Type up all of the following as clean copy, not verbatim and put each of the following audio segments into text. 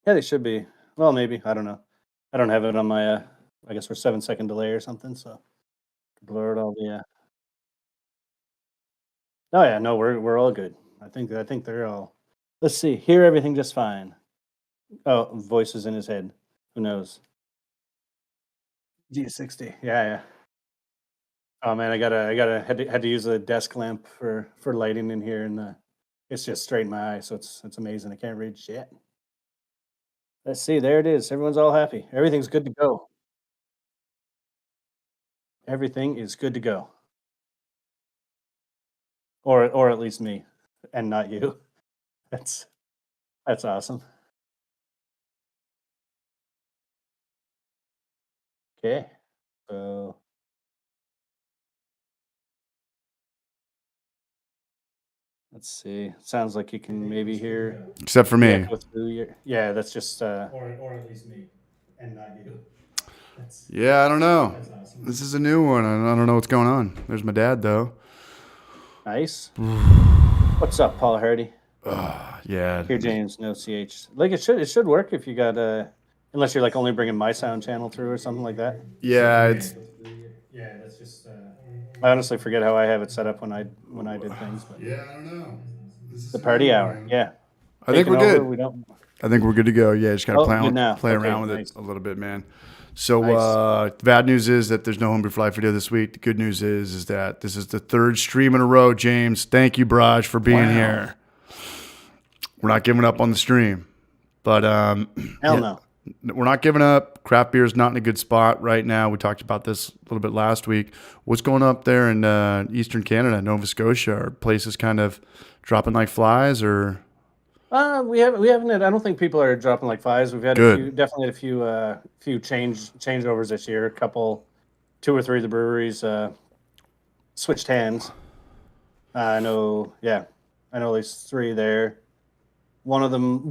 Yeah, they should be. Well, maybe, I don't know. I don't have it on my, I guess we're 7-second delay or something, so blurred all the, oh, yeah, no, we're all good. I think they're all let's see, hear everything just fine. Oh, voices in his head. Who knows? G60. Yeah, yeah. Oh, man, I gotta had to use a desk lamp for lighting in here, and, it's just straight in my eye, so it's amazing. I can't read shit. Let's see, there it is. Everyone's all happy. Everything's good to go. Everything is good to go. Or at least me, and not you. That's that's awesome. Okay. So, let's see. Sounds like you can maybe hear Except for the me. echo through your yeah, that's just, or at least me, and not you. That's Yeah, I don't know. that's awesome. This is a new one. I don't know what's going on. There's my dad, though. Nice. What's up, Paul Hardy? Yeah. Here, James, no CH. Like, it should work if you got, unless you're, like, only bringing my sound channel through or something like that. Except for Yeah, the it's. echo through your yeah, that's just, I honestly forget how I have it set up when I did things, but Yeah, I don't know. This the is a new party one, hour, man. yeah. I think Taking we're over, good. we don't I think we're good to go. Yeah, just gotta oh, good now. play Okay, around with it nice, a little bit, man. So nice. the bad news is that there's no Homebrew for Life video this week. The good news is that this is the third stream in a row. James, thank you, Braj, for being Wow. here. We're not giving up on the stream, but Hell yeah, no. we're not giving up. Craft beer is not in a good spot right now. We talked about this a little bit last week. What's going up there in Eastern Canada, Nova Scotia? Are places kind of dropping like flies, or We haven't had I don't think people are dropping like flies. We've had a good? few definitely had a few changeovers this year. A couple 2 or 3 of the breweries, switched hands. I know yeah, I know at least 3 there. One of them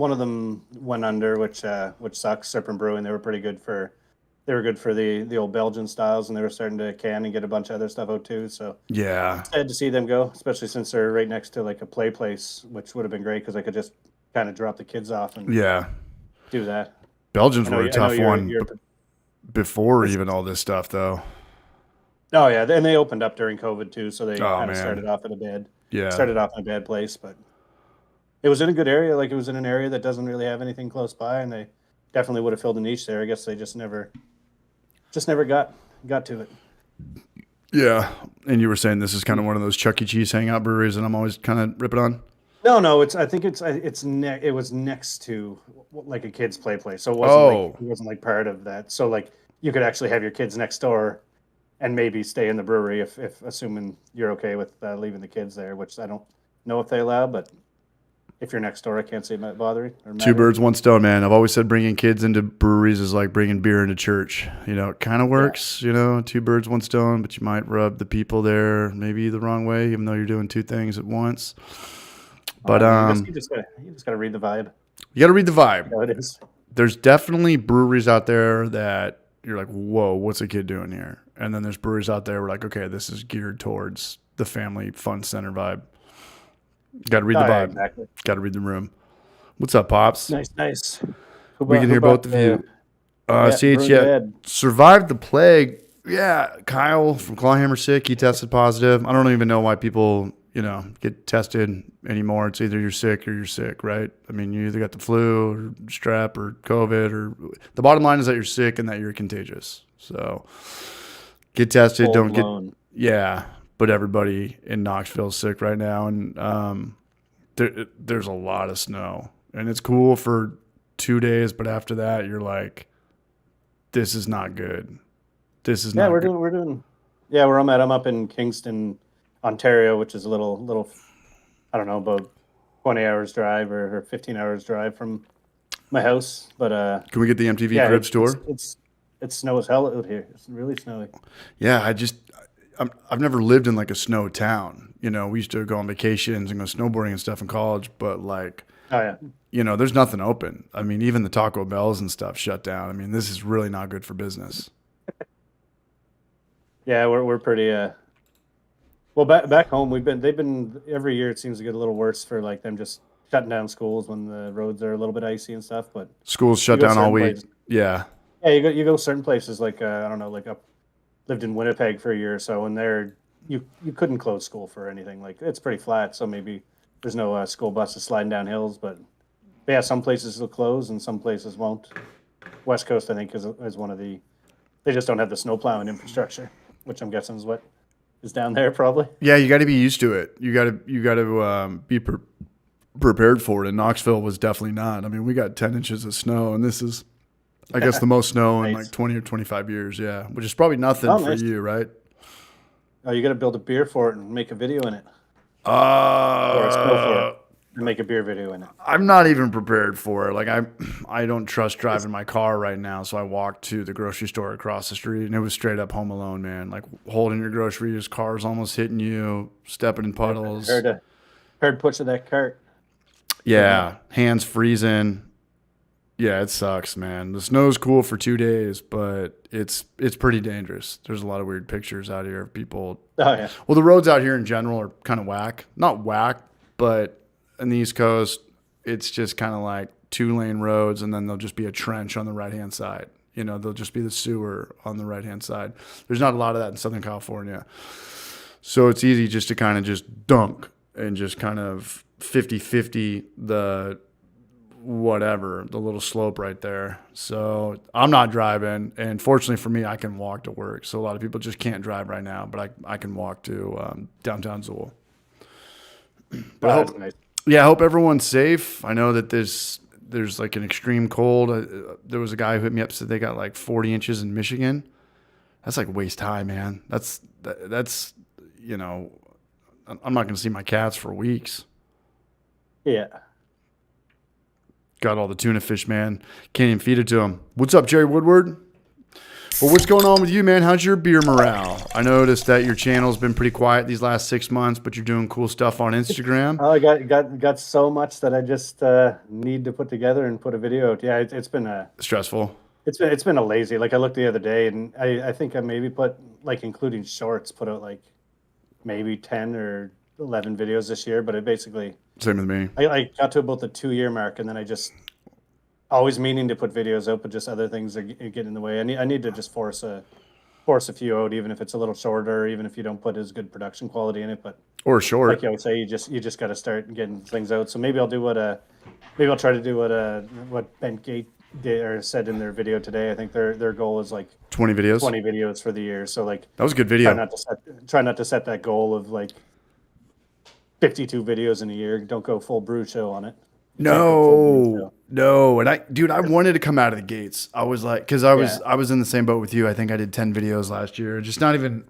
went under, which sucks. Serpent Brewing, they were good for the old Belgian styles, and they were starting to can and get a bunch of other stuff out too, so Yeah, sad to see them go, especially since they're right next to, like, a play place, which would have been great because I could just kinda drop the kids off and yeah. do that. Belgians I know were a you I know tough one you're before it's even all this stuff, though. oh, yeah, and they opened up during COVID too, so they Oh kinda man, yeah, started off in a bad place, but it was in a good area, like, it was in an area that doesn't really have anything close by, and they definitely would have filled a niche there. I guess they just never got to it. yeah. And you were saying this is kind of one of those Chuck E. Cheese hangout breweries that I'm always kind of ripping on. No, no, I think it was next to like a kid's play place, so Oh, it wasn't like part of that. So like you could actually have your kids next door and maybe stay in the brewery if assuming you're okay with leaving the kids there, which I don't know if they allow, but if you're next door, I can't see it bothering or two mattering. birds, one stone, man. I've always said bringing kids into breweries is like bringing beer into church. You know, it kind of Yeah, works. You know, two birds, one stone, but you might rub the people there maybe the wrong way, even though you're doing two things at once. But I mean, you just gotta read the vibe. you got to read the You vibe. know it is. There's definitely breweries out there that you're like, whoa, what's a kid doing here? And then there's breweries out there where like, okay, this is geared towards the family fun center vibe. Got to read the Oh yeah, vibe. exactly. Got to read the room. What's up, pops? Nice, nice. We can Who hear brought both of the you. yeah CH, brewing yeah, bed? survived the plague. Yeah, Kyle from Clawhammer sick. He tested positive. I don't even know why people, get tested anymore. It's either you're sick or you're sick, right? I mean, you either got the flu or strep or COVID, or the bottom line is that you're sick and that you're contagious. So get tested. Full Don't get, blown. yeah. But everybody in Knoxville is sick right now, and there's a lot of snow, and it's cool for 2 days, but after that, you're like, this is not good. This is Yeah, not we're good. doing we're doing. Yeah, where I'm at, I'm up in Kingston, Ontario, which is a little. I don't know, about 20 hours drive or 15 hours drive from my house. But Can we get the MTV yeah, Cribs tour? it's snow as hell out here. It's really snowy. Yeah, I've never lived in like a snow town. We used to go on vacations and go snowboarding and stuff in college, but like, Oh yeah, there's nothing open. I mean, even the Taco Bells and stuff shut down. I mean, this is really not good for business. yeah, we're pretty. Well, back home, they've been every year. It seems to get a little worse for like them just shutting down schools when the roads are a little bit icy and stuff. But Schools you shut go down all certain week. places. Yeah. Yeah, you go certain places like I don't know, like up lived in Winnipeg for a year or so, and there you couldn't close school for anything. Like it's pretty flat, so maybe there's no school buses sliding down hills. But yeah, some places will close and some places won't. West Coast, I think, is one of the they just don't have the snow plowing infrastructure, which I'm guessing is what is down there probably. Yeah, you got to be used to it. You got to be prepared for it. And Knoxville was definitely not. I mean, we got 10 inches of snow, and this is, I guess, the most snow in like Nice. 20 or 25 years. Yeah, which is probably nothing Oh, for nice. you, right? Oh, you got to build a beer fort and make a video in it, or a snow fort Uh, and make a beer video in it. I'm not even prepared for it. Like I don't trust driving my car right now, so I walked to the grocery store across the street, and it was straight up Home Alone, man. Like holding your groceries, cars almost hitting you, stepping in I puddles. heard push of that cart. Yeah, hands freezing. Yeah, it sucks, man. The snow's cool for 2 days, but it's pretty dangerous. There's a lot of weird pictures out here of people. Oh yeah, Well, the roads out here in general are kind of whack. Not whack, but in the East Coast, it's just kind of like 2-lane roads, and then there'll just be a trench on the right-hand side. You know, there'll just be the sewer on the right-hand side. There's not a lot of that in Southern California. So it's easy just to kind of just dunk and just kind of 50-50 the whatever, the little slope right there. So I'm not driving, and fortunately for me, I can walk to work. So a lot of people just can't drive right now, but I can walk to downtown Zool. But I that's hope, nice. yeah, I hope everyone's safe. I know that there's like an extreme cold. There was a guy who hit me up, said they got like 40 inches in Michigan. That's like waist high, man. That's you know, I'm not going to see my cats for weeks. Yeah. Got all the tuna fish, man. Can't even feed it to them. What's up, Jerry Woodward? Well, what's going on with you, man? How's your beer morale? I noticed that your channel's been pretty quiet these last 6 months, but you're doing cool stuff on Instagram. Oh, I got so much that I just need to put together and put a video out. Yeah, it's been Stressful. it's been a lazy. Like I looked the other day, and I think I maybe put, like including shorts, put out like maybe 10 or 11 videos this year. But it basically Same with me. I got to about the 2 year mark, and then I just always meaning to put videos out, but just other things are getting in the way. I need to just force a few out, even if it's a little shorter, even if you don't put as good production quality in it. But Or short. like you would say, you just got to start getting things out. So maybe I'll do maybe I'll try to do what Bent Gate did or said in their video today. I think their goal is like 20 videos. 20 videos for the year. So like That was a good try video. not to set that goal of like 52 videos in a year. Don't go full brew show on it. No. And I wanted to come out of the gates. I was like, because I was in the same boat with you. I think I did 10 videos last year. Just not even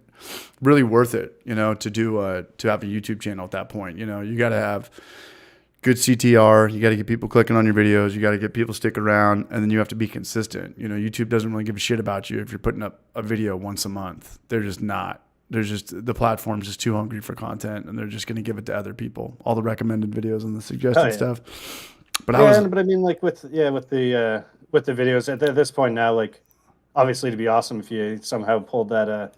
really worth it, to have a YouTube channel at that point. You got to have good CTR. You got to get people clicking on your videos. You got to get people stick around, and then you have to be consistent. YouTube doesn't really give a shit about you if you're putting up a video once a month. They're just not. The platform's just too hungry for content, and they're just going to give it to other people. All the recommended videos and the suggested stuff. But but I mean, like with the videos at this point now, like obviously it'd be awesome if you somehow pulled that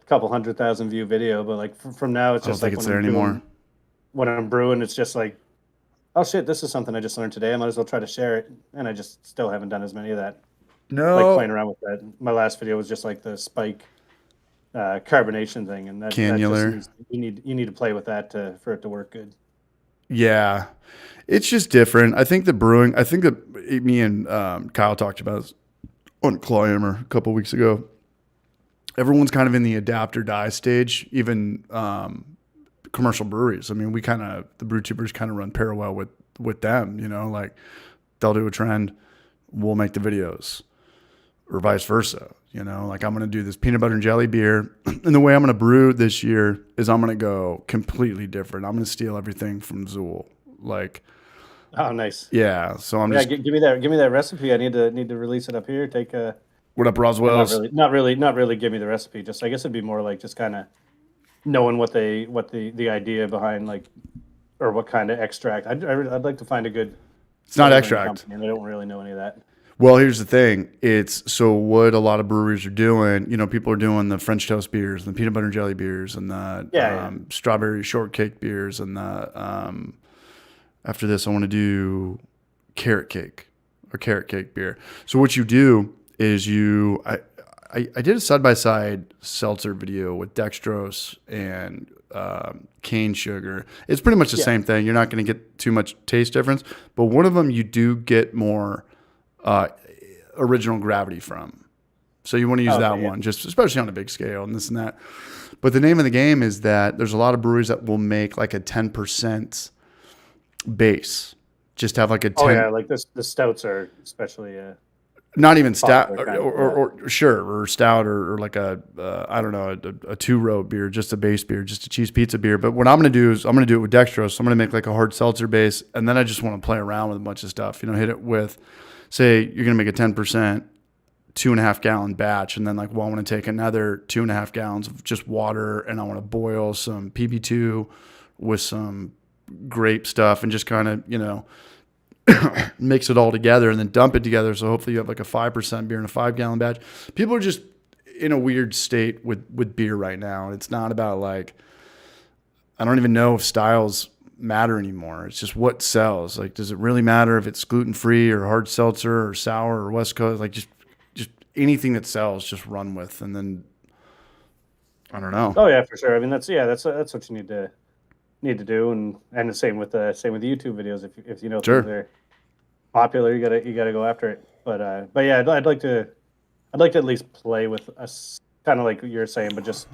couple 100,000 view video, but like from now it's just I don't think it's there anymore. When I'm brewing, it's just like, oh shit, this is something I just learned today. I might as well try to share it, and I just still haven't done as many of that. No, like playing around with that. My last video was just like the spike carbonation thing, and that Cannular. You need to play with that for it to work good. Yeah, it's just different. I think that me and Kyle talked about this on Clawhammer a couple weeks ago. Everyone's kind of in the adapt or die stage, even commercial breweries. I mean, the brew tubers kind of run parallel with them, like they'll do a trend, we'll make the videos, or vice versa. Like I'm going to do this peanut butter and jelly beer, and the way I'm going to brew this year is I'm going to go completely different. I'm going to steal everything from Zool. Like, oh, nice. Yeah. So I'm give me that recipe. I need to release it up here. Take a what up, Roswell's? Not really. Give me the recipe. Just I guess it'd be more like just kind of knowing what the idea behind like, or what kind of extract. I'd like to find a good. It's not extract, and I don't really know any of that. Well, here's the thing. So what a lot of breweries are doing, people are doing the French toast beers and the peanut butter and jelly beers and the strawberry shortcake beers and the after this, I want to do carrot cake or carrot cake beer. So what you do is I did a side by side seltzer video with dextrose and cane sugar. It's pretty much the Yeah. same thing. You're not going to get too much taste difference, but one of them you do get more original gravity from. So you want to use that Okay. Yeah. one, just especially on a big scale and this and that. But the name of the game is that there's a lot of breweries that will make like a 10% base. Just have like a 10, Oh yeah. Like the stouts are especially not even stout popular kind of. Yeah. or sure, or stout or like a I don't know, a two row beer, just a base beer, just a cheese pizza beer. But what I'm going to do is I'm going to do it with dextrose. So I'm going to make like a hard seltzer base, and then I just want to play around with a bunch of stuff. You know, hit it with, say you're going to make a 10%, 2.5 gallon batch, and then like, well, I want to take another 2.5 gallons of just water, and I want to boil some PB2 with some grape stuff, and just kind of, you know, mix it all together and then dump it together. So hopefully you have like a 5% beer in a 5 gallon batch. People are just in a weird state with beer right now. It's not about like, I don't even know if styles matter anymore. It's just what sells. Like, does it really matter if it's gluten-free or hard seltzer or sour or West Coast? Like just anything that sells, just run with. And then I don't know. Oh yeah, for sure. I mean, that's what you need to do, and the same with the YouTube videos. If you know Sure. things are popular, you gotta go after it. But yeah, I'd like to at least play with us, kind of like you're saying, but just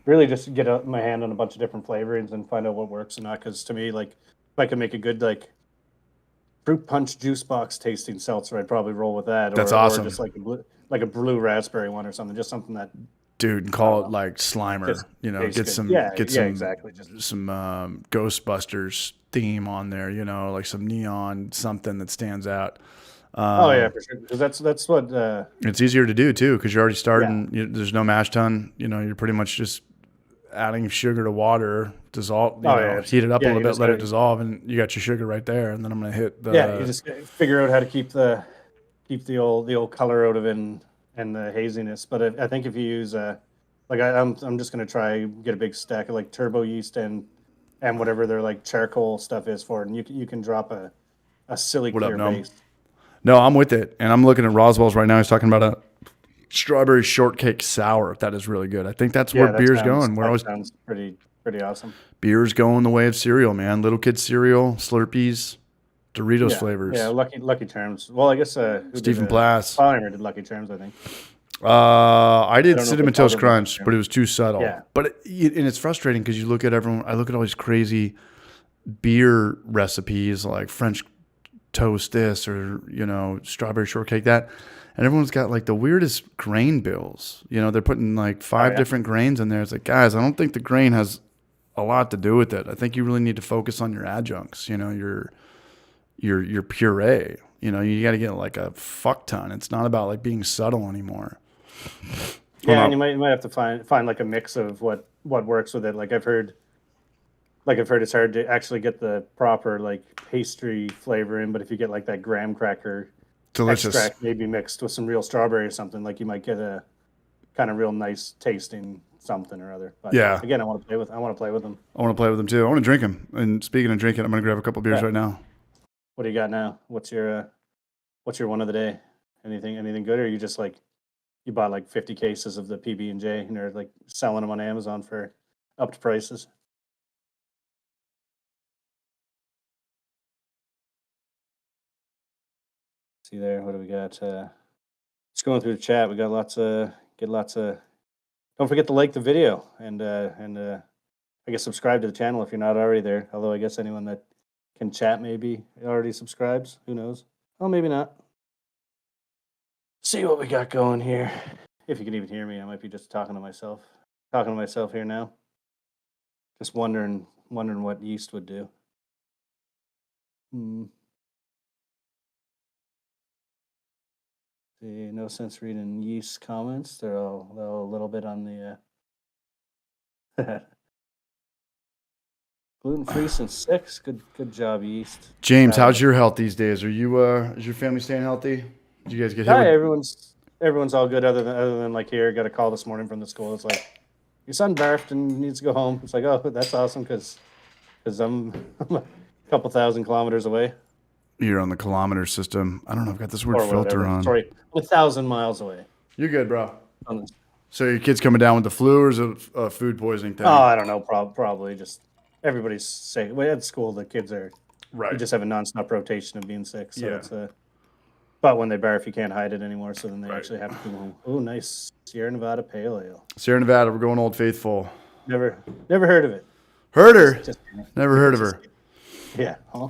really just get my hand on a bunch of different flavorings and find out what works and not. Because to me, like if I could make a good like fruit punch juice box tasting seltzer, I'd probably roll with that. That's Or awesome. just like a blue raspberry one or something, just something that Dude, and I don't call it know, like Slimer, just you know, tastes get good. some, Yeah, get yeah, some, exactly. Just some Ghostbusters theme on there, you know, like some neon something that stands out. oh yeah, for sure. Because that's what It's easier to do too because you're already yeah. starting. There's no mash tun. You know, you're pretty much just adding sugar to water, dissolve. You Oh know, yeah, heat it up a yeah. little You bit, just let it gotta dissolve, and you got your sugar right there. And then I'm gonna hit yeah. You the. just gotta figure out how to keep the old color out of it and the haziness. But I think if you use like I'm just gonna try get a big stack of like turbo yeast and whatever their like charcoal stuff is for it, and you can drop a silly What up, clear Gnome? base. No, I'm with it, and I'm looking at Roswell's right now. He's talking about a strawberry shortcake sour. That is really good. I think that's where Yeah, beer's going. We're always sounds pretty awesome. beer's going the way of cereal, man. Little kid cereal, Slurpees, Doritos Yeah, yeah. flavors. Lucky Charms. Well, I guess who did Stephen Plass. Palmer did Lucky Charms, I think. I I did don't know if they cinnamon called toast them Lucky crunch, but Charms. it was too subtle. Yeah. But and it's frustrating because you look at everyone. I look at all these crazy beer recipes like French toast this or strawberry shortcake that, and everyone's got like the weirdest grain bills. You know, they're putting like Oh five yeah. different grains in there. It's like, guys, I don't think the grain has a lot to do with it. I think you really need to focus on your adjuncts. You know, your puree. You know, you got to get like a fuck ton. It's not about like being subtle anymore. Yeah, and you might have to find like a mix of what works with it. Like I've heard it's hard to actually get the proper like pastry flavor in, but if you get like that graham cracker Delicious. extract maybe mixed with some real strawberry or something, like you might get a kind of real nice tasting something or other. But Yeah. again, I want to play with them. I want to play with them too. I want to drink them. And speaking of drinking, I'm going to grab a couple beers Yeah. right now. What do you got now? What's your one of the day? Anything good, or you just like you bought like 50 cases of the PB&J and they're like selling them on Amazon for up to prices? See there, what do we got? Just going through the chat. We got lots of Don't forget to like the video and I guess subscribe to the channel if you're not already there. Although I guess anyone that can chat maybe already subscribes. Who knows? Oh, maybe not. See what we got going here. If you can even hear me, I might be just talking to myself. Talking to myself here now. Just wondering what yeast would do. See, no sense reading yeast comments. They're all a little bit on the gluten-free since 6. Good job, yeast. James, how's your health these days? Are you is your family staying healthy? Did you guys get hit Hi, with everyone's all good other than like here. Got a call this morning from the school. It's like your son barfed and needs to go home. It's like, oh, that's awesome because I'm couple thousand kilometers away, You're on the kilometer system. I don't know. I've got this weird or filter whatever. on. Sorry, 1,000 miles away. You're good, bro. On the- So your kid's coming down with the flu, or is it a food poisoning thing? Oh, I don't know. Probably just everybody's sick. Well, at school, the kids are. Right. You just have a nonstop rotation of being sick. So Yeah. it's But when they barf, you can't hide it anymore. So then they Right. actually have to go home. Oh, nice Sierra Nevada Pale Ale. Sierra Nevada, we're going Old Faithful. Never heard of it. Heard her. Just Never heard of her. yeah. Huh?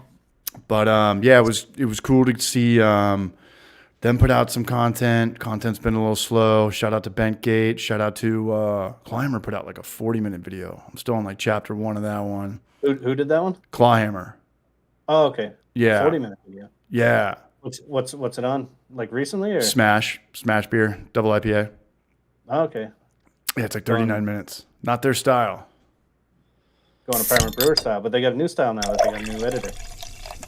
But yeah, it was cool to see them put out some content. Content's been a little slow. Shout out to Bentgate. Shout out to Climber put out like a 40-minute video. I'm still on like chapter 1 of that one. Who did that one? Clawhammer. Oh, okay. Yeah. 40-minute video. Yeah. What's it on? Like recently or? Smash beer, double IPA. Oh, okay. Yeah, it's like 39 minutes. Not their style. Going apartment brewer style, but they got a new style now that they got a new editor.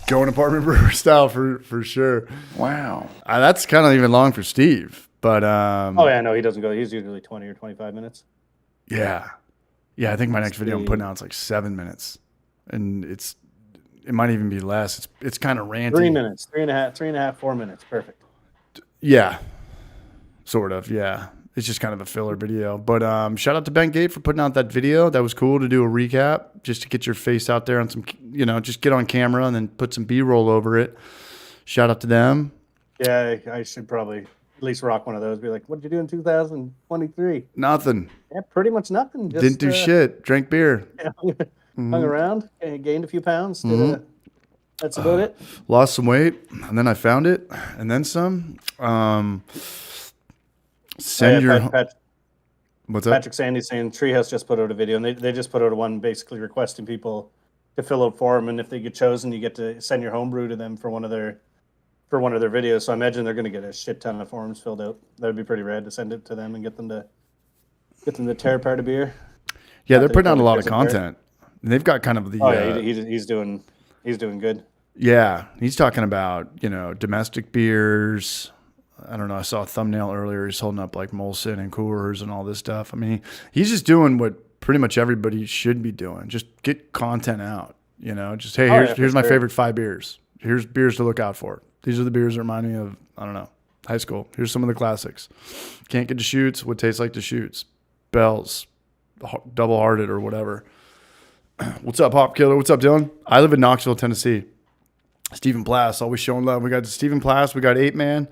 Going apartment brewer style for sure. Wow. That's kind of even long for Steve, but Oh yeah, no, he doesn't go. He's usually 20 or 25 minutes. yeah. I think my next video I'm putting out is like 7 minutes, and it might even be less. It's kind of ranty. 3 minutes, 3.5, 4 minutes, perfect. Yeah, sort of. Yeah, it's just kind of a filler video. But shout out to Bentgate for putting out that video. That was cool to do a recap, just to get your face out there on some, just get on camera and then put some B-roll over it. Shout out to them. Yeah, I should probably at least rock one of those. Be like, what did you do in 2023? Nothing. Yeah, pretty much nothing. Just, Didn't do shit. Drank beer. Hung around, gained a few pounds. That's about it. Lost some weight, and then I found it, and then some. Send your what's that? Patrick Sandy's saying Treehouse just put out a video, and they just put out one basically requesting people to fill out form, and if they get chosen, you get to send your homebrew to them for one of their videos. So I imagine they're going to get a shit ton of forms filled out. That would be pretty rad to send it to them and get them to tear apart a beer. Yeah, they're putting out a lot of content. They've got kind of the. Oh yeah, he's doing good. Yeah, he's talking about domestic beers. I don't know. I saw a thumbnail earlier. He's holding up like Molson and Coors and all this stuff. I mean, he's just doing what pretty much everybody should be doing. Just get content out. Just hey, here's my favorite 5 beers. Here's beers to look out for. These are the beers that remind me of, I don't know, high school. Here's some of the classics. Can't get Deschutes. What tastes like Deschutes? Bell's, Double Hearted, or whatever. What's up, Hop Killer? What's up, Dylan? I live in Knoxville, Tennessee. Stephen Plass, always showing love. We got Stephen Plass. We got 8 Man.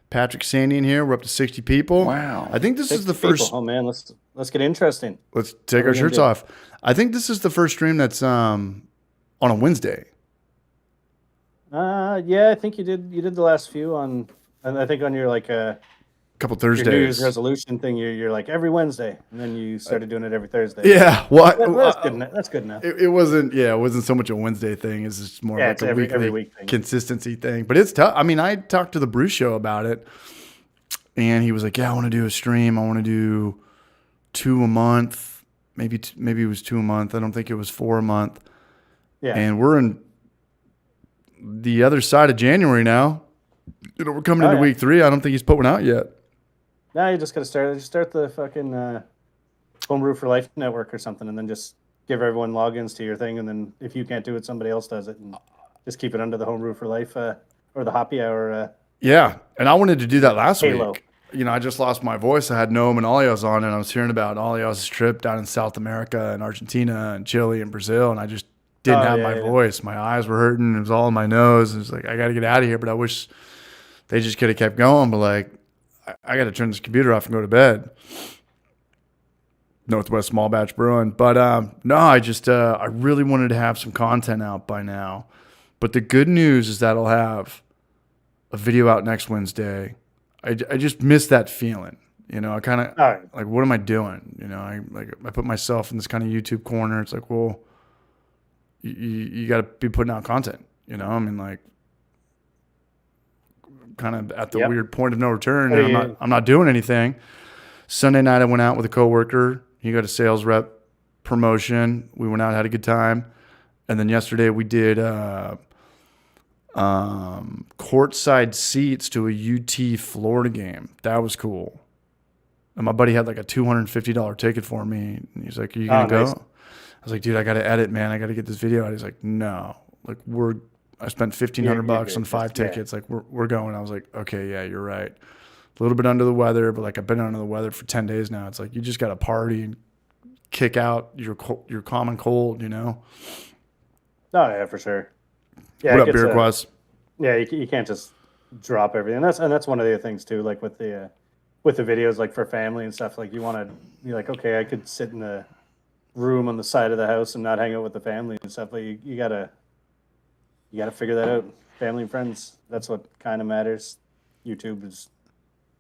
Patrick Sandy in here. We're up to 60 people. Wow. I think this is the first. Oh man, let's get interesting. Let's take our shirts off. I think this is the first stream that's on a Wednesday. Yeah, I think you did the last few on, and I think on your like couple your New Year's Thursdays. resolution thing. You're like every Wednesday, and then you started doing it every Thursday. Yeah, well, that's good enough. That's good enough. It wasn't. Yeah, it wasn't so much a Wednesday thing. It's just more like a every weekly week thing. consistency thing. But it's tough. I mean, I talked to the Brew Show about it, and he was like, "Yeah, I want to do a stream. I want to do 2 a month. Maybe it was 2 a month. I don't think it was 4 a month." Yeah, And we're in the other side of January now. We're coming into week 3. I don't think he's put one out yet. now you just got to start the fucking Homebrew for Life network or something, and then just give everyone logins to your thing, and then if you can't do it, somebody else does it, and just keep it under the Homebrew for Life or the Hoppy Hour. Yeah, and I wanted to do that last Halo. week. I just lost my voice. I had Noam and Alios on, and I was hearing about Alios' trip down in South America and Argentina and Chile and Brazil, and I just didn't have my voice. My eyes were hurting. It was all in my nose. It was like, I got to get out of here, but I wish they just could have kept going. But like, I got to turn this computer off and go to bed. Northwest Small Batch Brewing. But no, I really wanted to have some content out by now. But the good news is that I'll have a video out next Wednesday. I just miss that feeling. I kind of like, what am I doing? I put myself in this kind of YouTube corner. It's like, well, you got to be putting out content. I mean, like, kind of at the weird point of no return. And I'm not doing anything. Sunday night, I went out with a coworker. He got a sales rep promotion. We went out, had a good time. And then yesterday we did courtside seats to a UT Florida game. That was cool. And my buddy had like a $250 ticket for me. And he's like, "Are you going to go?" Nice. I was like, "Dude, I got to edit, man. I got to get this video out." He's like, "No, Like I spent $1,500 You're bucks on good. 5 Yeah. tickets. Like we're going. I was like, okay, yeah, you're right. A little bit under the weather, but like I've been under the weather for 10 days now. It's like you just got to party and kick out your common cold, you know? Oh yeah, for sure. Yeah, What it up, gets Beer Quest? yeah. You can't just drop everything. That's one of the things too. Like with the videos, like for family and stuff. Like you want to be like, okay, I could sit in the room on the side of the house and not hang out with the family and stuff. But you gotta figure that out. Family and friends. That's what kind of matters. YouTube is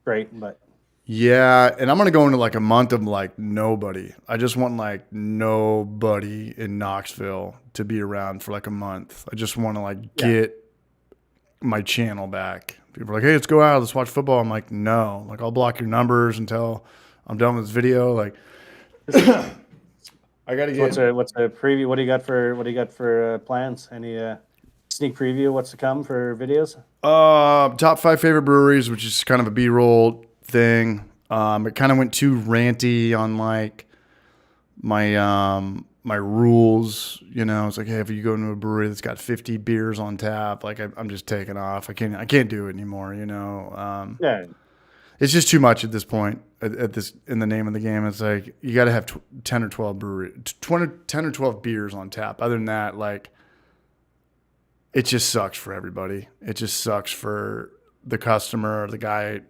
great, but Yeah, and I'm gonna go into like a month of like nobody. I just want like nobody in Knoxville to be around for like a month. I just want to like yeah. get my channel back. People are like, "Hey, let's go out, let's watch football." I'm like, "No, like I'll block your numbers until I'm done with this video." Like, I gotta So get. what's a preview? What do you got for plans? Any sneak preview? What's to come for videos? Top 5 favorite breweries, which is kind of a B-roll thing. It kind of went too ranty on like my rules. You know, it's like, hey, if you go into a brewery that's got 50 beers on tap, like I'm just taking off. I can't do it anymore. You know, Yeah. it's just too much at this point. At this in the name of the game, it's like you got to have 10 or 12 10 or 12 beers on tap. Other than that, like it just sucks for everybody. It just sucks for the customer, the guy,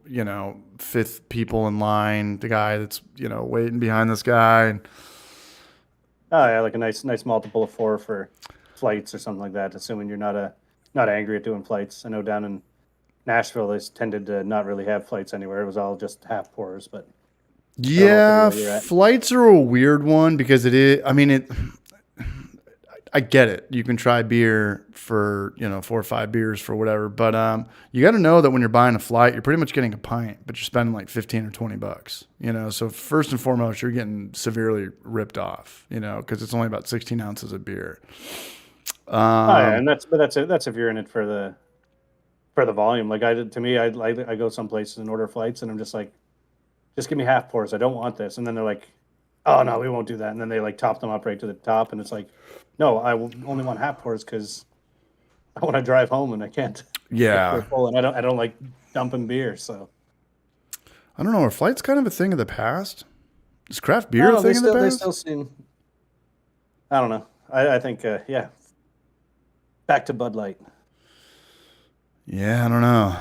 you know, fifth people in line, the guy that's, you know, waiting behind this guy. And Oh yeah, like a nice multiple of 4 for flights or something like that. Assuming you're not angry at doing flights. I know down in Nashville they tended to not really have flights anywhere. It was all just half pours. But I don't know if yeah, where you're at. flights are a weird one because it is, I mean, I get it. You can try beer for, you know, 4 or 5 beers for whatever, but you got to know that when you're buying a flight, you're pretty much getting a pint, but you're spending like 15 or 20 bucks, you know? So first and foremost, you're getting severely ripped off, you know, cause it's only about 16 ounces of beer. Oh yeah, and that's if you're in it for the volume. Like to me, I go some places and order flights, and I'm just like, just give me half pours. I don't want this. And then they're like, oh no, we won't do that. And then they like top them up right to the top, and it's like, no, only want half pours because I want to drive home and I can't if they're Yeah. full, and I don't like dumping beer. So I don't know. Are flights kind of a thing of the past? Is craft I beer don't a know. thing of the They past? still seem. I don't know. I think yeah, back to Bud Light. Yeah, I don't know.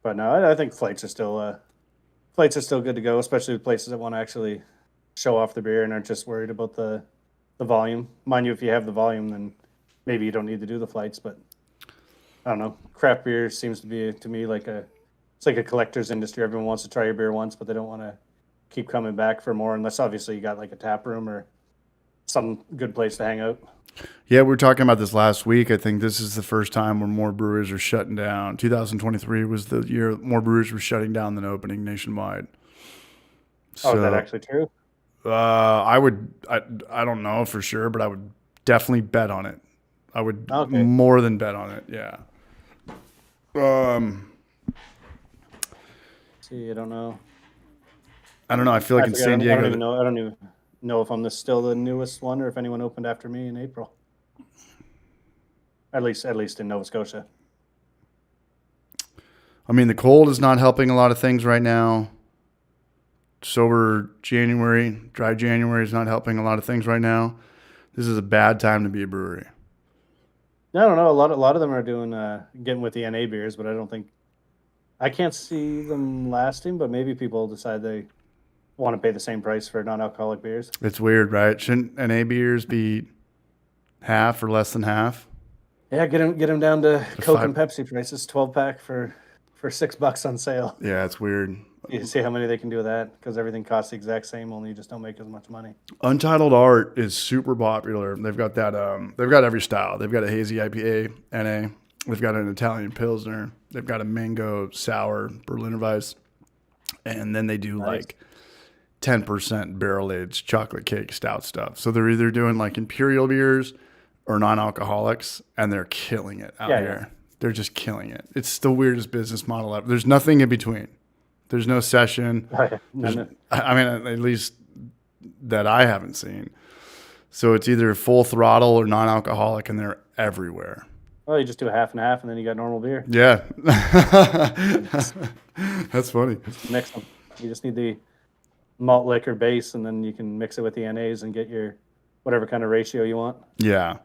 But no, I think flights are still good to go, especially with places that want to actually show off the beer and aren't just worried about the volume. Mind you, if you have the volume, then maybe you don't need to do the flights. But I don't know. Craft beer seems to be to me like it's like a collector's industry. Everyone wants to try your beer once, but they don't want to keep coming back for more unless obviously you got like a tap room or some good place to hang out. Yeah, we were talking about this last week. I think this is the first time where more breweries are shutting down. 2023 was the year more breweries were shutting down than opening nationwide. Oh, is that So actually true? I don't know for sure, but I would definitely bet on it. I would Okay. more than bet on it. Yeah. Um, See, I don't know. I don't know. I feel like I in forget. San I don't Diego, even know. I don't even know if I'm still the newest one or if anyone opened after me in April. At least in Nova Scotia. I mean, the cold is not helping a lot of things right now. Sober January, dry January is not helping a lot of things right now. This is a bad time to be a brewery. I don't know. A lot of them are doing getting with the NA beers, but I can't see them lasting. But maybe people decide they want to pay the same price for non-alcoholic beers. It's weird, right? Shouldn't NA beers be half or less than half? Yeah, get them down to The Coke five, and Pepsi prices. 12 pack for $6 on sale. yeah, it's weird. You see how many they can do with that because everything costs the exact same. Only you just don't make as much money. Untitled Art is super popular. They've got that. They've got every style. They've got a hazy IPA, NA. They've got an Italian Pilsner. They've got a mango sour Berliner Weiss, and then they do Nice. like 10% barrel aged chocolate cake stout stuff. So they're either doing like imperial beers or non-alcoholics, and they're killing it out Yeah, here. They're just killing it. It's the weirdest business model ever. There's nothing in between. There's no session. yeah. There's, I mean, at least that I haven't seen. So it's either full throttle or non-alcoholic, and they're everywhere. Well, you just do a half and half, and then you got normal beer. Yeah. And That's funny. just mix them. You just need the malt liquor base, and then you can mix it with the NAs and get your whatever kind of ratio you want. Yeah.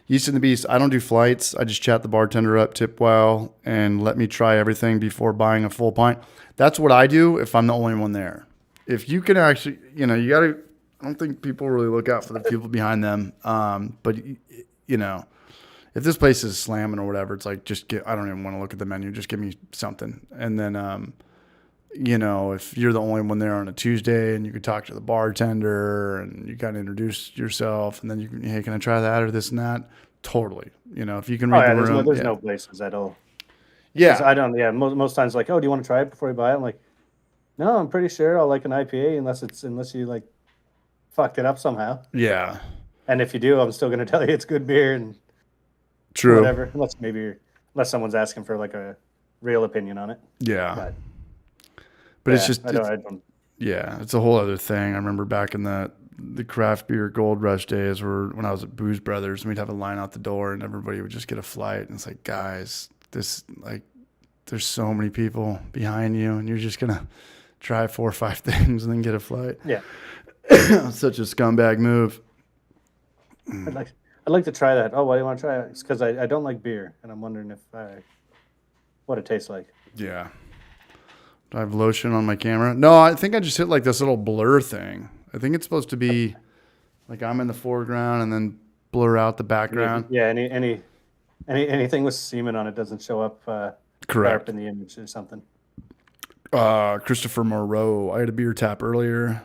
Yeast and the Beast, I don't do flights. I just chat the bartender up, tip well, and let me try everything before buying a full pint. That's what I do if I'm the only one there. If you can actually, you got to, I don't think people really look out for the people behind them. But, if this place is slamming or whatever, it's like, I don't even want to look at the menu. Just give me something. And then, if you're the only one there on a Tuesday and you could talk to the bartender and you kind of introduce yourself and then you can, hey, can I try that or this and that? Totally. If you can read the room. There's no places that'll. Yeah. I don't. Yeah. Most times, like, oh, do you want to try it before you buy it? I'm like, no, I'm pretty sure I'll like an IPA unless you like fucked it up somehow. Yeah. And if you do, I'm still gonna tell you it's good beer and true. Whatever. Unless someone's asking for like a real opinion on it. Yeah. But it's just, I don't. Yeah, it's a whole other thing. I remember back in the craft beer gold rush days when I was at Booze Brothers, and we'd have a line out the door and everybody would just get a flight. And it's like, guys, there's so many people behind you and you're just going to try 4 or 5 things and then get a flight. Yeah. Such a scumbag move. I'd like to try that. Oh, why do you want to try it? It's because I don't like beer, and I'm wondering what it tastes like. Yeah. Do I have lotion on my camera? No, I think I just hit like this little blur thing. I think it's supposed to be like I'm in the foreground and then blur out the background. Yeah, anything with semen on it doesn't show up correct in the image or something. Christopher Moreau. I had a beer tap earlier.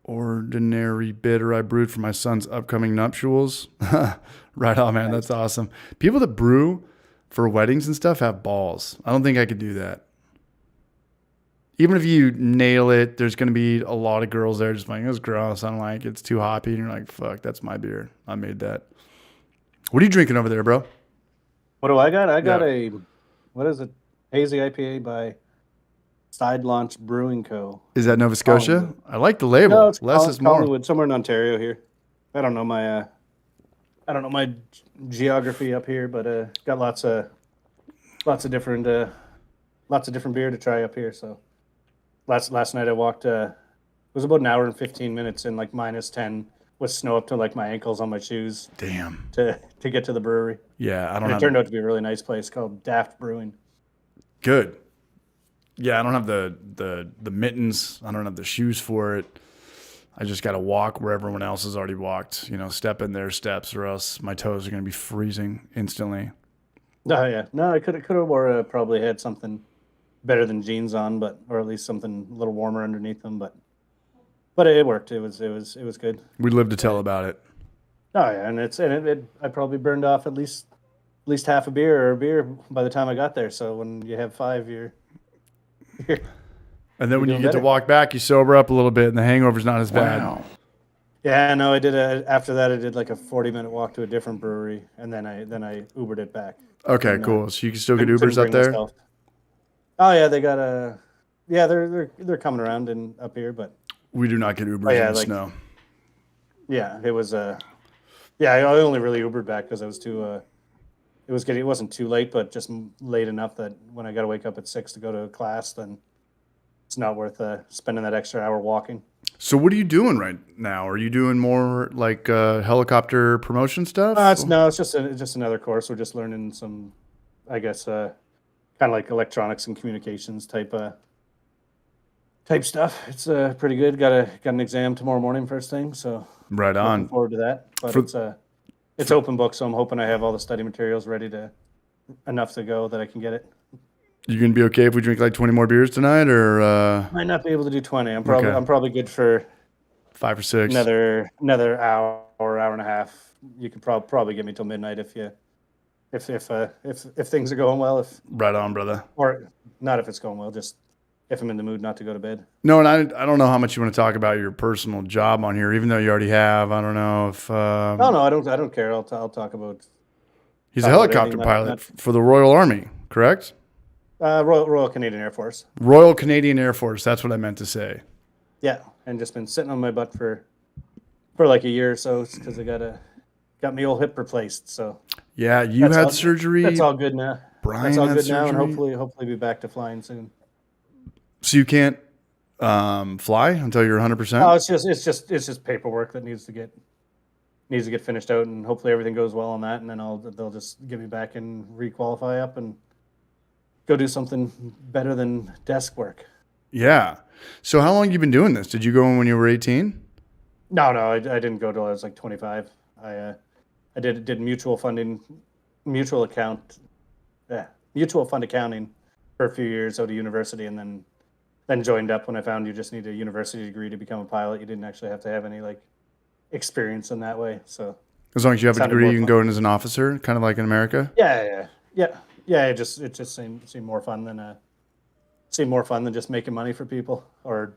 Ordinary bitter I brewed for my son's upcoming nuptials. Right on, man. That's awesome. People that brew for weddings and stuff have balls. I don't think I could do that. Even if you nail it, there's going to be a lot of girls there just like, it's gross. I don't like it. It's too hoppy. And you're like, fuck, that's my beer. I made that. What are you drinking over there, bro? What do I got? I got what is it? Hazy IPA by Side Launch Brewing Co. Is that Nova Scotia? I like the label. No, it's less is more. Collingwood, somewhere in Ontario here. I don't know my geography up here, but got lots of different beer to try up here. So last night I walked. It was about an hour and 15 minutes in like -10 with snow up to like my ankles on my shoes. Damn. To get to the brewery. Yeah, it turned out to be a really nice place called Daft Brewing. Good. Yeah, I don't have the mittens. I don't have the shoes for it. I just got to walk where everyone else has already walked. Step in their steps, or else my toes are going to be freezing instantly. Oh yeah, no, I could have probably had something better than jeans on, or at least something a little warmer underneath them. But it worked. It was good. We live to tell about it. Oh yeah, and I probably burned off at least half a beer by the time I got there. So when you have 5, you're and then when you get to walk back, you sober up a little bit, and the hangover's not as bad. Wow. Yeah, no, I did after that. I did like a 40-minute walk to a different brewery, and then I Ubered it back. Okay, cool. So you can still get Ubers up there. Myself. Oh yeah, they got they're coming around and up here, but we do not get Ubers in the snow. Yeah, it was I only really Ubered back because I was too. It wasn't too late, but just late enough that when I got to wake up at 6 to go to class, then it's not worth spending that extra hour walking. So what are you doing right now? Are you doing more like helicopter promotion stuff? It's just another course. We're just learning some, I guess, kind of like electronics and communications type stuff. It's pretty good. Got an exam tomorrow morning first thing, so right on. Looking forward to that. But it's open book, so I'm hoping I have all the study materials ready enough to go that I can get it. You gonna be okay if we drink like 20 more beers tonight, or might not be able to do 20. I'm probably good for 5 or 6. Another hour and a half. You could probably get me till midnight if things are going well. Right on, brother. Or not if it's going well, just if I'm in the mood not to go to bed. No, and I don't know how much you want to talk about your personal job on here, even though you already have. I don't know if. No, I don't care. I'll talk about. He's a helicopter pilot for the Royal Army, correct? Royal Canadian Air Force. Royal Canadian Air Force. That's what I meant to say. Yeah, and just been sitting on my butt for for like a year or so because I got me old hip replaced. So Yeah, you that's had all. That's surgery. all good now. That's Brian all had good now, and surgery. hopefully be back to flying soon. So you can't fly until you're Oh, 100%? it's just paperwork that needs to get finished out, and hopefully everything goes well on that, and then they'll just get me back and requalify up and go do something better than desk work. Yeah. So how long you been doing this? Did you go in when you were 18? No, I didn't go till I was like 25. I did mutual funding, mutual account, mutual fund accounting for a few years out of university, and then joined up when I found you just need a university degree to become a pilot. You didn't actually have to have any like experience in that way, so As long as you have a sounded degree, more you can fun. go in as an officer, kind of like in America. Yeah. It just seemed more fun than just making money for people or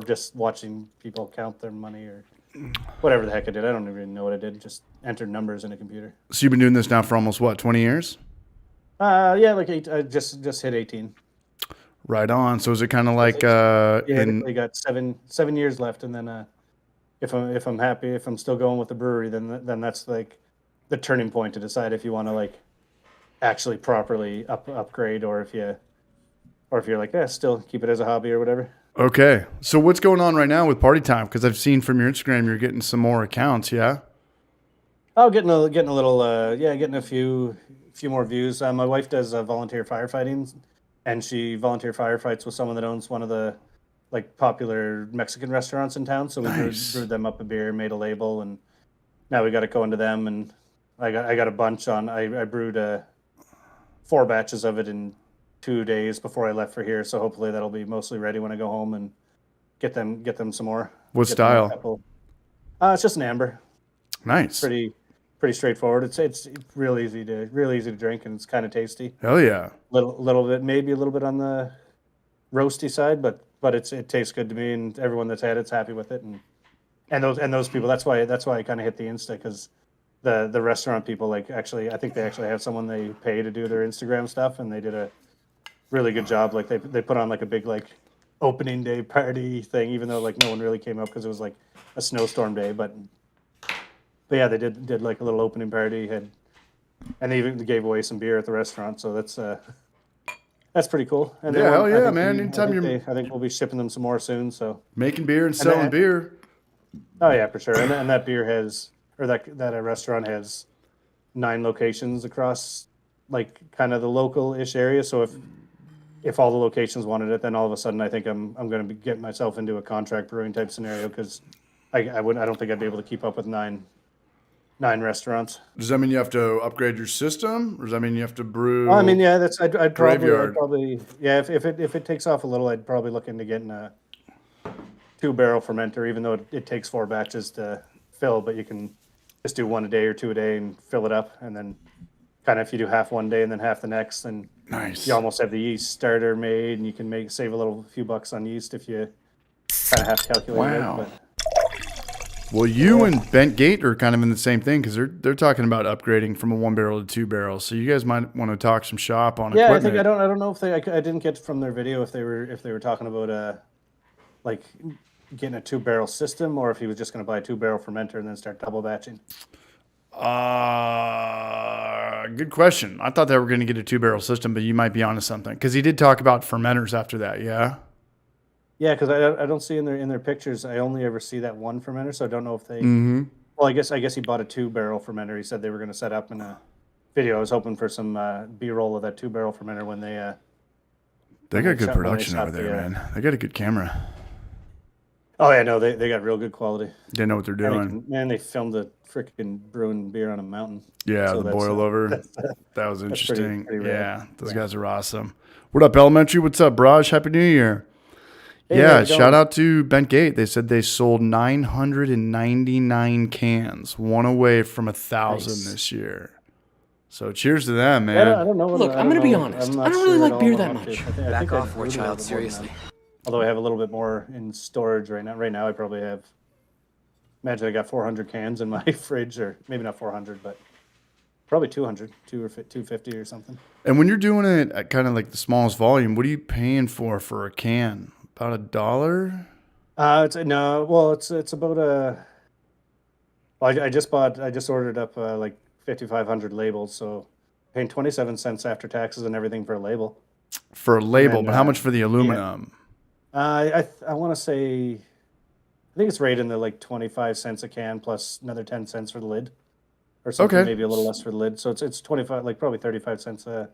just watching people count their money or whatever the heck I did. I don't even know what I did. Just entered numbers in a computer. So you've been doing this now for almost what, 20 years? Yeah, like eight. I just hit 18. Right on. So is it kind of Just like 18. in Theoretically, got 7 years left, and then if I'm happy, if I'm still going with the brewery, then that's like the turning point to decide if you want to like actually properly upgrade or if you're like, still keep it as a hobby or whatever. Okay. So what's going on right now with Party Time? Because I've seen from your Instagram you're getting some more accounts, yeah? Oh, getting a little, getting a few more views. My wife does volunteer firefighting, and she volunteer firefights with someone that owns one of the like popular Mexican restaurants in town. So we Nice. brewed them up a beer, made a label, and now we got it going to them. And I got a bunch on. I brewed 4 batches of it in 2 days before I left for here. So hopefully that'll be mostly ready when I go home and get them some more. What Get them a style? couple. It's just an amber. Nice. Pretty pretty straightforward. It's real easy to drink, and it's kind of tasty. Hell yeah. Little bit, maybe a little bit on the roasty side, but it tastes good to me, and everyone that's had it's happy with it, and those people. That's why I kind of hit the Insta because the restaurant people like actually I think they actually have someone they pay to do their Instagram stuff, and they did a really good job. Like they put on like a big like opening day party thing, even though like no one really came up because it was like a snowstorm day, but yeah, they did like a little opening party, and they even gave away some beer at the restaurant. So that's pretty cool. And Yeah, hell I yeah, think man. Anytime you're I think we'll be shipping them some more soon. So making beer and and selling then, beer. oh yeah, for sure. And that beer has or that restaurant has 9 locations across like kind of the local-ish area. So if all the locations wanted it, then all of a sudden I think I'm going to be getting myself into a contract brewing type scenario because I don't think I'd be able to keep up with nine restaurants. Does that mean you have to upgrade your system? Or does that mean you have to Well, I mean, brew yeah, I'd graveyard? probably, yeah, if it takes off a little, I'd probably look into getting a 2 barrel fermenter, even though it takes 4 batches to fill, but you can just do one a day or two a day and fill it up. And then kind of if you do half one day and then half the next, then you Nice. almost have the yeast starter made and you can save a few bucks on yeast if you kind of have to calculate it. Wow. But Well, you and Bent Gate are kind of in the same thing because they're talking about upgrading from a 1 barrel to 2 barrels. So you guys might want to talk some shop on yeah, equipment. I don't know if I didn't get from their video if they were talking about like getting a 2 barrel system or if he was just going to buy a 2 barrel fermenter and then start double batching. Good question. I thought they were going to get a 2 barrel system, but you might be onto something because he did talk about fermenters after that. Yeah. Yeah, because I don't see in their pictures. I only ever see that one fermenter, so I don't know if they. Mm-hmm. Well, I guess he bought a 2 barrel fermenter. He said they were going to set up in a video. I was hoping for some B-roll of that 2 barrel fermenter when they. They got good when they production shot over there, the. man. They got a good camera. Oh yeah, no, they got real good quality. They know what they're doing. Man, they filmed the freaking brewing beer on a mountain. Yeah, So the that's, boil over. That's, That was that's pretty interesting. rad. Yeah, those Yeah. guys are awesome. What up, Elementary? What's up, Braj? Happy New Year. Hey, Yeah, how's it shout going? out to Bent Gate. They said they sold 999 cans, one away from 1,000 Nice. this year. So cheers to them, I man. don't know. Look, I'm gonna be honest. I'm I not don't really sure at like all beer about that how much. I think Back I've off for a brewed a little child, bit more than seriously. that. Although I have a little bit more in storage right now. Right now, I probably have. Imagine I got 400 cans in my fridge, or maybe not 400, but probably 200, 250 or something. And when you're doing it at kind of like the smallest volume, what are you paying for a can? About $1? It's no, well, it's about Well, I just ordered up like 5,500 labels, so paying 27 cents after taxes and everything for a label. For a And label, then, but how much for the yeah, aluminum? I want to say, I think it's right in the like 25 cents a can plus another 10 cents for the lid or something, Okay. maybe a little less for the lid. So it's 25, like probably 35 cents a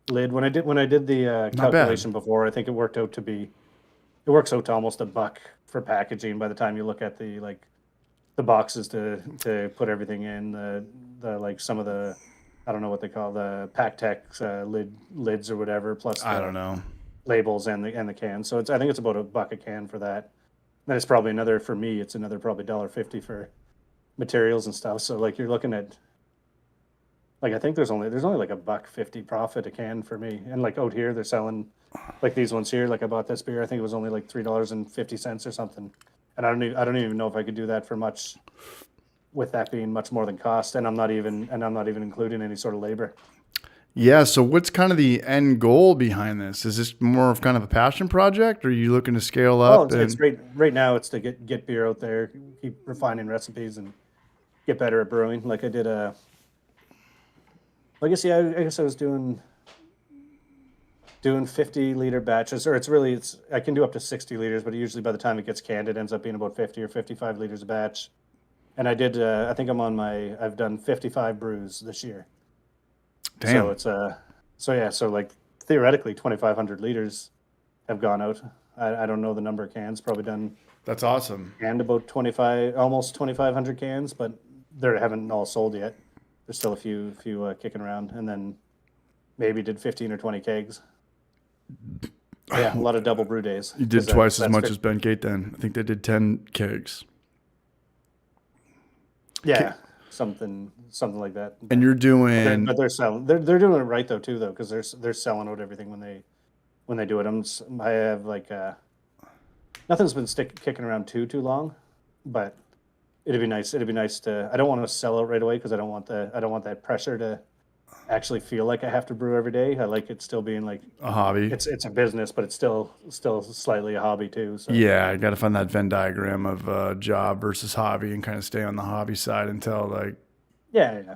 lid. When I did the Not bad. calculation before, I think it works out to almost a buck for packaging by the time you look at the like the boxes to put everything in the like some of the I don't know what they call the Pactex lids or whatever, plus I don't the know. labels and the cans. So I think it's about a buck a can for that. Then it's probably another for me. It's another probably $1.50 for materials and stuff. So like you're looking at like I think there's only like a buck 50 profit a can for me. And like out here they're selling like these ones here. Like I bought this beer. I think it was only like $3.50 or something. And I don't even know if I could do that for much with that being much more than cost. And I'm not even including any sort of labor. Yeah. So what's kind of the end goal behind this? Is this more of kind of a passion project, or are you looking to scale Well, up? it's And right now it's to get beer out there, keep refining recipes and get better at brewing. Like I did I guess yeah, I guess I was doing 50-liter batches, or it's I can do up to 60 liters, but usually by the time it gets canned, it ends up being about 50 or 55 liters a batch. And I think I've done 55 brews this year. So damn, so yeah, so like theoretically 2,500 liters have gone out. I don't know the number of cans, probably done that's awesome. and about 25, almost 2,500 cans, but they haven't all sold yet. There's still a few kicking around, and then maybe did 15 or 20 kegs. Yeah, a lot of double brew days You because did twice as that's much as Ben Gate then. I think they did 10 kegs. yeah, something like that. And But you're but they're doing, but they're selling they're doing it right though too though because they're selling out everything when they do it. I have like nothing's been kicking around too long, but it'd be nice. It'd be nice to. I don't want to sell out right away because I don't want that pressure to actually feel like I have to brew every day. I like it still being like a hobby. it's a business, but it's still slightly a hobby too. So Yeah, I got to find that Venn diagram of job versus hobby and kind of stay on the hobby side until like yeah, yeah,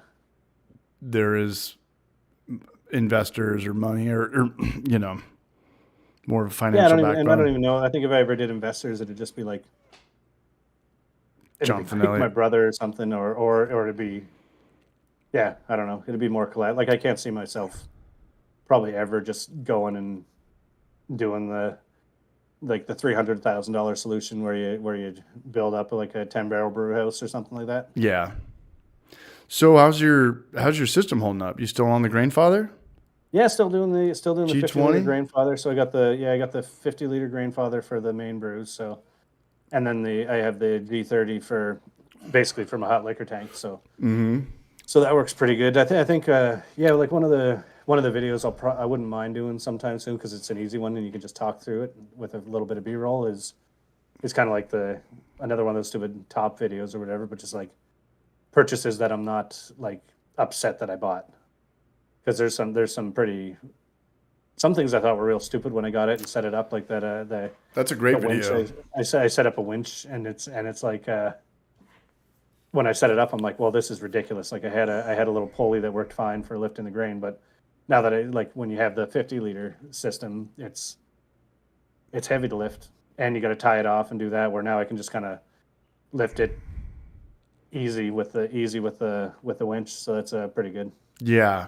there is investors or money or you know, more of a yeah. financial I don't backbone. even know. I think if I ever did investors, it'd John be like my Finelli. brother or something, or it'd be yeah. I don't know. It'd be more like I can't see myself probably ever just going and doing the $300,000 solution where you build up like a 10-barrel brew house or something like that. Yeah. So how's your system holding up? You still on the Grainfather? Yeah, still doing the 50-liter G20? Grainfather. So I got the 50-liter Grainfather for the main brews. So and then I have the G30 for basically for my hot liquor tank. So that works pretty good. I think yeah, like one of the videos I wouldn't mind doing sometime soon because it's an easy one and you can just talk through it with a little bit of B-roll is kind of like the another one of those stupid top videos or whatever, but just like purchases that I'm not like upset that I bought because there's some pretty some things I thought were real stupid when I got it and set it up like that That's a the great winch video. I set up a winch and it's like when I set it up I'm like well this is ridiculous like I had a little pulley that worked fine for lifting the grain but now that I like when you have the 50-liter system it's heavy to lift and you got to tie it off and do that where now I can just kind of lift it easy with the winch so that's pretty good. Yeah.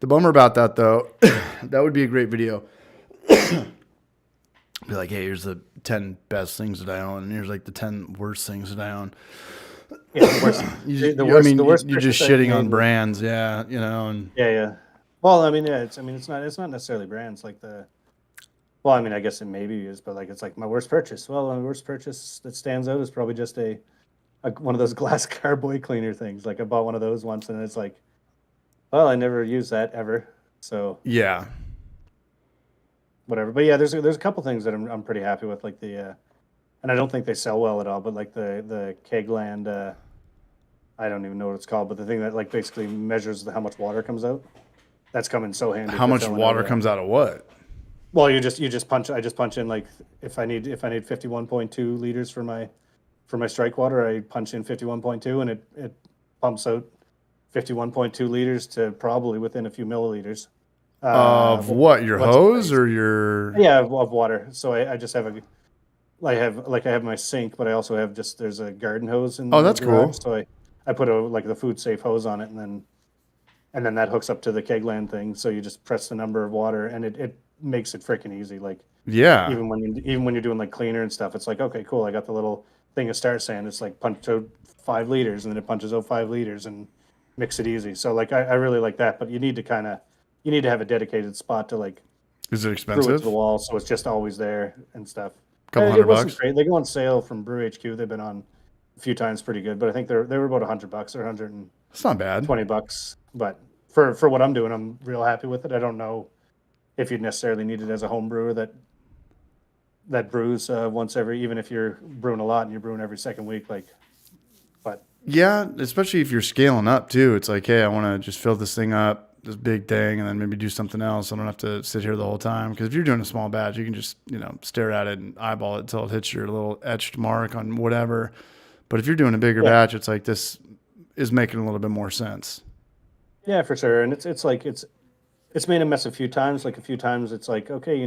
The bummer about that though, that would be a great video. Be like, hey, here's the 10 best things that I own, and here's like the 10 worst things that I own. Yeah, the worst, I mean, the worst you're just purchase I've shitting made on was brands, yeah, you know, and yeah, yeah. Well, I mean, yeah, it's not necessarily brands like the. Well, I mean, I guess it maybe is, but like it's like my worst purchase. Well, my worst purchase that stands out is probably just one of those glass carboy cleaner things. Like I bought one of those once, and it's like, well, I never use that ever, so yeah, whatever. But yeah, there's a couple things that I'm pretty happy with, like and I don't think they sell well at all, but like the Kegland, I don't even know what it's called, but the thing that like basically measures how much water comes out. That's come in so handy how for much filling out water a. comes out of what? Well, you just punch. I just punch in like if I need 51.2 liters for my for my strike water, I punch in 51.2 and it pumps out 51.2 liters to probably within a few milliliters. Of what? Your Once hose a or your? Yeah, of water. So I just have I have my sink, but I also have there's a garden hose in Oh, the that's garage. cool. So I put the food safe hose on it, and then that hooks up to the kegland thing. So you just press the number of water, and it makes it freaking easy. Like Yeah. even when you're doing like cleaner and stuff, it's like, okay, cool. I got the little thing of start sand. It's like punch out 5 liters, and then it punches out 5 liters and mix it easy. So like I really like that, but you need to have a dedicated spot to like Is it screw it to the expensive? wall, so it's just always there and stuff. Couple It hundred wasn't bucks. great. They go on sale from Brew HQ. They've been on a few times, pretty good. But I think they were about $100 or That's not bad. $120. But for what I'm doing, I'm real happy with it. I don't know if you'd necessarily need it as a home brewer that brews once every, even if you're brewing a lot and you're brewing every second week. Like, but Yeah, especially if you're scaling up too. It's like, hey, I want to just fill this thing up, this big thing, and then maybe do something else. I don't have to sit here the whole time. Because if you're doing a small batch, you can just stare at it and eyeball it until it hits your little etched mark on whatever. But if you're doing a bigger yeah, batch, it's like this is making a little bit more sense. yeah, for sure. And it's made a mess a few times. Like a few times, it's like, okay,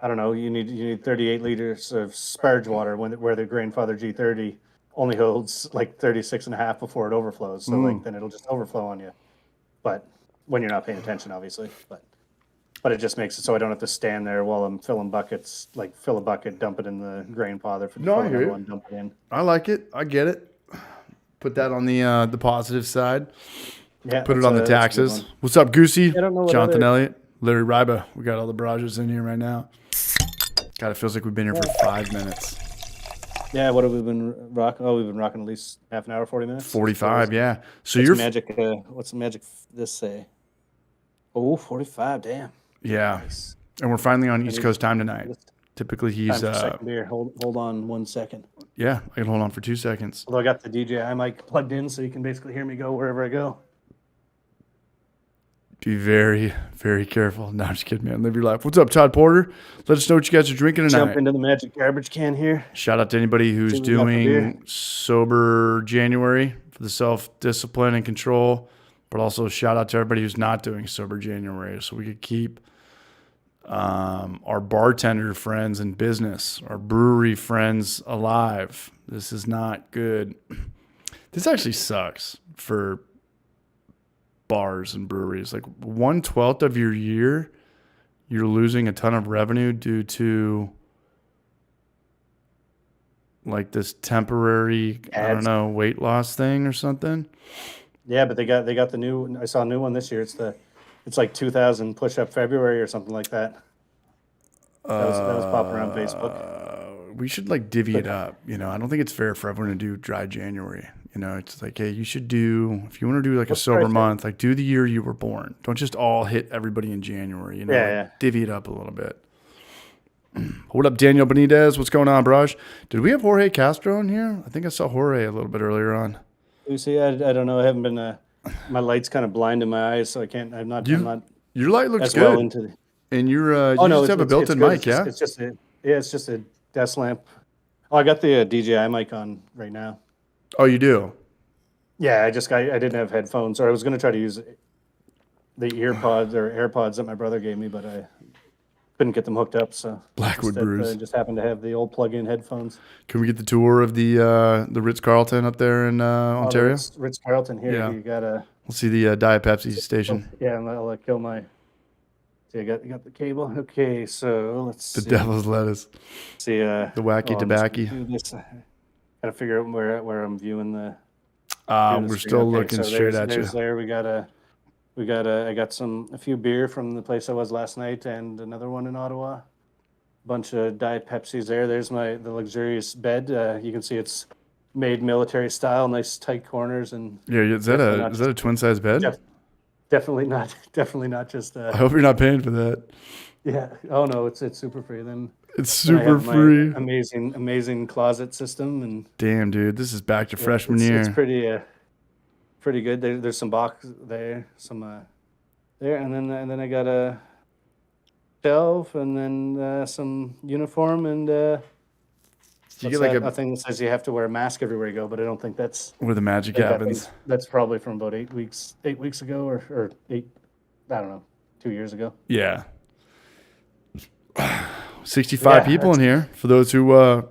I don't know, you need 38 liters of sparge water where the Grainfather G30 only holds like 36 and a half before it overflows. So like Mm. then it'll just overflow on you. But when you're not paying attention, obviously. But it just makes it so I don't have to stand there while I'm filling buckets, like fill a bucket, dump it in the grain pother, No, fill I hear another you. one, dump it in. I like it. I get it. Put that on the positive side. Yeah, Put it on the that's a good taxes. one. What's up, Goosey? I don't know what Jonathan other. Elliott, Larry Ryba. We got all the barrages in here right now. God, it feels like we've been here for 5 minutes. Yeah, what have we been rocking? Oh, we've been rocking at least half an hour, 40 minutes. 45, yeah. So What's you're, magic? What's the magic this say? Oh, 45. Damn. yeah. Nice. And we're finally on I East need Coast time tonight. Typically he's, time for second beer. Hold on 1 second. yeah, I can hold on for 2 seconds. Although I got the DJI mic plugged in, so you can basically hear me go wherever I go. Be very, very careful. No, I'm just kidding, man. Live your life. What's up, Todd Porter? Let us know what you guys are drinking Jump tonight. into the magic garbage can here. Shout out to anybody who's See what we got for beer. doing sober January for the self-discipline and control, but also shout out to everybody who's not doing sober January so we could keep our bartender friends in business, our brewery friends alive. This is not good. This actually sucks for bars and breweries. Like 1/12 of your year, you're losing a ton of revenue due to like this temporary, I don't Ads. know, weight loss thing or something. Yeah, but they got the new. I saw a new one this year. It's like 2,000 push up February or something like that. That was popping around Facebook. We should like divvy But it up. I don't think it's fair for everyone to do dry January. It's like, hey, you should do, if you want to do like a what's dry sober month, like do the year you were born. Don't just all hit everybody in January, Yeah, like yeah. divvy it up a little bit. What up, Daniel Benitez? What's going on, Braj? Did we have Jorge Castro in here? I think I saw Jorge a little bit earlier on. You see, I don't know. I haven't been. My light's kind of blind in my eyes, so I can't. I'm not Your light looks as well good. into the. And you're Oh you no, just have a it's built-in good. mic, yeah? It's just a desk lamp. Oh, I got the DJI mic on right now. Oh, you do? Yeah, I didn't have headphones, or I was going to try to use the earpods or AirPods that my brother gave me, but I couldn't get them hooked up. So Blackwood instead, Brews. just happened to have the old plug-in headphones. Can we get the tour of the Ritz-Carlton up there in Ontario? Ritz Carlton here. Yeah. You gotta. We'll see the Diet Pepsi station. Yeah, I'll kill my. See, I got the cable. Okay, so let's The see. devil's lettuce. See, The wacky tobacco. Gotta figure out where I'm viewing the. We're still looking straight at you. There I got a few beer from the place I was last night and another one in Ottawa. Bunch of Diet Pepsis there. There's the luxurious bed. You can see it's made military style, nice tight corners and. Yeah, is that a twin size bed? Definitely not just. I hope you're not paying for that. Yeah. Oh no, it's super free. Then It's then I super have my free. amazing closet system and. Damn, dude, this is back to Yeah, freshman it's year. pretty good. There's some box there, there, and then I got a shelf, and then some uniform, and You What's get like that? A thing that says you have to wear a mask everywhere you go, but I don't think that's. where the magic I think happens. that's probably from about 8 weeks ago, or eight. I don't know, 2 years ago. Yeah. 65 Yeah, people in here. For those who are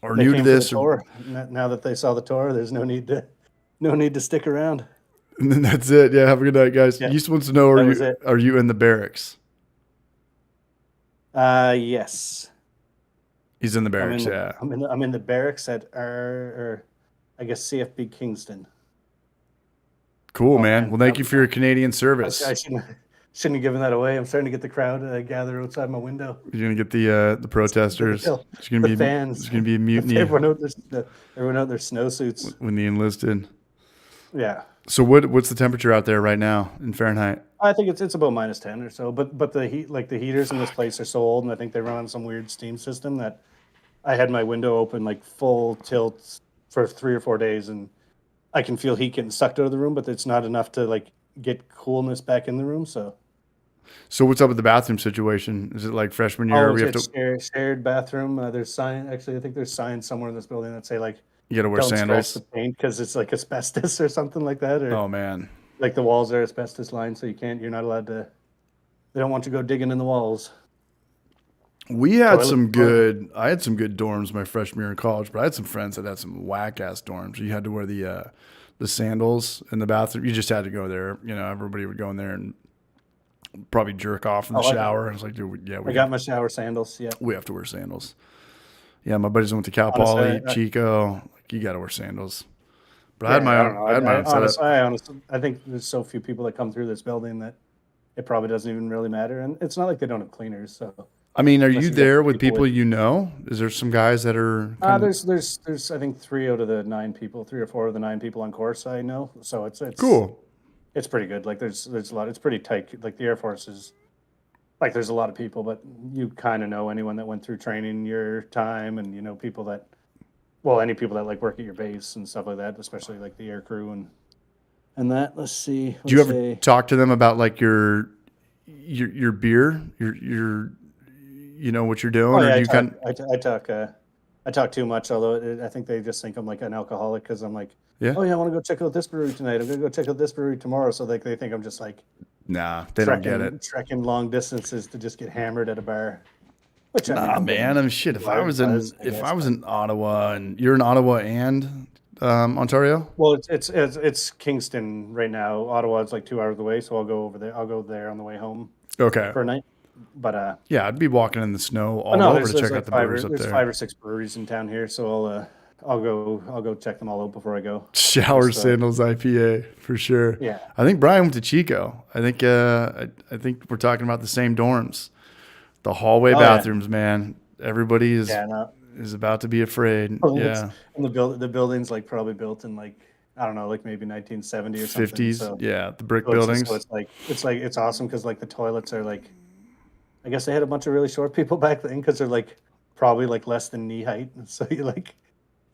they new to came for the this, tour. Now that they saw the tour, there's no need to stick around. and then that's it. Yeah, have a good night, guys. Yeah, Yeast wants to know: that was it. are you in the barracks? Yes, He's in the I'm barracks. in the Yeah. I'm in the barracks at I guess CFB Kingston. Cool, Oh man. man, Well, thank you for your Canadian I service. shouldn't have given that away. I'm starting to get the crowd gather outside my window. You're gonna get the protesters. The fans, It's gonna be a mutiny everyone out their snowsuits. when the enlisted. Yeah, So what's the temperature out there right now in Fahrenheit? I think it's about -10 or so. But the heat, like the heaters in this place are so old, and I think they run on some weird steam system that I had my window open like full tilt for 3 or 4 days, and I can feel heat getting sucked out of the room, but it's not enough to like get coolness back in the room. So So what's up with the bathroom situation? Is it like freshman year? We have it's to. shared bathroom. There's sign. Actually, I think there's signs somewhere in this building that say like You got to wear don't scratch the sandals. paint because it's like asbestos or something like that, or Oh man. like the walls are asbestos lined, so you're not allowed to. They don't want you to go digging in the walls. We had Toilet- I had some good dorms my freshman year in college, but I had some friends that had some whack ass dorms. You had to wear the sandals in the bathroom. You just had to go there. You know, everybody would go in there and probably jerk off in the shower. I was like, dude, I got my shower sandals. Yeah. we have to wear sandals. Yeah, my buddies went to Cal Poly, Chico. Like, you got to wear sandals. But I had my I own. don't know. I had my own setup. I honestly, I think there's so few people that come through this building that it probably doesn't even really matter. And it's not like they don't have cleaners. So I mean, are unless you you got there with people people you know? Is there some guys that are? Kind of, there's I think 3 out of the 9 people, 3 or 4 of the 9 people on course I know. So it's cool. It's pretty good. Like there's a lot. It's pretty tight. Like the Air Force is like there's a lot of people, but you kind of know anyone that went through training your time, and you know people that, well, any people that like work at your base and stuff like that, especially like the air crew and that. Let's see. Do you ever talk to them about like your beer, your you know what you're doing, Oh, yeah, or do you I talk too much. Although I think they just think I'm like an alcoholic because I'm like, Yeah. oh yeah, I want to go check out this brewery tonight. I'm gonna go check out this brewery tomorrow. So like they think I'm just like Nah, they don't get it. trekking long distances to just get hammered at a bar. Which Nah, man. I mean, shit. If I was in Ottawa, and you're in Ottawa and Ontario, Well, it's Kingston right now. Ottawa is like 2 hours away, so I'll go over there. I'll go there on the way home okay. for a night. But Yeah, I'd be walking in the snow all no, over to there's check like out the breweries up there's there. 5 or 6 breweries in town here, so I'll go check them all out before I go. Shower Sandals IPA for sure. Yeah. I think Brian went to Chico. I think I think we're talking about the same dorms. The hallway bathrooms, man. Everybody is about to be afraid. Yeah. And the building's like probably built in like I don't know, like maybe 1970 or something. 50s. So, Yeah, the brick so buildings. it's awesome because like the toilets are like, I guess they had a bunch of really short people back then because they're like probably like less than knee height, so you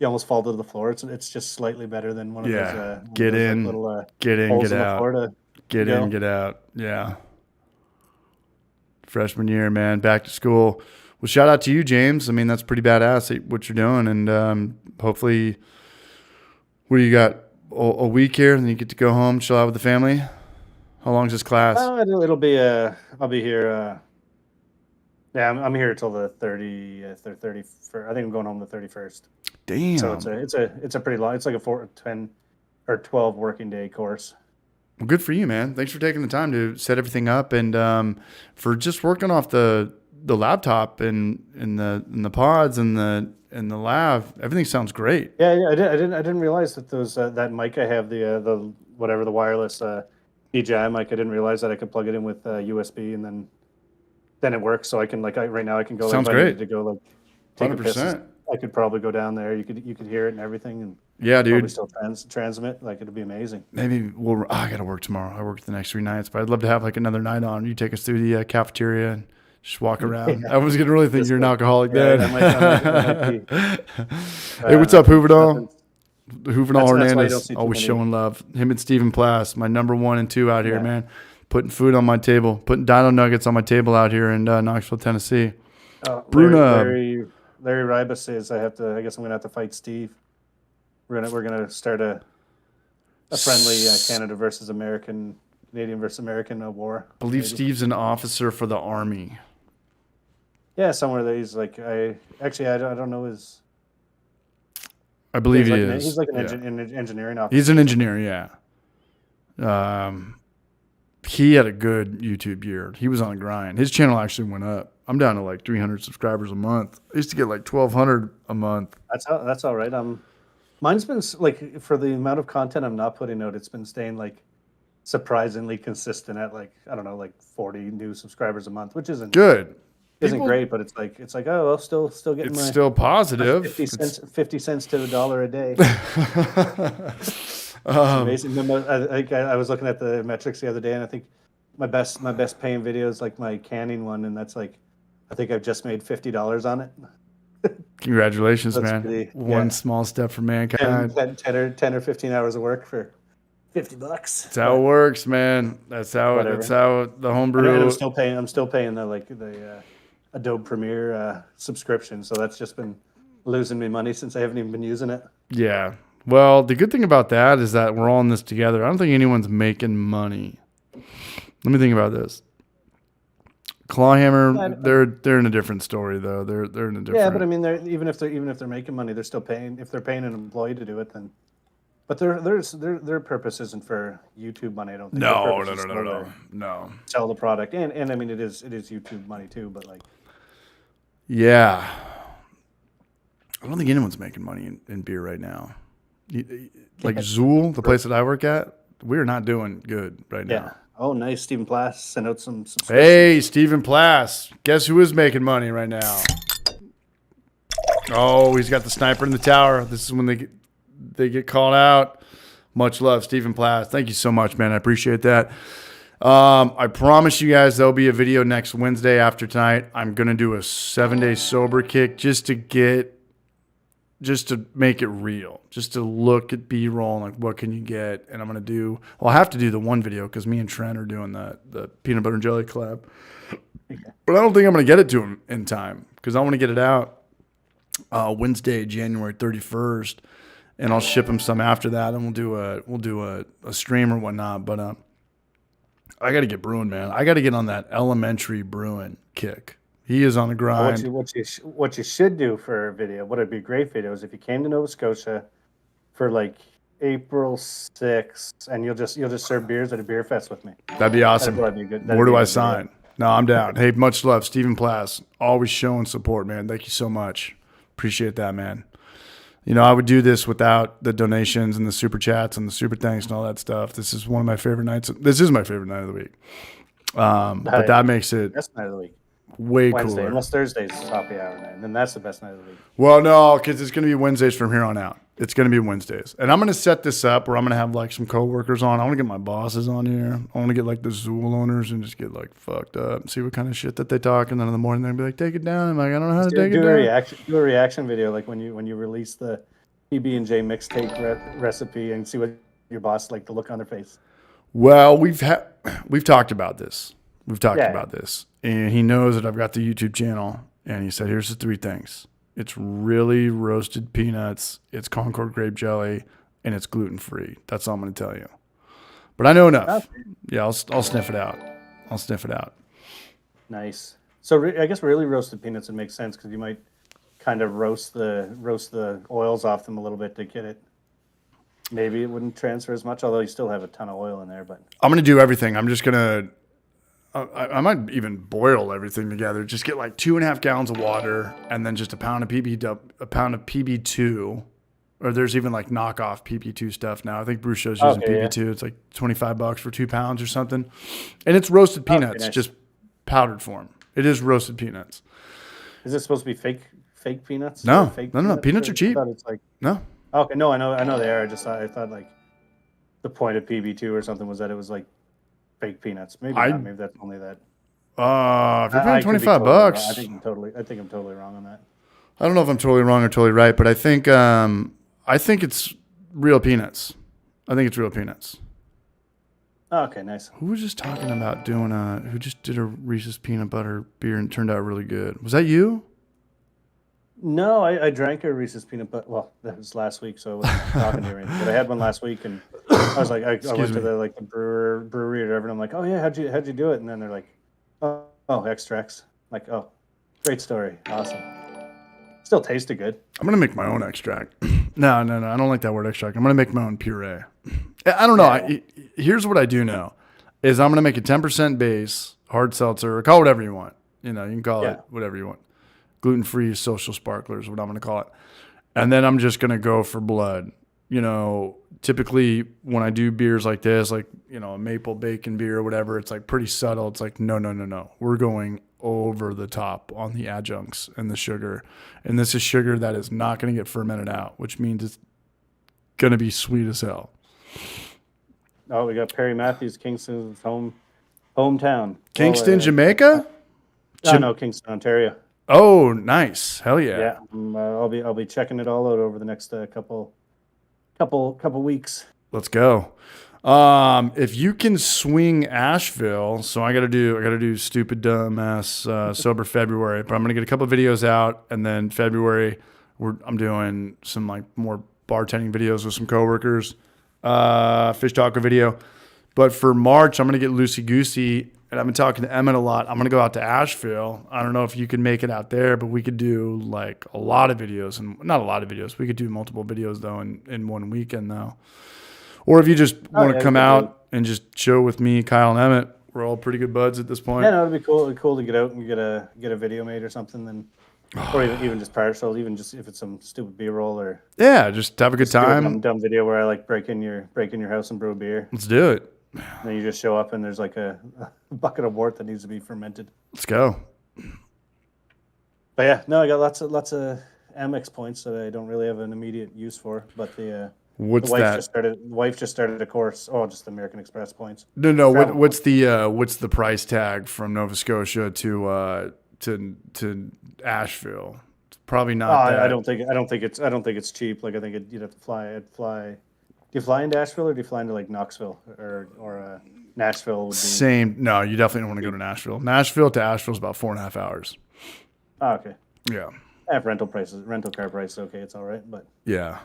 almost fall to the floor. It's just slightly better than one of those. Get in, like, little get in, holes get in the out. floor to Get go. in, get out. Yeah. Freshman year, man, back to school. Well, shout out to you, James. I mean, that's pretty badass what you're doing, and hopefully, what do you got? A week here, and then you get to go home, chill out with the family. How long's this class? It'll be I'll be here. Yeah, I'm here till the 30th or 31st. I think I'm going home the 31st. Damn. So it's a pretty long. It's like a 10 or 12 working day course. Well, good for you, man. Thanks for taking the time to set everything up, and for just working off the laptop and the pods and the lab. Everything sounds great. Yeah. I didn't realize that those that mic I have the whatever the wireless DJI mic. I didn't realize that I could plug it in with USB and then it works. So I can right now I can go. Sounds if I needed great. to go like take a piss. 100%. I could probably go down there. You could hear it and everything, and Yeah, probably dude. still transmit. Like it'd be amazing. Maybe I got to work tomorrow. I work the next 3 nights, but I'd love to have like another night on. You take us through the cafeteria and just walk around. Yeah. I was gonna really think you're an alcoholic Yeah, then. that might be. Hey, what's up, Hooverdahl? Nothing. Hooverdahl That's why you don't Hernandez, see too always many. showing love. Him and Stephen Plass, my number 1 and 2 out here, Yeah. man. Putting food on my table, putting dino nuggets on my table out here in Knoxville, Tennessee. Very, Bruna. very, Larry Ribas says I guess I'm gonna have to fight Steve. We're gonna start a friendly Canadian versus American war. I believe Maybe. Steve's an officer for the Army. Yeah, somewhere there. He's like I don't know his. I believe He's he like is. He's like Yeah. an engineering officer. He's an engineer, yeah. He had a good YouTube year. He was on a grind. His channel actually went up. I'm down to like 300 subscribers a month. I used to get like 1,200 a month. That's all right. Mine's been like for the amount of content I'm not putting out, it's been staying like surprisingly consistent at like I don't know, like 40 new subscribers a month, which isn't Good. isn't great, but it's like oh well, still getting It's my still positive. 50 cents to $1 a day. It's amazing. I was looking at the metrics the other day, and I think my best paying video is like my canning one, and that's like I think I've just made $50 on it. Congratulations, That's man. pretty- One yeah. small step for mankind. 10 or 15 hours of work for $50. That's how it works, man. That's how Whatever. the And homebrew. I'm still paying the Adobe Premiere subscription, so that's just been losing me money since I haven't even been using it. Yeah. Well, the good thing about that is that we're all in this together. I don't think anyone's making money. Let me think about this. Clawhammer, they're in a different story though. They're in a different. Yeah, but I mean, even if they're making money, they're still paying. If they're paying an employee to do it, then. But their purpose isn't for YouTube money. I don't think. No. Sell the product, and I mean it is YouTube money too. But like. Yeah. I don't think anyone's making money in beer right now. Like Zool, the place that I work at, we're not doing good right now. Oh, nice. Stephen Plass sent out some. Hey, Stephen Plass. Guess who is making money right now? Oh, he's got the sniper in the tower. This is when they get called out. Much love, Stephen Plass. Thank you so much, man. I appreciate that. I promise you guys there'll be a video next Wednesday after tonight. I'm going to do a 7-day sober kick just to make it real, just to look at B-roll and like what can you get. And I'm going to do, well, I have to do the one video because me and Trent are doing the peanut butter and jelly collab. But I don't think I'm going to get it to him in time because I want to get it out Wednesday, January 31st. And I'll ship him some after that, and we'll do a stream or whatnot. But I got to get brewing, man. I got to get on that elementary brewing kick. He is on the grind. What you should do for a video, what would be a great video, is if you came to Nova Scotia for like April 6th, and you'll just serve beers at a beer fest with me. That'd be awesome. That'd be good. Where do I sign? No, I'm down. Hey, much love, Stephen Plass. Always showing support, man. Thank you so much. Appreciate that, man. You know, I would do this without the donations and the super chats and the super thanks and all that stuff. This is one of my favorite nights. This is my favorite night of the week. But that makes it best night of the week. Way Wednesday, cooler. Unless Thursday's happy hour night, and then that's the best night of the week. Well, no, because it's going to be Wednesdays from here on out. It's going to be Wednesdays. And I'm going to set this up where I'm going to have like some coworkers on. I want to get my bosses on here. I want to get like the Zool owners and just get like fucked up and see what kind of shit that they talk. And then in the morning they'll be like, take it down. I'm like, I don't know how to take it down. Do a reaction video like when you release the PB&J mixtape recipe and see what your boss like the look on their face. Well, we've talked about this. We've talked about this. And he knows that I've got the YouTube channel. And he said, here's the 3 things. It's really roasted peanuts, it's Concord grape jelly, and it's gluten-free. That's all I'm going to tell you. But I know enough. Okay. Yeah, I'll sniff it out. I'll sniff it out. Nice. So I guess really roasted peanuts would make sense because you might kind of roast the oils off them a little bit to get it. Maybe it wouldn't transfer as much, although you still have a ton of oil in there. But I'm going to do everything. I'm just going to... I might even boil everything together. Just get like 2.5 gallons of water and then just a pound of PB2. Or there's even like knockoff PB2 stuff now. I think Brew Show's using PB2. Yeah. It's like $25 for 2 pounds or something. And it's roasted peanuts, nice. Just powdered form. It is roasted peanuts. Is this supposed to be fake peanuts? No, fake no. Peanuts are cheap. I thought it's like no. Okay, no, I know they are. I thought like the point of PB2 or something was that it was like fake peanuts. Maybe not. Maybe that's only that. If you're paying $25, I think I'm totally wrong on that. I don't know if I'm totally wrong or totally right, but I think it's real peanuts. I think it's real peanuts. Oh, okay, nice. Who was just talking about who just did a Reese's peanut butter beer and it turned out really good? Was that you? No, I drank a Reese's peanut butter. Well, that was last week, so I wasn't talking to you or anything. But I had one last week, and I was like, I Excuse went to me. the brewery or whatever, and I'm like, oh yeah, how'd you do it? And then they're like, oh, extracts. I'm like, oh, great story, awesome. Still tasted good. I'm gonna make my own extract. No, I don't like that word extract. I'm gonna make my own puree. I don't know. Yeah, Here's what I do know: is I'm gonna make a 10% base hard seltzer, or call it whatever you want. You know, you can call it yeah. whatever you want. Gluten-free social sparklers, what I'm gonna call it. And then I'm just gonna go for blood. You know, typically when I do beers like this, like a maple bacon beer or whatever, it's like pretty subtle. It's like no. We're going over the top on the adjuncts and the sugar, and this is sugar that is not going to get fermented out, which means it's going to be sweet as hell. Oh, we got Perry Matthews, Kingston's hometown. Kingston, Well, oh Jam- no, Kingston, Ontario. oh, nice, hell yeah. Yeah, I'll be checking it all out over the next couple weeks. Let's go. If you can swing Asheville, so I gotta do stupid dumb ass sober February, but I'm gonna get a couple videos out, and then February I'm doing some like more bartending videos with some coworkers, fish taco video. But for March, I'm gonna get loosey goosey, and I've been talking to Emmett a lot. I'm gonna go out to Asheville. I don't know if you can make it out there, but we could do like a lot of videos, and not a lot of videos. We could do multiple videos though in one weekend though. Or if you just Oh want yeah, to we come could do. out and just chill with me, Kyle and Emmett, we're all pretty good buds at this point. Yeah, no, it'd be cool. It'd be cool to get out and get a video made or something, then, or even just partial, even just if it's some stupid B-roll or Yeah, just have a good just do a time. dumb video where I like break in your house and brew a beer. Let's do it. And then you just show up and there's like a bucket of wort that needs to be fermented. Let's go. But yeah, no, I got lots of Amex points that I don't really have an immediate use for. But the What's wife that? just started. The wife just started a course. Oh, just American Express points. No. Travel What's points. what's the price tag from Nova Scotia to Asheville? It's probably Oh, not I that. don't think it's cheap. Like I think you'd have to fly. I'd fly. Do you fly into Asheville or do you fly into like Knoxville or Nashville would be? Same. No, you definitely don't want to go to Nashville. Nashville to Asheville is about 4.5 hours. Oh, okay. Yeah. If rental car prices, okay, it's all right. But Yeah.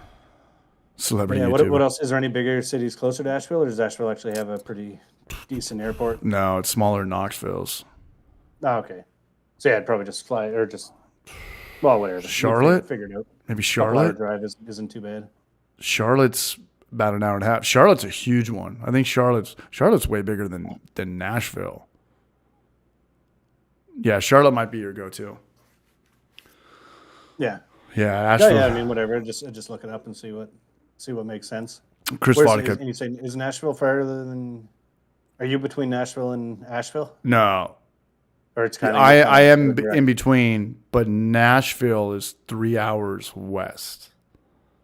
but Celebrity yeah, YouTuber. what else? Is there any bigger cities closer to Asheville, or does Asheville actually have a pretty decent airport? No, it's smaller than Knoxville's. Oh, okay. So yeah, I'd probably just fly or just whatever. Charlotte? Figure it out. Maybe Couple hour Charlotte? drive isn't too bad. Charlotte's about an hour and a half. Charlotte's a huge one. I think Charlotte's way bigger than Nashville. Yeah, Charlotte might be your go-to. Yeah. Yeah, Yeah, Asheville. yeah. I mean, whatever. Just look it up and see what makes sense. Chris Vodka. And you say is Nashville farther than? Are you between Nashville and Asheville, No, or it's kind of I am in between, but Nashville is 3 hours west.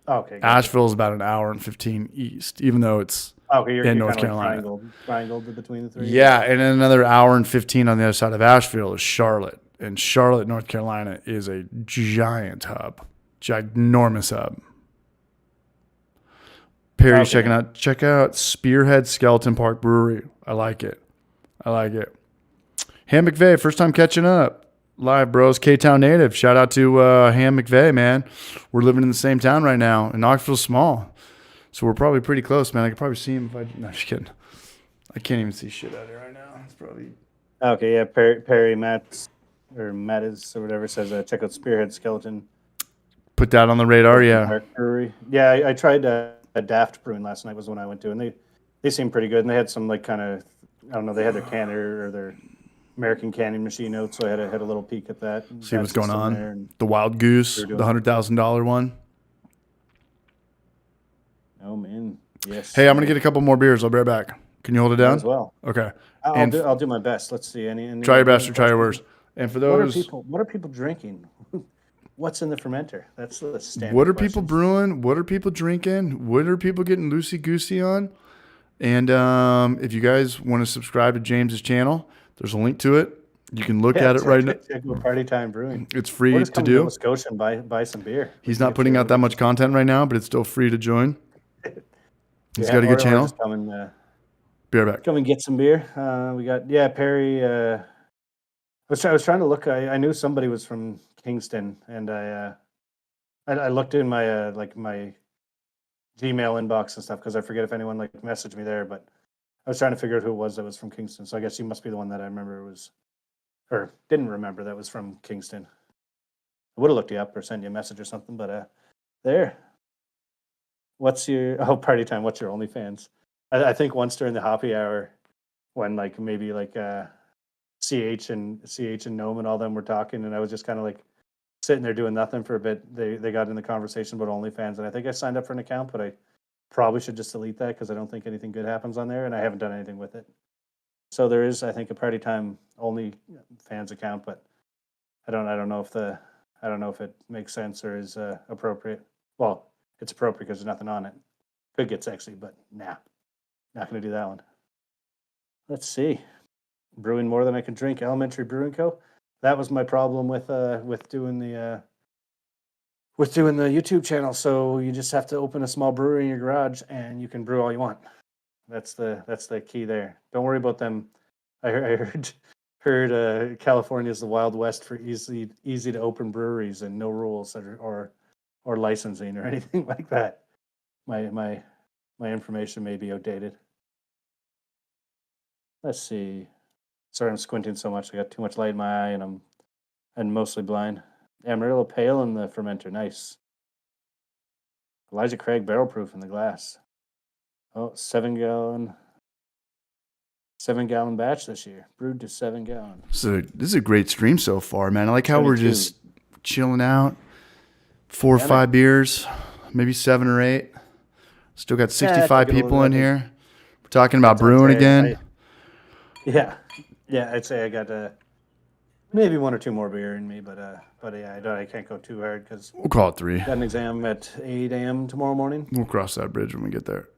Oh, okay. Gotcha. Asheville is about an hour and 15 east, even though it's Okay, you're in kind North of Carolina. triangled between the three. Yeah, and then another hour and 15 on the other side of Asheville is Charlotte. And Charlotte, North Carolina is a giant hub, ginormous hub. Perry's Okay. check out Spearhead Skeleton Park Brewery. I like it. Ham McVeigh, first time catching up. Live, bros. K-Town native. Shout out to Ham McVeigh, man. We're living in the same town right now, and Knoxville's small. So we're probably pretty close, man. I could probably see him if I... No, just kidding. I can't even see shit out here right now. It's probably... Okay, yeah. Perry Matt's or Mattis or whatever says check out Spearhead Skeleton Put that on the radar, yeah. Park Brewery. Yeah, I tried a Daft Brewing last night was when I went to, and they seemed pretty good, and they had some like kind of I don't know, they had their canner or their American canning machine out, so I had a little peek at that. See what's going on. There and, The Wild Goose, They're the doing- $100,000 one. oh man, yes. Hey, I'm going to get a couple more beers. I'll be right back. Can you hold it down? as well. Okay. I'll do my best. Let's see. Any Try your best or try your worst. And for those... What are people drinking? What's in the fermenter? That's the standard. What are people question. brewing? What are people drinking? What are people getting loosey-goosey on? And if you guys want to subscribe to James's channel, there's a link to it. You can look at it right now. Check out Party Time Brewing. It's Or free just to come to do. Nova Scotia and buy some beer. He's not putting out that much content right now, but it's still free to join. He's got a or good channel. just Be right back. come and get some beer. We got Perry. I was trying to look. I knew somebody was from Kingston, and I looked in my like my Gmail inbox and stuff because I forget if anyone like messaged me there, but I was trying to figure out who it was that was from Kingston. So I guess you must be the one that I remember was or didn't remember that was from Kingston. I would have looked you up or sent you a message or something, but there. What's your party time? What's your OnlyFans? I think once during the happy hour, when like maybe like CH and Gnome and all them were talking, and I was just kind of like sitting there doing nothing for a bit. They got in the conversation about OnlyFans, and I think I signed up for an account, but I probably should just delete that because I don't think anything good happens on there, and I haven't done anything with it. So there is, I think, a party time only fans account, but I don't know if it makes sense or is appropriate. Well, it's appropriate because there's nothing on it. Could get sexy, but nah, not going to do that one. Let's see. Brewing more than I can drink. Elementary Brewing Co. That was my problem with doing the YouTube channel. So you just have to open a small brewery in your garage and you can brew all you want. That's the key there. Don't worry about them. I heard California is the Wild West for easy to open breweries and no rules or licensing or anything like that. My information may be outdated. Let's see. Sorry, I'm squinting so much. I got too much light in my eye, and I'm mostly blind. Amarillo Pale in the fermenter. Nice. Elijah Craig barrel proof in the glass. Oh, 7 gallon batch this year. Brewed to 7 gallon. So this is a great stream so far, man. I like how we're just chilling out. 4 or 5 beers, maybe 7 or 8. Still got 65 people in here. We're talking about brewing again. Yeah, I'd say I got maybe 1 or 2 more beer in me, but yeah, I can't go too hard because we'll call it 3. Got an exam at 8 a.m. tomorrow morning. We'll cross that bridge when we get there.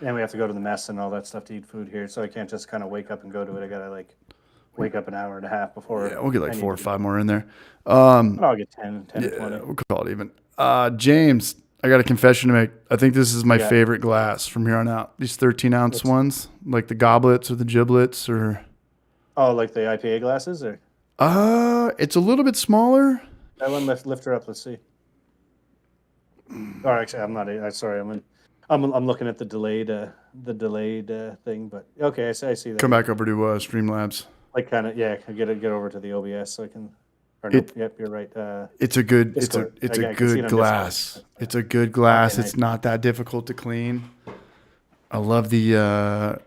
And we have to go to the mess and all that stuff to eat food here, so I can't just kind of wake up and go to it. I gotta like wake up an hour and a half before. Yeah, we'll get like 4 or 5 more in there. I'll get 10 to 20. We'll call it even. James, I got a confession to make. I think this is my favorite glass from here on out. These 13-ounce ones, like the goblets or the giblets, or like the IPA glasses, or it's a little bit smaller. That one, lift her up. Let's see. Oh, actually, I'm not. Sorry, I'm looking at the delayed thing, but okay, I see that. Come back over to Streamlabs. Like kind of get over to the OBS so I can. Yep, you're right. It's a good good glass. It's a good glass. Okay, it's not that difficult to clean. I love the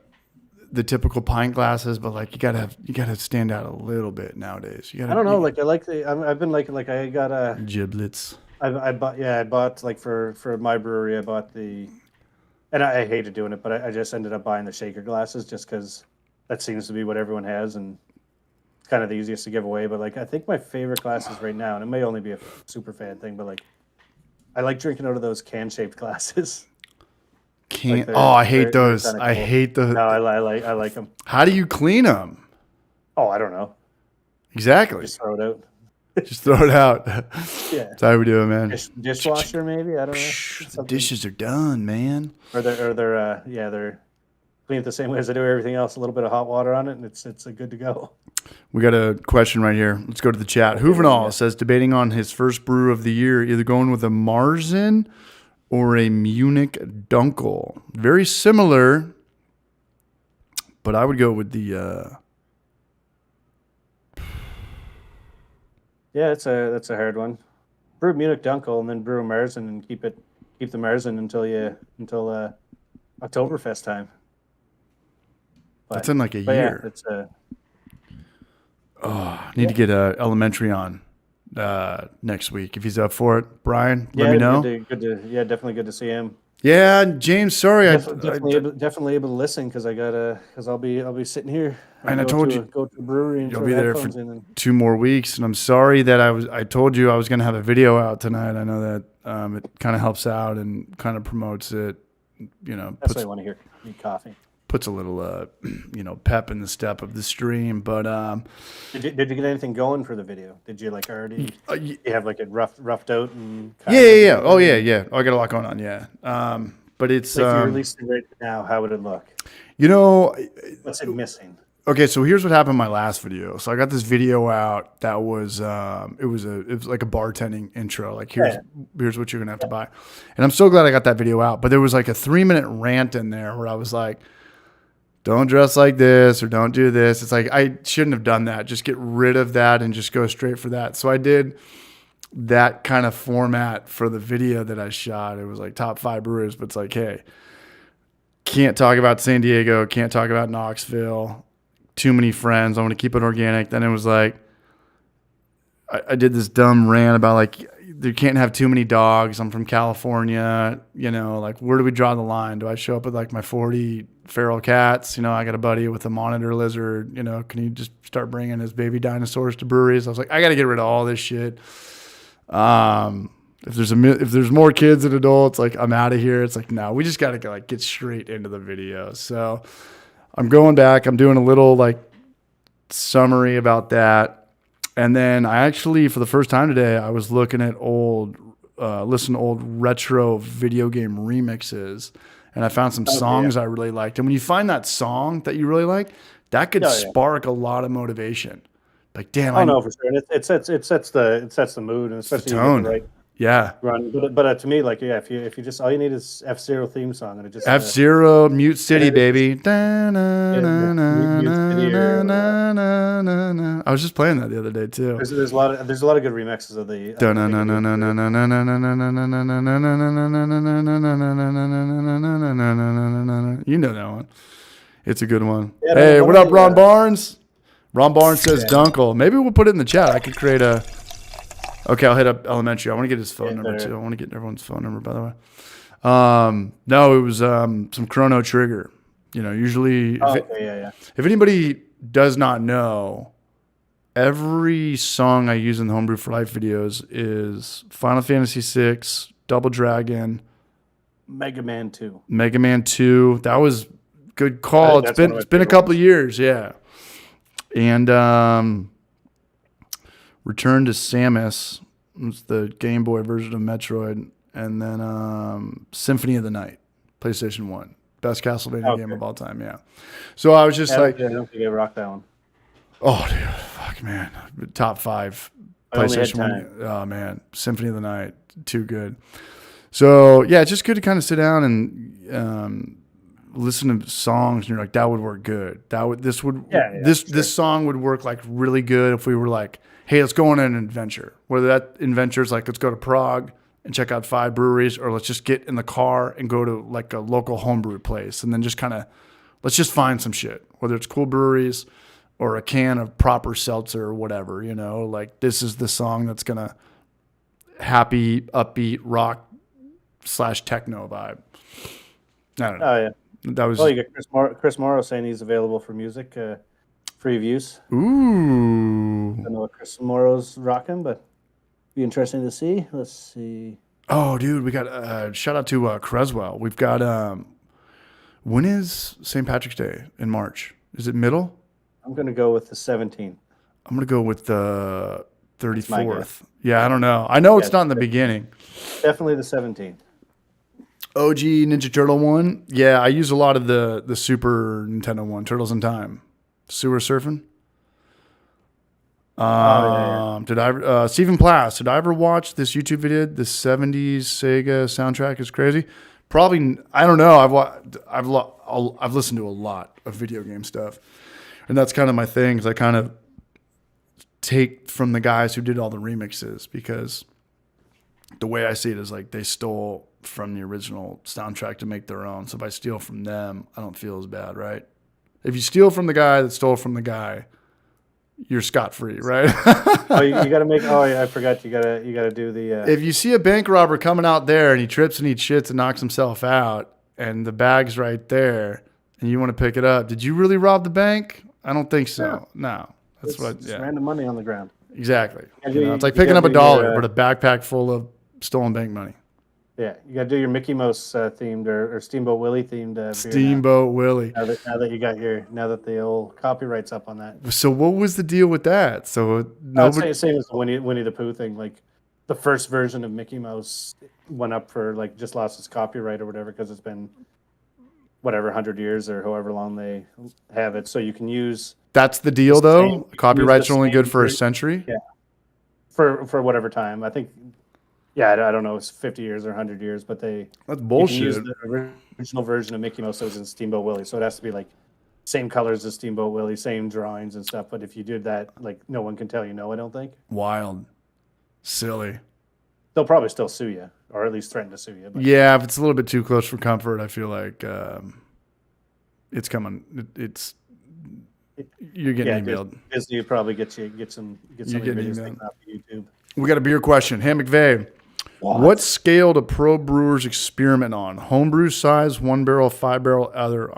typical pint glasses, but like you gotta stand out a little bit nowadays. I don't know. Like I like I've been like I got giblets. I bought like for my brewery. I bought and I hated doing it, but I just ended up buying the shaker glasses just because that seems to be what everyone has and it's kind of the easiest to give away. But like I think my favorite glasses right now, and it may only be a super fan thing, but like I like drinking out of those can-shaped glasses. I hate those. Cool. I hate those. No, I like them. How do you clean them? Oh, I don't know. Exactly. Just throw it out. Just throw it out. Yeah. That's how we do it, man. Dishwasher, maybe. I don't know. The dishes are done, man. Or they're clean it the same way as I do everything else. A little bit of hot water on it, and it's good to go. We got a question right here. Let's go to the chat. Juvenal says debating on his first brew of the year, either going with a Marzen or a Munich Dunkel. Very similar, but I would go with the. Yeah, that's a hard one. Brew Munich Dunkel and then brew a Marzen and keep the Marzen until Oktoberfest time. That's in like a year. Yeah, it's need to get Elementary on next week if he's up for it. Brian, let me know. Definitely good to see him. Yeah, James. Sorry, definitely able to listen because I'll be sitting here. And I told you go to the brewery. And you'll be there for 2 more weeks, and I'm sorry that I told you I was going to have a video out tonight. I know that it kind of helps out and kind of promotes it. That's what I want to hear. Need coffee. Puts a little pep in the step of the stream. But did you get anything going for the video? Did you like already? You have like it roughed out and. Yeah. Oh yeah. I got a lot going on. Yeah. But it's if you released it right now, how would it look? What's it missing? Okay, so here's what happened in my last video. So I got this video out that was it was like a bartending intro. Like Yeah, here's what you're gonna have to yeah. buy. And I'm so glad I got that video out. But there was like a 3-minute rant in there where I was like, don't dress like this or don't do this. It's like I shouldn't have done that. Just get rid of that and just go straight for that. So I did that kind of format for the video that I shot. It was like top 5 brewers, but it's like, hey, can't talk about San Diego, can't talk about Knoxville. Too many friends. I want to keep it organic. Then it was like I did this dumb rant about like you can't have too many dogs. I'm from California. You know, like where do we draw the line? Do I show up with like my 40 feral cats? You know, I got a buddy with a monitor lizard. You know, can you just start bringing his baby dinosaurs to breweries? I was like, I got to get rid of all this shit. If there's more kids than adults, like I'm out of here. It's like no, we just got to like get straight into the video. So I'm going back. I'm doing a little like summary about that. And then I actually, for the first time today, I was looking at listen to old retro video game remixes, and I found some songs I really liked. And when you find that song that you really like, that could spark a lot of motivation. Like, damn, Oh no, for sure. And it sets the mood, and it's the especially you get the tone. right Yeah. run. But to me, like if you just all you need is F-Zero theme song, and it just F-Zero, Mute City, it's just, baby. Mute City or I was just playing that the other day too. there's a lot of good remixes of the. You know that one. It's a good one. Yeah, Hey, what up, Ron Barnes? Ron Barnes says Dunkel. Maybe we'll put it in the chat. I could create a. Okay, I'll hit up Elementary. I want to get his phone number too. I want to get everyone's phone number, by the way. No, it was some Chrono Trigger. You know, usually if anybody does not know, every song I use in the Homebrew for Life videos is Final Fantasy VI, Double Dragon, Mega Man 2. Mega Man 2. That was good call. It's been a couple of years, yeah. And Return to Samus was the Game Boy version of Metroid, and then Symphony of the Night, PlayStation 1. Best Castlevania game of all time, yeah. So I was just like... I don't think I rocked that one. Oh, dude, fuck, man. Top 5 PlayStation 1. Oh, man. Symphony of the Night, too good. So, yeah, it's just good to kind of sit down and listen to songs, and you're like, that would work good. This song would work like really good if we were like, hey, let's go on an adventure. Whether that adventure is like, let's go to Prague and check out 5 breweries, or let's just get in the car and go to like a local homebrew place, and then just kind of let's just find some shit, whether it's cool breweries or a can of proper seltzer or whatever, you know, like this is the song that's gonna happy, upbeat rock / techno vibe. I don't know. Oh yeah. That was. Well, you got Chris Morrow saying he's available for music, free views. Ooh. I don't know what Chris Morrow's rocking, but be interesting to see. Let's see. Oh, dude, we got shout out to Creswell. We've got when is St. Patrick's Day in March? Is it middle? I'm gonna go with the 17th. I'm gonna go with the 34th. Yeah, I don't know. I know it's not in the beginning. Definitely the 17th. OG Ninja Turtle one. Yeah, I use a lot of the Super Nintendo one, Turtles in Time. Sewer Surfing. Did I Stephen Plass, did I ever watch this YouTube video? The 70s Sega soundtrack is crazy. Probably, I don't know. I've listened to a lot of video game stuff, and that's kind of my thing. Is I kind of take from the guys who did all the remixes, because the way I see it is like they stole from the original soundtrack to make their own. So if I steal from them, I don't feel as bad, right? If you steal from the guy that stole from the guy, you're scot-free, right? Oh, you got to make. Oh, yeah, I forgot. You got to do the. If you see a bank robber coming out there and he trips and he shits and knocks himself out, and the bag's right there, and you want to pick it up, did you really rob the bank? I don't think so. No, that's it's random money on the ground. Exactly. It's like picking up $1 but a backpack full of stolen bank money. Yeah, you got to do your Mickey Mouse themed or Steamboat Willie themed. Steamboat Willie. Now that the old copyright's up on that. So what was the deal with that? So nobody. Same as the Winnie the Pooh thing. Like the first version of Mickey Mouse went up for like just lost its copyright or whatever because it's been whatever 100 years or however long they have it. So you can use That's the the deal, same. though. You can use the Copyrights are only good same. for a century. Yeah, for whatever time. I think. Yeah, I don't know. It's 50 years or 100 years, but That's you can use bullshit. the original version of Mickey Mouse that was in Steamboat Willie. So it has to be like same colors as Steamboat Willie, same drawings and stuff. But if you did that, like no one can tell you no. I don't think Wild, silly. they'll probably still sue you, or at least threaten to sue you. But Yeah, if it's a little bit too close for comfort, I feel like it's coming. It's you're getting yeah, emailed. Disney would probably get some You're of your getting videos emailed. taken off of YouTube. We got a beer question. Hey McVeigh, what scale do pro brewers experiment on? Homebrew size, 1 barrel, 5 barrel, other.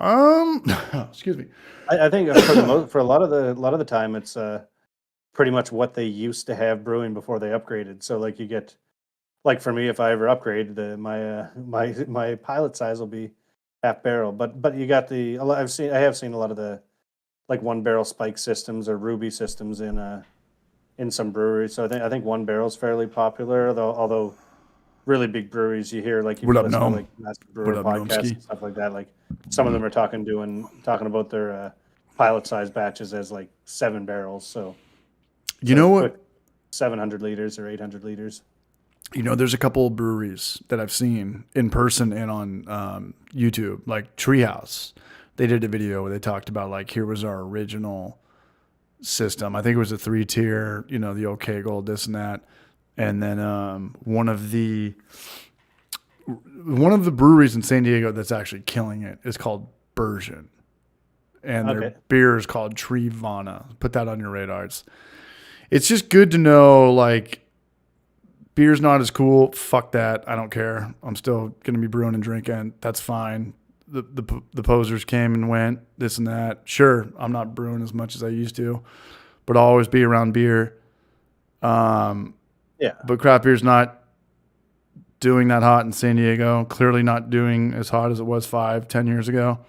Excuse me. I think for a lot of the time it's pretty much what they used to have brewing before they upgraded. So like you get like for me, if I ever upgrade, my pilot size will be half barrel. But you got I have seen a lot of the like 1 barrel spike systems or ruby systems in some breweries. So I think 1 barrel is fairly popular. Although really big breweries, you hear like if What you up, listen to Gnome? like Master Brewer What up, podcasts Gnomski? and stuff like that, like some of them are talking about their pilot size batches as like 7 barrels. So You know quick what? 700 liters or 800 liters. There's a couple of breweries that I've seen in person and on YouTube, like Treehouse. They did a video where they talked about like, here was our original system. I think it was a 3-tier, the old Kegel, this and that. And then one of the breweries in San Diego that's actually killing it is called Bergen. And their beer is called Treevana. Put that on your radar. It's just good to know, like, beer's not as cool. Fuck that. I don't care. I'm still going to be brewing and drinking. That's fine. The posers came and went, this and that. Sure, I'm not brewing as much as I used to, but I'll always be around beer. Yeah. But craft beer's not doing that hot in San Diego. Clearly not doing as hot as it was 5-10 years ago.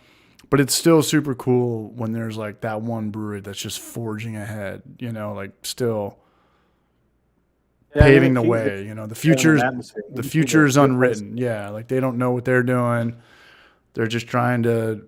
But it's still super cool when there's like that one brewery that's just forging ahead, like still paving the way. The future is unwritten. Yeah, like they don't know what they're doing. They're just trying to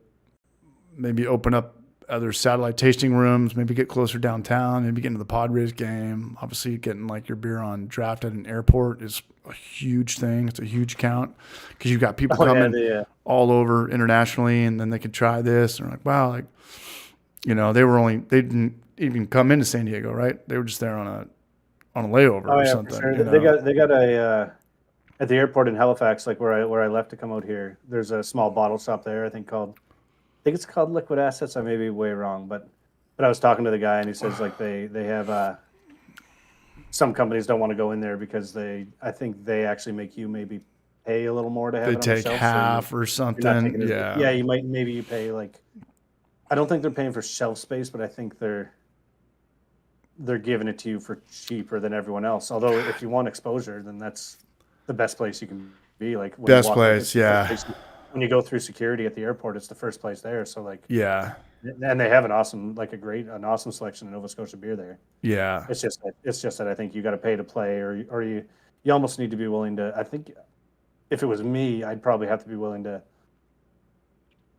maybe open up other satellite tasting rooms, maybe get closer downtown, maybe get into the pod race game. Obviously, getting like your beer on draft at an airport is a huge thing. It's a huge count because you've got people coming all over internationally, and then they could try this. And they're like, wow, like, they didn't even come into San Diego, right? They were just there on a layover or something. For sure. They got a at the airport in Halifax, like where I left to come out here. There's a small bottle shop there. I think it's called Liquid Assets. I may be way wrong, but I was talking to the guy and he says like they have some companies don't want to go in there because I think they actually make you maybe pay a little more to have it on the shelf. They take half or something. Yeah, maybe you pay like I don't think they're paying for shelf space, but I think they're giving it to you for cheaper than everyone else. Although if you want exposure, then that's the best place you can be. Like best place, yeah. When you go through security at the airport, it's the first place there. So like, yeah, and they have an awesome selection of Nova Scotia beer there. Yeah, it's just that I think you got to pay to play, or you almost need to be willing to. I think if it was me, I'd probably have to be willing to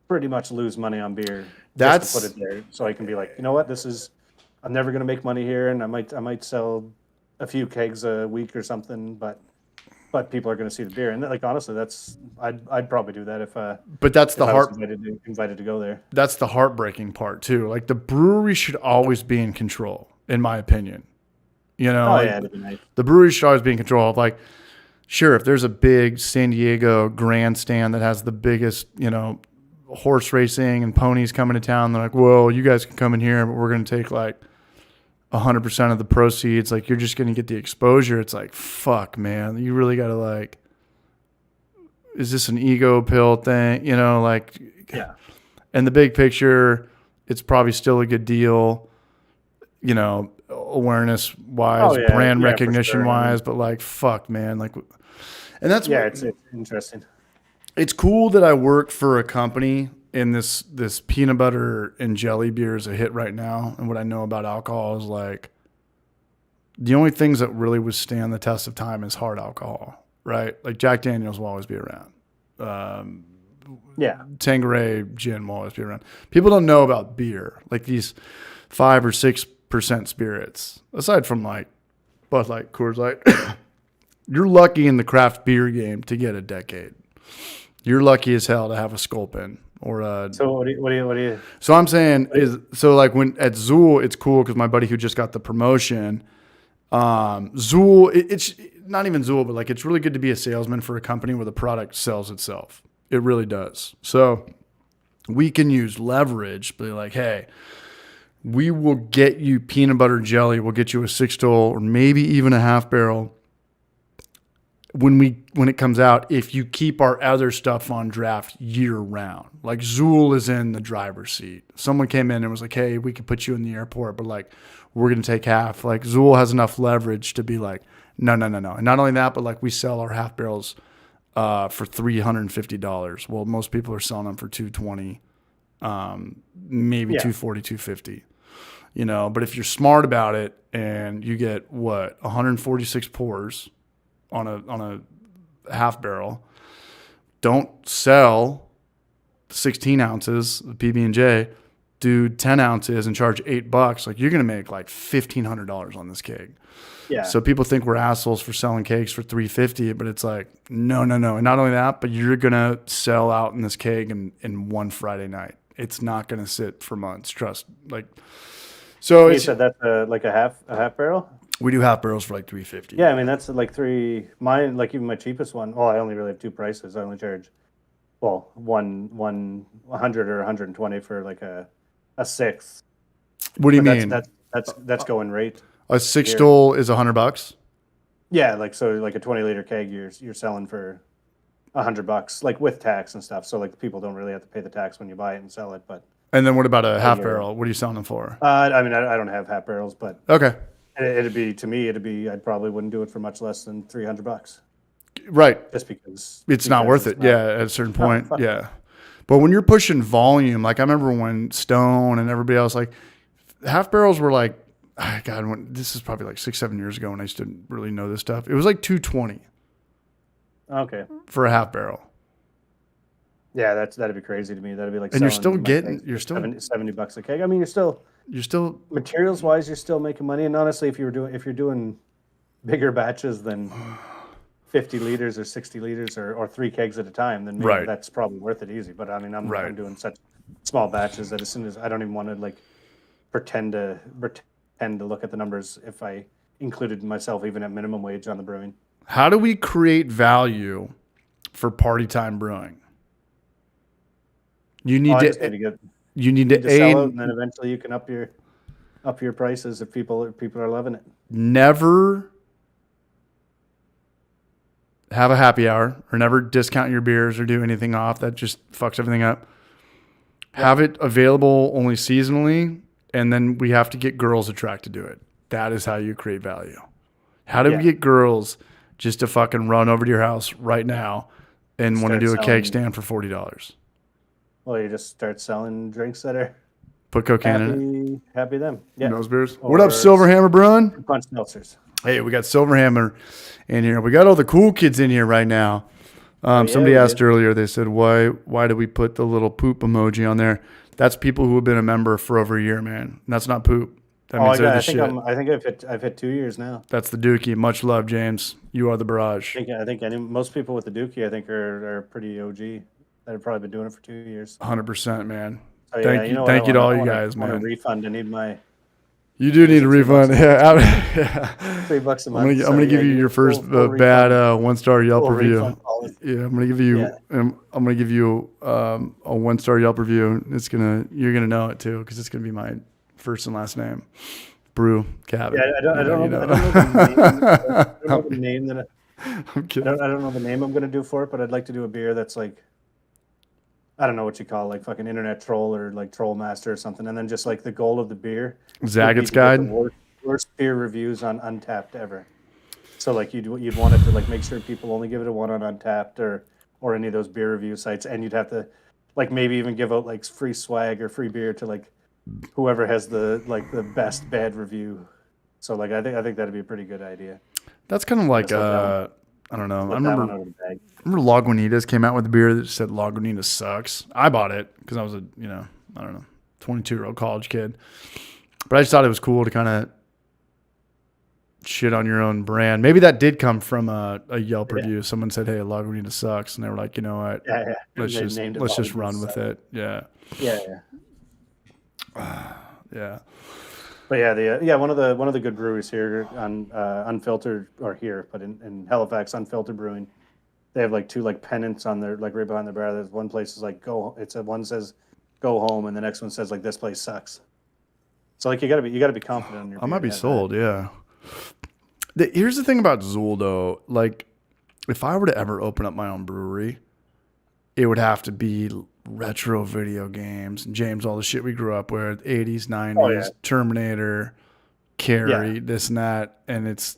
pretty much lose money on beer just to put it there, so I can be like, you know what, I'm never going to make money here, and I might sell a few kegs a week or something, but people are going to see the beer, and like honestly, I'd probably do that if. But that's if I was invited to go there. That's the heartbreaking part too. Like the brewery should always be in control, in my opinion. It'd be nice. The brewery should always be in control of like, sure, if there's a big San Diego grandstand that has the biggest, horse racing and ponies coming to town, they're like, well, you guys can come in here, but we're going to take like 100% of the proceeds. Like you're just going to get the exposure. It's like, fuck, man, you really got to like, is this an ego pill thing? Yeah. And the big picture, it's probably still a good deal, awareness wise, brand recognition wise, but like, fuck, man. Like, and that's it's interesting. It's cool that I work for a company and this peanut butter and jelly beer is a hit right now. And what I know about alcohol is like the only things that really withstand the test of time is hard alcohol, right? Like Jack Daniels will always be around. Yeah. Tanqueray gin will always be around. People don't know about beer, like these 5 or 6% spirits. Aside from like Bud Light, Coors Light, you're lucky in the craft beer game to get a decade. You're lucky as hell to have a Sculpin or a. So what do you? So I'm saying is so like when at Zool, it's cool because my buddy who just got the promotion. Zool, it's not even Zool, but like it's really good to be a salesman for a company where the product sells itself. It really does. So we can use leverage, be like, hey, we will get you peanut butter jelly. We'll get you a 6-stole or maybe even a half barrel when it comes out, if you keep our other stuff on draft year round. Like Zool is in the driver's seat. Someone came in and was like, hey, we could put you in the airport, but like we're going to take half. Like Zool has enough leverage to be like, no. And not only that, but like we sell our half barrels for $350. Well, most people are selling them for $220, maybe Yeah. $240, $250. You know, but if you're smart about it and you get 146 pours on a half barrel, don't sell 16 ounces of PB&J, do 10 ounces and charge $8. Like you're going to make like $1,500 on this keg. Yeah. So people think we're assholes for selling cakes for $350, but it's like, no. And not only that, but you're going to sell out in this keg in one Friday night. It's not going to sit for months. Trust. Like, so You said that's like a half barrel? we do half barrels for like $350. Yeah, I mean that's like mine, like even my cheapest one. Well, I only really have two prices. I only charge one 100 or 120 for like a sixth. What do you But mean? That's going rate. A 6-stole is $100? Yeah, like so like a 20-liter keg you're selling for $100, like with tax and stuff. So like people don't really have to pay the tax when you buy it and sell it. But And then what about a half you're- barrel? What are you selling them for? I mean I don't have half barrels, but Okay. it'd be I probably wouldn't do it for much less than $300 Right. just because It's not worth it. not- Yeah, at a certain point. fuck Yeah. But when you're pushing volume, like I remember when Stone and everybody else, like half barrels were like, God, this is probably like 6-7 years ago when I just didn't really know this stuff. It was like $220 Okay. for a half barrel. Yeah, that'd be crazy to me. That'd be like And you're selling still my getting, kegs you're for still, $70 a keg. I mean, you're still materials wise, you're still making money. And honestly, if you're doing bigger batches than 50 liters or 60 liters or 3 kegs at a time, then maybe Right. that's probably worth it easy. But I mean, I'm Right. doing such small batches that as soon as I don't even want to like pretend to look at the numbers if I included myself even at minimum wage on the brewing. how do we create value for party time brewing? You need I to, just need to get you need to, sell out, and then eventually you can up your prices if people are loving it. never have a happy hour or never discount your beers or do anything off. That just fucks everything up. Have it available only seasonally, and then we have to get girls attracted to it. That is how you create value. How do we get girls just to fucking run over to your house right now and want to do a selling- cake stand for $40? Well, you just start selling drinks that are Put cocaine in it. happy them. Yeah. Those beers. Or What up, Silverhammer Brewing? punch seltzers. Hey, we got Silverhammer in here. We got all the cool kids in here right now. Somebody we asked did. earlier, they said, why do we put the little poop emoji on there? That's people who have been a member for over a year, man. And that's not poop. That means they're the shit. I think I've hit 2 years now. That's the Dookie. Much love, James. You are the barrage. I think most people with the Dookie I think are pretty OG that have probably been doing it for 2 years. 100%, man. So, Thank you. what Thank I you to want? all I you want guys, I want man. a refund. I need my You do need a refund. Yeah. $3 a I'm month. gonna give you your first full bad refund. 1-star Yelp Full review. refund policy. Yeah, I'm gonna give you. Yeah. I'm gonna give you a 1-star Yelp review. You're gonna know it too because it's gonna be my first and last name, Brew Cabin. Yeah, I don't know the name that I'm kidding. I don't know the name I'm gonna do for it, but I'd like to do a beer that's like, I don't know what you call it, like fucking internet troll or like troll master or something, and then just like the goal of the beer. Zagat's would be to get Guide. the worst beer reviews on Untapped ever. So like you'd want it to like make sure people only give it a 1 on Untapped or any of those beer review sites, and you'd have to like maybe even give out like free swag or free beer to like whoever has the best bad review. So like I think that'd be a pretty good idea. That's kind of like Let's let I don't know. I Put that one remember out of the bag. remember Lagunitas came out with a beer that said Lagunitas sucks. I bought it because I was a, I don't know, 22-year-old college kid. But I just thought it was cool to kind of shit on your own brand. Maybe that did come from a Yelp review. Someone said, "Hey, Lagunitas sucks," and they were like, "You know what? Yeah, Let's they just named it let's just Lagunitas run with sucks. it." Yeah, Yeah. yeah. But yeah, one of the good breweries here on Unfiltered, or here, but in Halifax, Unfiltered Brewing. They have like two like pennants on their, like right behind the bar. There's one place is like one says "Go home," and the next one says like "This place sucks." So like you gotta be confident in your I beer. might be to have sold. that. Yeah. Here's the thing about Zool though. Like, if I were to ever open up my own brewery, it would have to be retro video games. James, all the shit we grew up with, 80s, 90s, Oh yeah, Terminator, yeah. Carrie, this and that, and it's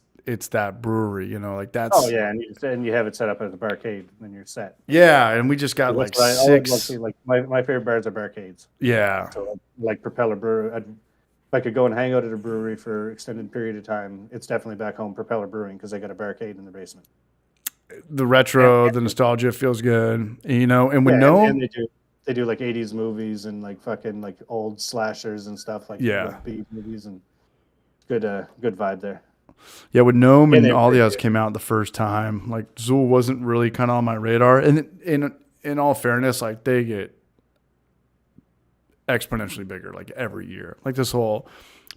that brewery, like Oh that's yeah, and you have it set up as a barcade, and you're set. yeah, and we just got That's like what I would love to six. see. Like my favorite bars are barcades. Yeah. So like Propeller Brew. If I could go and hang out at a brewery for extended period of time, it's definitely back home Propeller Brewing, because they got a barcade in the basement. The And, retro, the nostalgia feels good, and we yeah, know, and they do like 80s movies and like fucking like old slashers and stuff, yeah. like B movies, and good vibe there. Yeah, when Gnome And they and have All the great House beer. came out the first time, like Zool wasn't really kind of on my radar. And in all fairness, like they get exponentially bigger like every year. Like this whole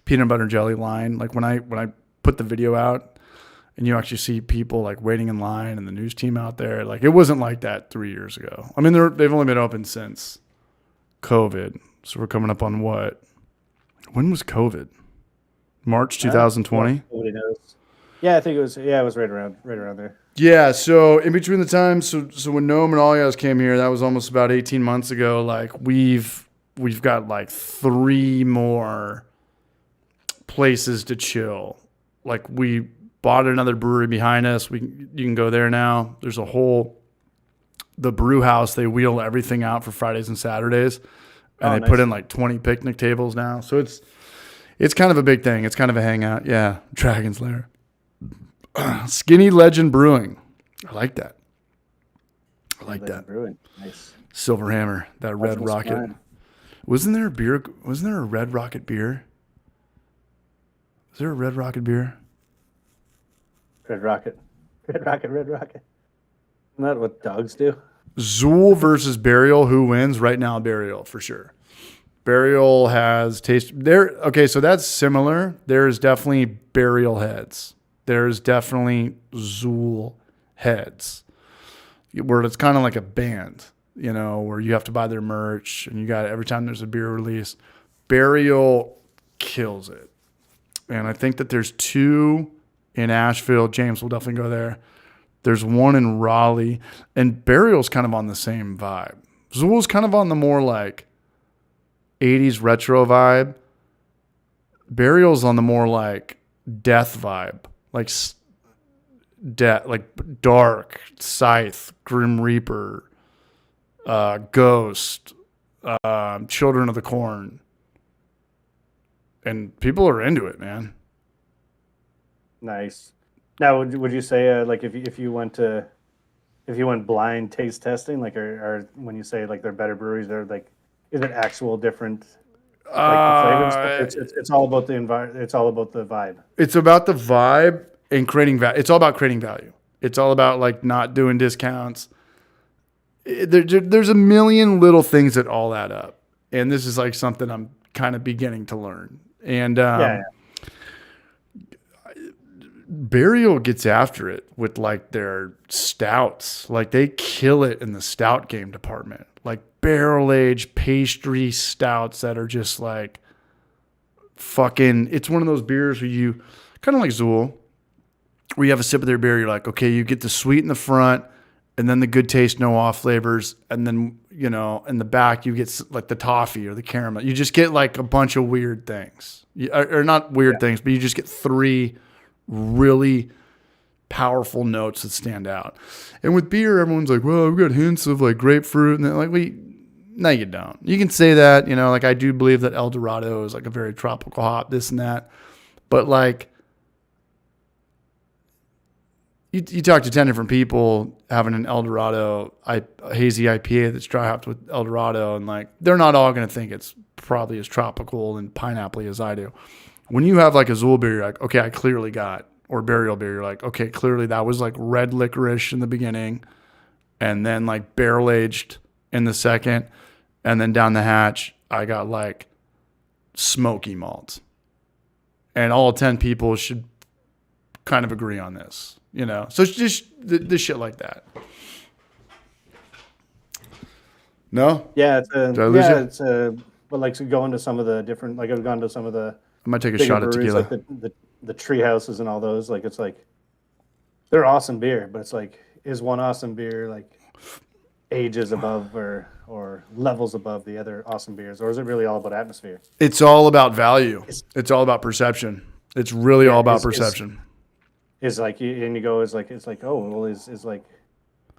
peanut butter jelly line. Like when I put the video out and you actually see people like waiting in line and the news team out there, like it wasn't like that 3 years ago. I mean, they've only been open since COVID, so we're coming up on what? When was COVID? March Huh? 2020. Nobody knows. Yeah, I think it was. Yeah, it was right around there. Yeah, so in between the times, so when Gnome and all you guys came here, that was almost about 18 months ago. Like we've got like 3 more places to chill. Like we bought another brewery behind us. You can go there now. There's the brew house. They wheel everything out for Fridays and Saturdays, and Oh, they put nice. in like 20 picnic tables now. So it's kind of a big thing. It's kind of a hangout. Yeah, Dragon's Lair. Skinny Legend Brewing. I like that. I like that. Brewing. Nice. Silver Hammer, that Red Optimus Rocket. Prime. Wasn't there a beer? Wasn't there a Red Rocket beer? Is there a Red Rocket beer? Red Rocket. Red Rocket. Red Rocket. Isn't that what dogs do? Zool versus Burial. Who wins? Right now, Burial for sure. Burial has taste. Okay, so that's similar. There's definitely Burial heads. There's definitely Zool heads, where it's kind of like a band, where you have to buy their merch and you got it every time there's a beer release. Burial kills it. And I think that there's 2 in Asheville. James will definitely go there. There's 1 in Raleigh, and Burial's kind of on the same vibe. Zool's kind of on the more like 80s retro vibe. Burial's on the more like death vibe, like like Dark, Scythe, Grim Reaper, Ghost, Children of the Corn, and people are into it, man. Nice. Now, would you say like if you went blind taste testing, like or when you say like they're better breweries, they're like, is it actual different, like the flavors? It's all about the environment. It's all about the vibe. It's about the vibe and creating value. It's all about creating value. It's all about like not doing discounts. There's a million little things that all add up, and this is like something I'm kind of beginning to learn. And Yeah. Burial gets after it with like their stouts. Like they kill it in the stout game department. Like barrel aged pastry stouts that are just like fucking. It's one of those beers where you kind of like Zool, where you have a sip of their beer. You're like, okay, you get the sweet in the front, and then the good taste, no off flavors, and then in the back you get like the toffee or the caramel. You just get like a bunch of weird things, or not weird things, but you just get 3 really powerful notes that stand out. And with beer, everyone's like, well, we've got hints of like grapefruit, and they're like, no, you don't. You can say that, like I do believe that El Dorado is like a very tropical hop, this and that, but like you talk to 10 different people having an Eldorado hazy IPA that's dry hopped with Eldorado, and like they're not all going to think it's probably as tropical and pineapple as I do. When you have like a Zool beer, you're like, okay, I clearly got, or burial beer, you're like, okay, clearly that was like red licorice in the beginning, and then like barrel aged in the second, and then down the hatch, I got like smoky malt. And all 10 people should kind of agree on this, you know? So it's just the shit like that. No? Yeah, Did I lose you? but like so going to some of the different, like I've gone to some of the I might take a bigger shot of breweries, like tequila. the tree houses and all those. Like it's like they're awesome beer, but it's like is one awesome beer like ages above or levels above the other awesome beers, or is it really all about atmosphere? It's all about value. Is It's all about perception. It's really all yeah, about perception. is like and you go is like it's like oh well is like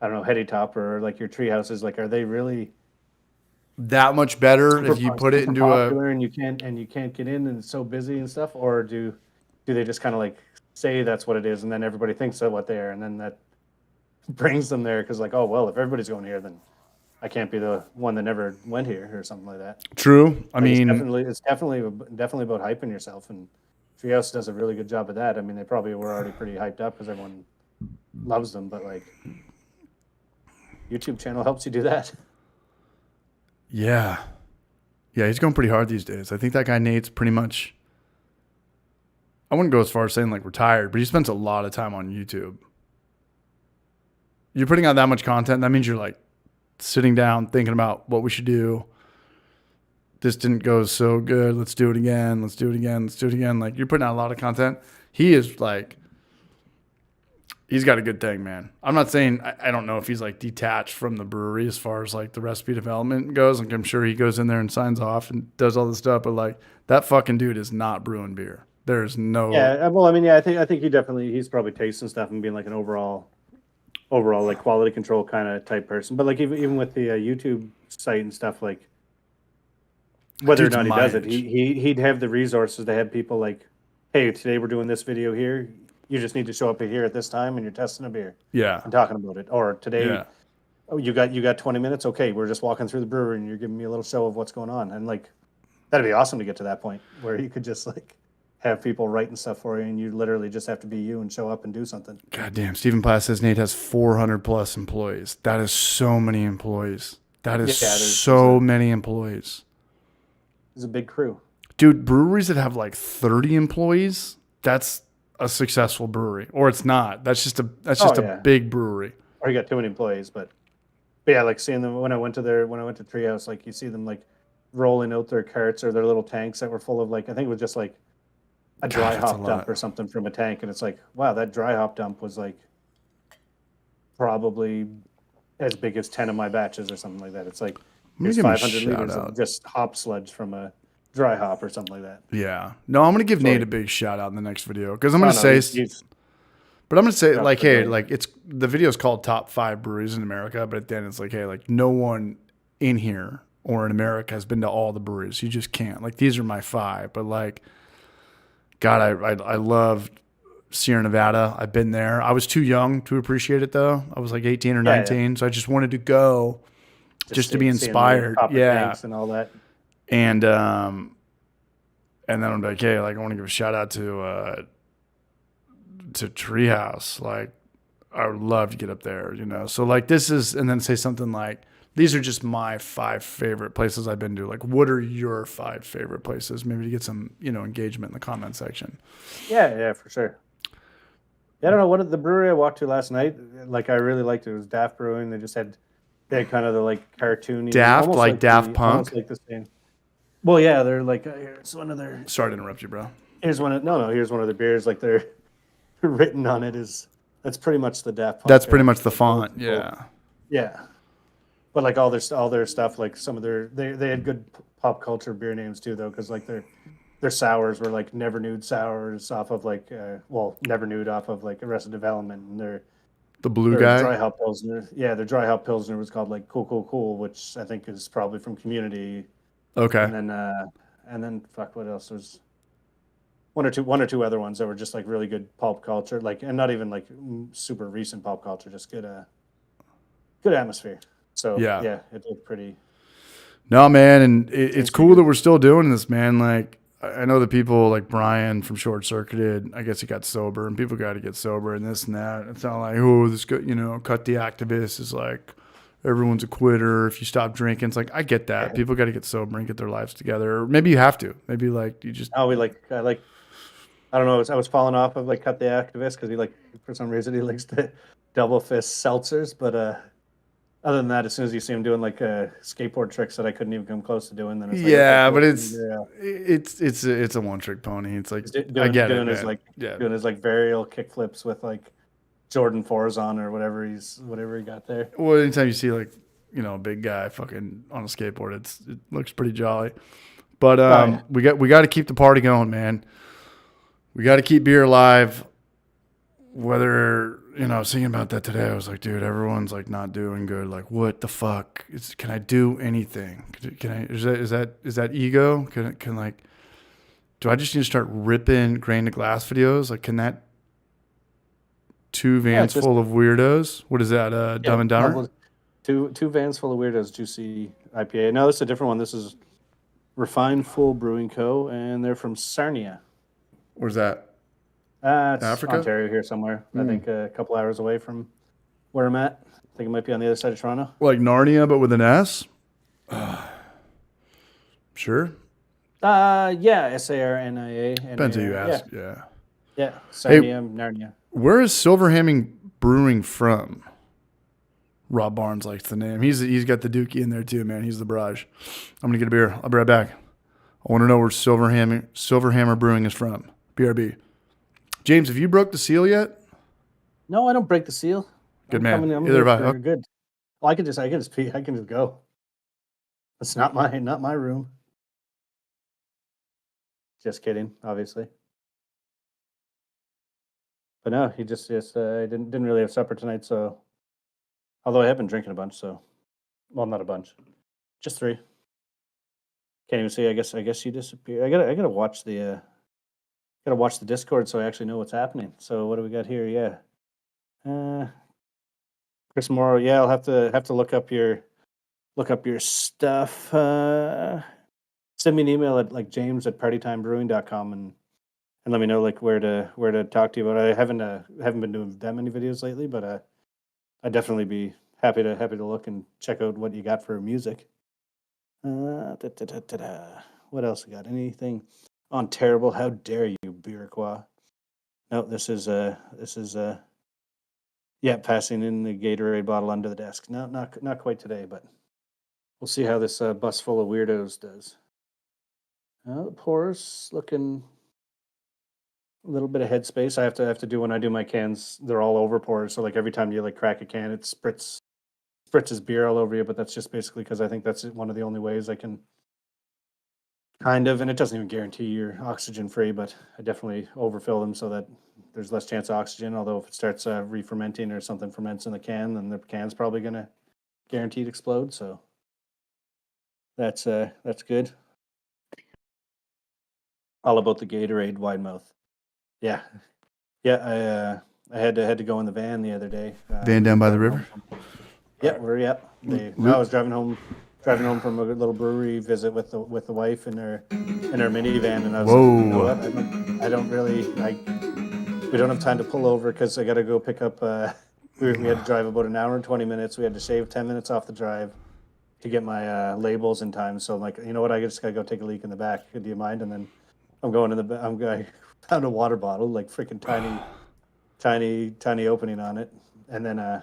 I don't know Heady Topper or like your treehouse is like are they really That much better if you put it super into a popular and you can't get in and it's so busy and stuff, or do they just kind of like say that's what it is and then everybody thinks that what they are and then that brings them there because like oh well if everybody's going here then I can't be the one that never went here or something like that. true. I Like mean, it's definitely about hyping yourself, and Treehouse does a really good job of that. I mean, they probably were already pretty hyped up because everyone loves them, but like YouTube channel helps you do that. yeah. Yeah, he's going pretty hard these days. I think that guy Nate's pretty much, I wouldn't go as far as saying like retired, but he spends a lot of time on YouTube. You're putting out that much content, that means you're like sitting down thinking about what we should do. This didn't go so good. Let's do it again. Let's do it again. Let's do it again. Like you're putting out a lot of content. He is like, he's got a good thing, man. I'm not saying, I don't know if he's like detached from the brewery as far as like the recipe development goes. Like I'm sure he goes in there and signs off and does all this stuff, but like that fucking dude is not brewing beer. There's no, Yeah, well, I mean, yeah, I think he's probably tasting stuff and being like an overall like quality control kind of type person. But like even with the YouTube site and stuff, like whether or dude's not he my does it, age. he'd have the resources to have people like, hey, today we're doing this video here. You just need to show up here at this time and you're testing a beer Yeah. and talking about it. Or today, Yeah. oh, you got 20 minutes. Okay, we're just walking through the brewery and you're giving me a little show of what's going on. And like that'd be awesome to get to that point where you could just like have people writing stuff for you and you literally just have to be you and show up and do something. God damn. Stephen Platt says Nate has 400 plus employees. That is so many employees. That is Yeah, so many employees. there's a big crew. Dude, breweries that have like 30 employees, that's a successful brewery. Or it's not. That's just a Yeah. big brewery. Or you got too many employees, but yeah, like seeing them when I went to Treehouse, like you see them like rolling out their carts or their little tanks that were full of like I think it was just like a dry that's a hop dump lot. or something from a tank, and it's like wow, that dry hop dump was like probably as big as 10 of my batches or something like that. It's like I'm gonna here's give him a 500 shout liters out. of just hop sludge from a dry hop or something like that. Yeah. No, I'm gonna give Nate Sorry. a big shout out in the next video. Because I'm Oh gonna no, say he's but I'm gonna say dropped like, the hey, ball. like it's the video's called Top 5 Breweries in America, but then it's like, hey, like no one in here or in America has been to all the breweries. You just can't. Like these are my 5. But like God, I love Sierra Nevada. I've been there. I was too young to appreciate it though. I was like 18 or yeah, yeah. 19. So I just wanted to go just to be seeing the inspired. copper Yeah. tanks and all that. And then I'm like, hey, like I want to give a shout out to Treehouse. Like I would love to get up there, you know. So like this is, and then say something like, these are just my 5 favorite places I've been to. Like, what are your 5 favorite places? Maybe to get some, you know, engagement in the comment section. Yeah, for sure. Yeah, I don't know what the brewery I walked to last night. Like I really liked it. It was Daft Brewing. They had kind of the like cartoony, Daft, almost like Daft the, Punk? almost like the same. Well, yeah, they're like here's one of their Sorry to interrupt you, bro. here's one of no here's one of the beers like they're written on it is that's pretty much the Daft Punk. That's pretty much the like, font. old- Yeah. Yeah, but like all their stuff, like some of they had good pop culture beer names too though, because like their sours were like Never Nude sours off of like Never Nude off of like Arrested Development, and The blue their guy. dry hop pilsner. Yeah, their dry hop pilsner was called like Cool, which I think is probably from Community. Okay. And then fuck, what else was? one or two other ones that were just like really good pulp culture, like, and not even like super recent pulp culture, just good atmosphere. So Yeah. yeah, it did pretty. No, man, and it's Seems cool pretty that good. we're still doing this, man. Like, I know the people like Brian from Short Circuited. I guess he got sober, and people got to get sober, and this and that. It's not like, oh, this, cut the activist is like everyone's a quitter if you stop drinking. It's like I get that. People got to get sober and get their lives together. Or maybe you have to. Maybe like you just. Oh, I don't know. I was falling off of like Cut the Activist because he like for some reason he likes to double fist seltzers, but other than that, as soon as you see him doing like skateboard tricks that I couldn't even come close to doing, then it's like, okay, Yeah, but cool. it's a one trick pony. It's like He's I get it, doing his man. like Yeah. doing his like varial kick flips with like Jordan 4s on or whatever he got there. Well, anytime you see like a big guy fucking on a skateboard, it looks pretty jolly. But Oh yeah. we got to keep the party going, man. We got to keep beer alive. Whether I was thinking about that today. I was like, dude, everyone's like not doing good. Like, what the fuck? Can I do anything? Can I? Is that ego? Can like? Do I just need to start ripping grain to glass videos? Like, can that? Two Yeah, vans it's just full of weirdos. What is that? yeah, Dumb and Dumber. well, two vans full of weirdos, juicy IPA. No, this is a different one. This is Refined Full Brewing Co. and they're from Sarnia. Where's that? It's Africa? Ontario here somewhere. I think a couple hours away from where I'm at. I think it might be on the other side of Toronto. Like Narnia, but with an S. Sure. Yeah, Sarnia. Depends who you ask. Yeah. Yeah, Sarnia, Narnia. Where is Silverhamming Brewing from? Rob Barnes likes the name. He's got the Dookie in there too, man. He's the barrage. I'm gonna get a beer. I'll be right back. I want to know where Silverhammer Brewing is from. BRB. James, have you broke the seal yet? No, I don't break the seal. Good man. I'm Either have I. for good. Well, I can just pee. I can just go. It's not my room. Just kidding, obviously. But no, he just I didn't really have supper tonight, so although I have been drinking a bunch, so well, not a bunch, just 3. Can't even see. I guess you disappeared. I gotta watch the Discord so I actually know what's happening. So what do we got here? Yeah, Chris Morrow. Yeah, I'll have to look up your stuff. Send me an email at like james@partytimebrewing.com and let me know like where to talk to you. But I haven't been doing that many videos lately, but I'd definitely be happy to look and check out what you got for music. What else we got? Anything on terrible? How dare you, Biraquois? No, this is yeah, passing in the Gatorade bottle under the desk. No, not quite today, but we'll see how this bus full of weirdos does. The pours looking a little bit of headspace. I have to do when I do my cans. They're all over pours, so like every time you like crack a can, it spritzes beer all over you. But that's just basically because I think that's one of the only ways I can kind of, and it doesn't even guarantee you're oxygen free, but I definitely overfill them so that there's less chance of oxygen. Although if it starts re-fermenting or something ferments in the can, then the can's probably gonna guaranteed explode. So that's good. All about the Gatorade wide mouth. Yeah, yeah. I had to go in the van the other day. Van down by the river. Yeah, I was driving home from a little brewery visit with the wife in her minivan, and I was like, you know what? I don't really we don't have time to pull over because I got to go pick up. We had to drive about an hour and 20 minutes. We had to shave 10 minutes off the drive to get my labels in time. So I'm like, you know what? I just got to go take a leak in the back. Do you mind? And then I'm going to I found a water bottle, like freaking tiny opening on it, and then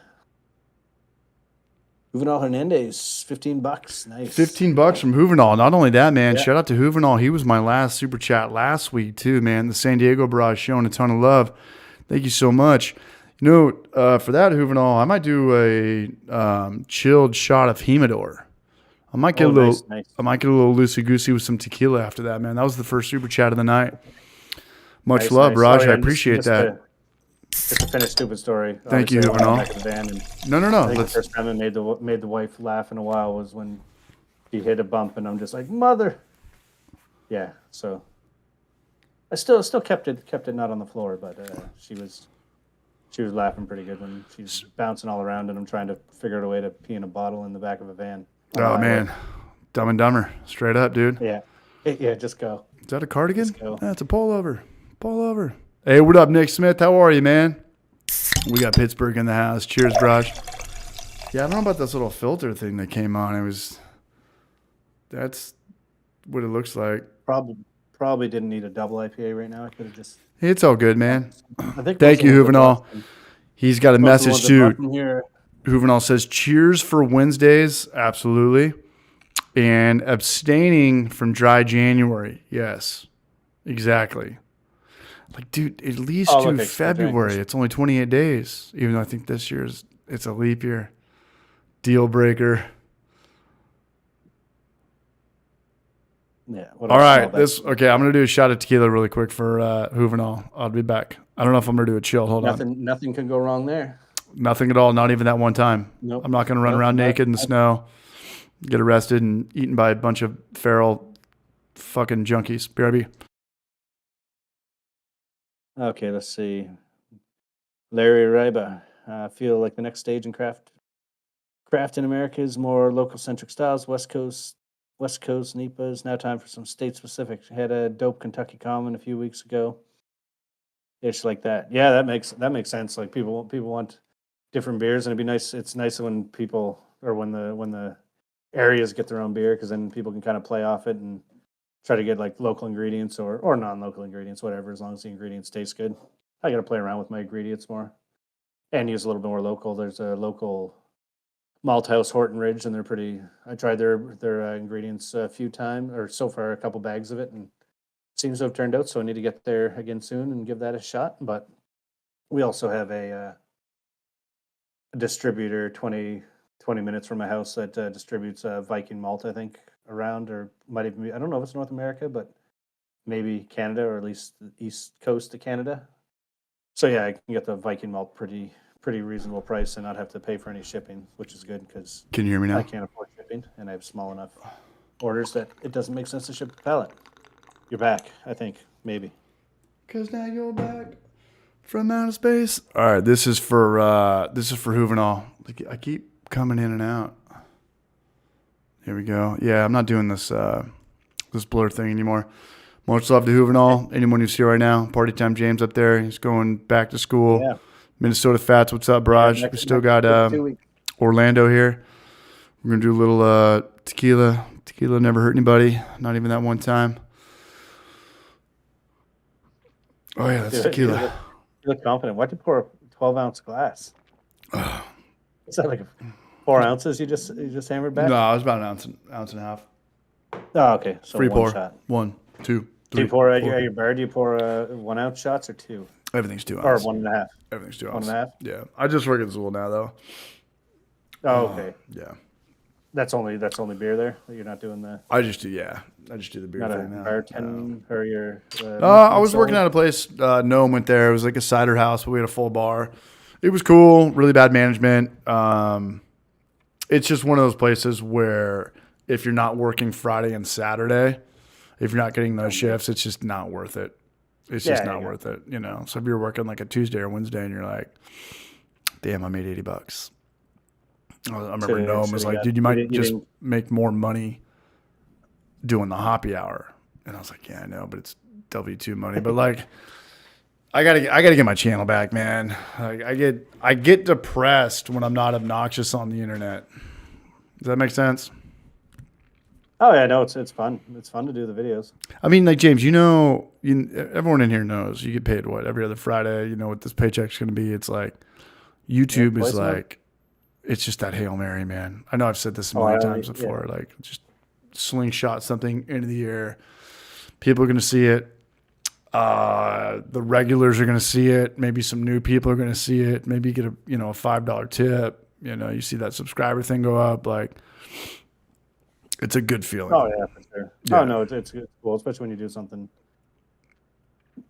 Juvenal Hernandez, $15. Nice. $15 from Juvenal. Not only that, man. Yeah. Shout out to Juvenal. He was my last super chat last week too, man. The San Diego Barrage showing a ton of love. Thank you so much. You know, for that Juvenal, I might do a chilled shot of Humidor. I might get nice. I might get a little loosey goosey with some tequila after that, man. That was the first super chat of the night. Much love, Raj. I appreciate that. Just to finish stupid story. Thank you, Juvenal. No. The first time I made the wife laugh in a while was when she hit a bump, and I'm just like, mother. Yeah. So I still kept it not on the floor, but she was laughing pretty good when she's bouncing all around, and I'm trying to figure out a way to pee in a bottle in the back of a van. Oh man, Dumb and Dumber, straight up, dude. Yeah, just go. Is that a cardigan? Just go. That's a pullover. Pullover. Hey, what up, Nick Smith? How are you, man? We got Pittsburgh in the house. Cheers, Braj. Yeah, I don't know about this little filter thing that came on. That's what it looks like. Probably didn't need a double IPA right now. I could have just. It's all good, man. I think Thank you, Juvenal. He's got a message too. Here. Juvenal says, cheers for Wednesdays. Absolutely. And abstaining from dry January. Yes, exactly. Like, dude, at least to February. It's only 28 days, even though I think this year's it's a leap year. Deal breaker. Yeah. All right. Okay, I'm going to do a shot of tequila really quick for Juvenal. I'll be back. I don't know if I'm going to do a chill. Hold on. Nothing can go wrong there. Nothing at all. Not even that one time. Nope. I'm not going to run around naked in the snow, get arrested, and eaten by a bunch of feral fucking junkies. BRB. Okay, let's see. Larry Riba. I feel like the next stage in craft in America is more local-centric styles. West Coast NEPAs. Now time for some state-specific. Had a dope Kentucky Common a few weeks ago. Ish like that. Yeah, that makes sense. Like people want different beers, and it'd be nice. It's nice when people or when the areas get their own beer, because then people can kind of play off it and try to get like local ingredients or non-local ingredients, whatever, as long as the ingredients taste good. I got to play around with my ingredients more and use a little bit more local. There's a local malt house, Horton Ridge, and they're pretty. I tried their ingredients a few times, or so far a couple bags of it, and it seems to have turned out. So I need to get there again soon and give that a shot. But we also have a distributor 20 minutes from my house that distributes Viking malt, I think, around, or might even be, I don't know if it's North America, but maybe Canada, or at least the east coast of Canada. So yeah, I can get the Viking malt pretty reasonable price and not have to pay for any shipping, which is good because can you hear me now? I can't afford shipping, and I have small enough orders that it doesn't make sense to ship a pallet. You're back, I think, maybe. Because now you're back from outer space. All right, this is for Juvenal. I keep coming in and out. Here we go. Yeah, I'm not doing this blur thing anymore. Much love to Juvenal. Anyone who's here right now, Party Time James up there. He's going back to school. Yeah. Minnesota Fats, what's up, Barrage? We still got Orlando here. We're going to do a little tequila. Tequila never hurt anybody. Not even that one time. Oh, yeah, that's tequila. You look confident. Why'd you pour a 12-ounce glass? Is that like 4 ounces you just hammered back? No, it was about an ounce and a half. Oh, okay. So free one pour. Shot. 1, 2, 3. Do you pour at your bar? Do you pour 1 ounce shots or 2? Everything's 2 ounces. Or 1.5. Everything's 2 ounces. 1.5? Yeah. I just work at the school now, though. Oh, okay. Yeah. That's only beer there? You're not doing the... I just do the beer not thing a now. bartend or your... I was working at a place. Noam went there. It was like a cider house, but we had a full bar. It was cool. Really bad management. It's just one of those places where if you're not working Friday and Saturday, if you're not getting those shifts, it's just not worth it. It's just not worth it, you know. So if you're working like a Tuesday or Wednesday and you're like, damn, I made $80. I remember Noam was like, dude, you might just make more money doing the happy hour. And I was like, yeah, I know, but it's W-2 money. But like, I gotta get my channel back, man. Like, I get depressed when I'm not obnoxious on the internet. Does that make sense? Oh yeah, no, it's fun. It's fun to do the videos. I mean, like James, everyone in here knows you get paid every other Friday. You know what this paycheck's going to be. It's like YouTube is like, it's just that Hail Mary, man. I know I've said this many times before. Like, just slingshot something into the air. People are going to see it. The regulars are going to see it. Maybe some new people are going to see it. Maybe you get a $5 tip. You see that subscriber thing go up. Like, it's a good feeling. Oh yeah, for sure. Yeah. Oh no, it's cool, especially when you do something.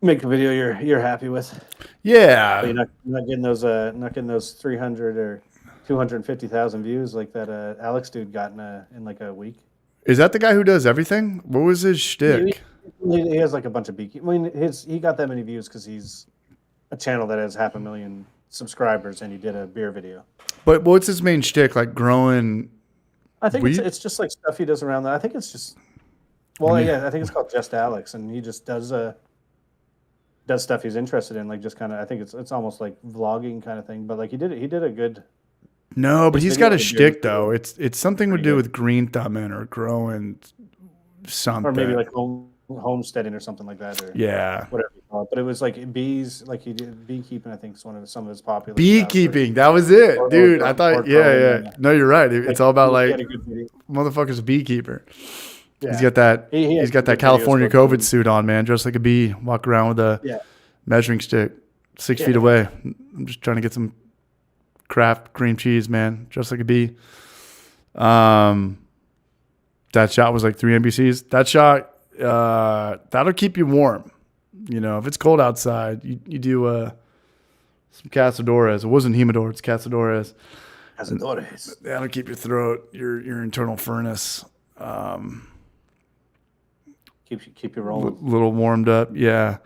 Make a video you're happy with. Yeah, so you're not getting those 300 or 250,000 views like that Alex dude got in like a week. Is that the guy who does everything? What was his shtick? He has like a bunch of beekeepers. I mean, he got that many views because he's a channel that has 500,000 subscribers, and he did a beer video. But what's his main shtick? Like growing I think wheat? it's just like stuff he does around that. I think it's just well, yeah, I think it's called Just Alex, and he just does stuff he's interested in, like just kind of. I think it's almost like vlogging kind of thing. But like he did a good. No, but his he's got video a was shtick good. though. It's something to Pretty do good. with green thumbing or growing something. Or maybe like homesteading or something like that, or yeah. whatever you call it. But it was like bees, like he did beekeeping. I think is some of his popular Beekeeping, stuff, that was it, or dude. I thought, yeah. No, you're right. It's all about he like had a good video. motherfucker's a beekeeper. Yeah. He's got that. He He's got that good videos California about COVID bees. suit on, man, dressed like a bee, walk around with a measuring stick, 6 feet away. I'm just trying to get some Kraft cream cheese, man, dressed like a bee. That shot was like 3 NBCs. That shot, that'll keep you warm. You know, if it's cold outside, you do some Casadores. It wasn't Humidor, it's Casadores. Casadores. That'll keep your throat, your internal furnace. Keep you rolling. Little warmed up, yeah.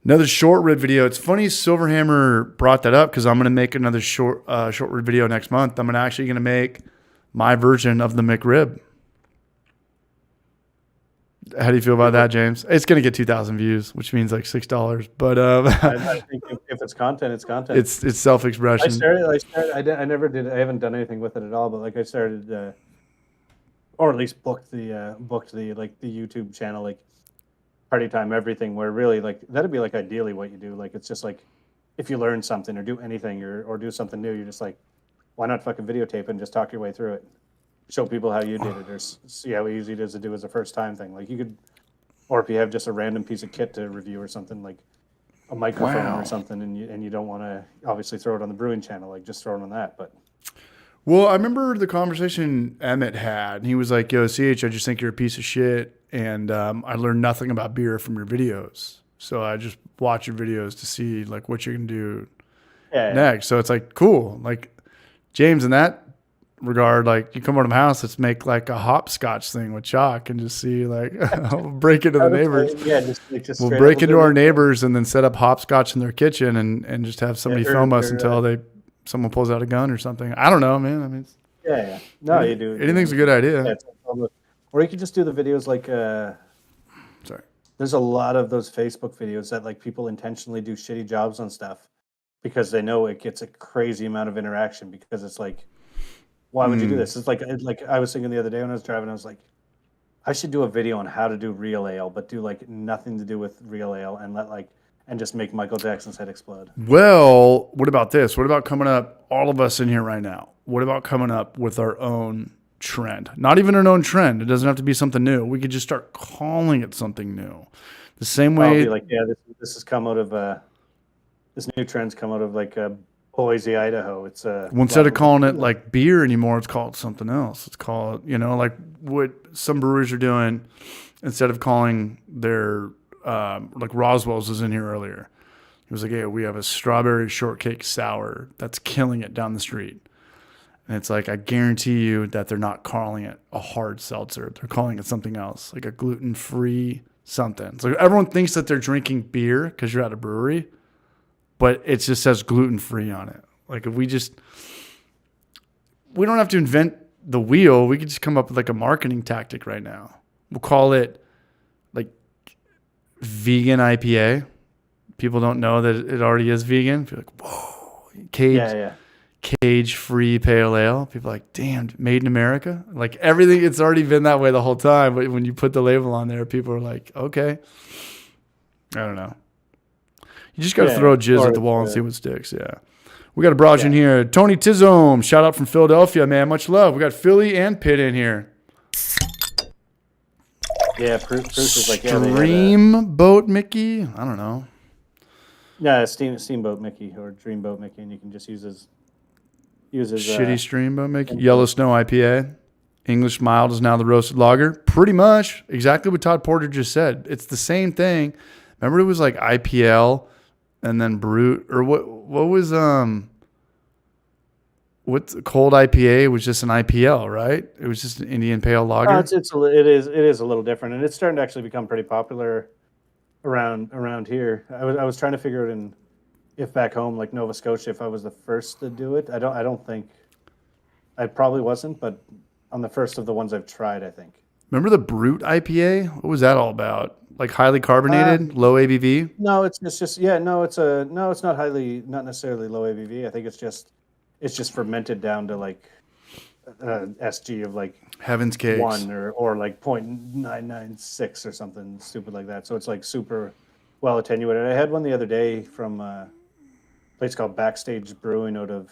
Another short rib video. It's funny Silverhammer brought that up because I'm going to make another short rib video next month. I'm actually going to make my version of the McRib. How do you feel about that, James? It's going to get 2,000 views, which means like $6. But I think if it's content, it's content. It's self-expression. I never did. I haven't done anything with it at all. But like I started, or at least booked the like the YouTube channel, like Party Time Everything, where really like that'd be like ideally what you do. Like it's just like if you learn something or do anything or do something new, you're just like, why not fucking videotape it and just talk your way through it. Show people how you did it, or see how easy it is to do as a first time thing. Like you could, or if you have just a random piece of kit to review or something, like a microphone or something, and you don't want to obviously throw it on the Brewing channel, like just throw it on that. But well, I remember the conversation Emmett had, and he was like, "Yo, CH, I just think you're a piece of shit, and I learned nothing about beer from your videos. So I just watch your videos to see like what you're gonna do next." So it's like cool, like James in that regard, like you come over to my house, let's make like a hopscotch thing with chalk and just see like we'll break into the neighbors. We'll break into our neighbors and then set up hopscotch in their kitchen and just have somebody film us until someone pulls out a gun or something. I don't know, man. I mean, no, you do. Anything's a good idea. Or you could just do the videos like sorry. There's a lot of those Facebook videos that like people intentionally do shitty jobs on stuff because they know it gets a crazy amount of interaction because it's like, why would you do this? It's like I was thinking the other day when I was driving, I was like, I should do a video on how to do real ale, but do like nothing to do with real ale and just make Michael Jackson's head explode. Well, what about this? What about coming up, all of us in here right now? What about coming up with our own trend? Not even our own trend. It doesn't have to be something new. We could just start calling it something new. The same way. I'll be like, this has come out of this new trend's come out of like Boise, Idaho. It's instead of calling it like beer anymore, it's called something else. It's called, like what some breweries are doing. Instead of calling their like Roswell's was in here earlier. He was like, "Hey, we have a strawberry shortcake sour that's killing it down the street." And it's like, I guarantee you that they're not calling it a hard seltzer. They're calling it something else, like a gluten-free something. So everyone thinks that they're drinking beer because you're at a brewery, but it just says gluten-free on it. Like if we don't have to invent the wheel. We could just come up with like a marketing tactic right now. We'll call it like vegan IPA. People don't know that it already is vegan. Feel like, whoa, cage-free pale ale. People are like, damn, made in America. Like everything, it's already been that way the whole time. But when you put the label on there, people are like, okay. I don't know. You just got to throw jizz at the wall and see what sticks. Yeah. We got a barrage in here. Tony Tizome, shout out from Philadelphia, man. Much love. We got Philly and Pitt in here. Yeah, Bruce is like, Dreamboat Mickey? I don't know. Yeah, Steamboat Mickey or Dreamboat Mickey, and you can just use his shitty Steamboat Mickey. Yellow Snow IPA. English mild is now the roasted lager. Pretty much exactly what Todd Porter just said. It's the same thing. Remember it was like IPL and then Brute, or what was What's cold IPA was just an IPL, right? It was just an Indian Pale Lager. It is a little different, and it's starting to actually become pretty popular around here. I was trying to figure it if back home, like Nova Scotia, if I was the first to do it. I don't think I probably wasn't, but on the first of the ones I've tried, I think. Remember the Brute IPA? What was that all about? Like highly Uh, carbonated, low ABV. no, it's just yeah, no, it's not necessarily low ABV. I think it's just fermented down to like SG of like Heaven's cakes. 1 or like 0.996 or something stupid like that. So it's like super well attenuated. I had one the other day from a place called Backstage Brewing out of,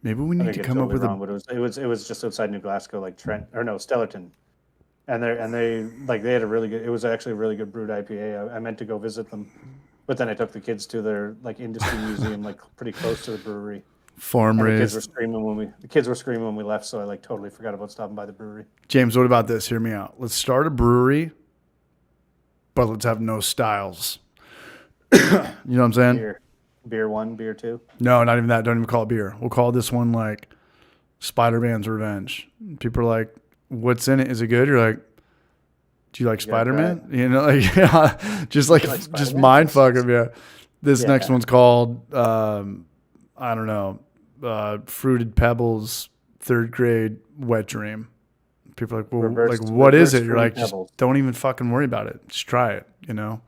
Maybe we I'm need gonna to get come up totally with a. wrong, but it was just outside New Glasgow, like Trent or no Stellarton, and they had a really good. It was actually a really good brewed IPA. I meant to go visit them, but then I took the kids to their like industry museum, like pretty close to the brewery, Farm and raised. the kids were screaming when we left, so I like totally forgot about stopping by the brewery. James, what about this? Hear me out. Let's start a brewery, but let's have no styles. You know what I'm saying? Beer 1, beer 2. No, not even that. Don't even call it beer. We'll call this one like Spider-Man's Revenge. People are like, "What's in it? Is it good?" You're like, "Do you like You gotta try Spider-Man?" You know, like yeah, just like You like just Spider-Man? mind fuck 'em, yeah. This next Yeah. one's called I don't know, Fruited Pebbles, third grade wet dream. People are like, well, like what is Reverse it? You're Fruity like, just Pebbles. don't even fucking worry about it. Just try it. You know.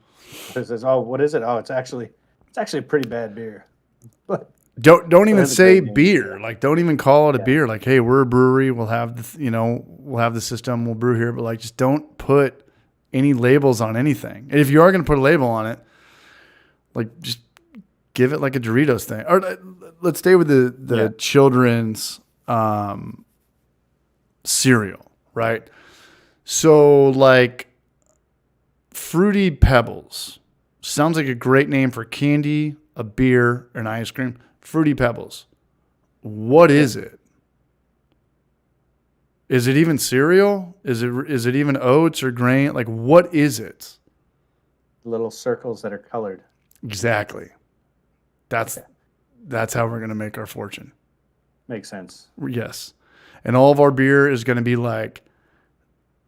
It says, oh, what is it? Oh, it's actually a pretty bad beer. But Don't it even has a say great name. beer. Like, don't even call it a Yeah. beer. Like, hey, we're a brewery. We'll have we'll have the system. We'll brew here. But like, just don't put any labels on anything. And if you are going to put a label on it, like, just give it like a Doritos thing. Or let's stay with the Yeah. children's cereal, right? So like, Fruity Pebbles sounds like a great name for candy, a beer, and ice cream. Fruity Pebbles. What is it? Is it even cereal? Is it even oats or grain? Like, what is it? Little circles that are colored. Exactly. That's Yeah. that's how we're gonna make our fortune. Makes sense. Yes. And all of our beer is gonna be like,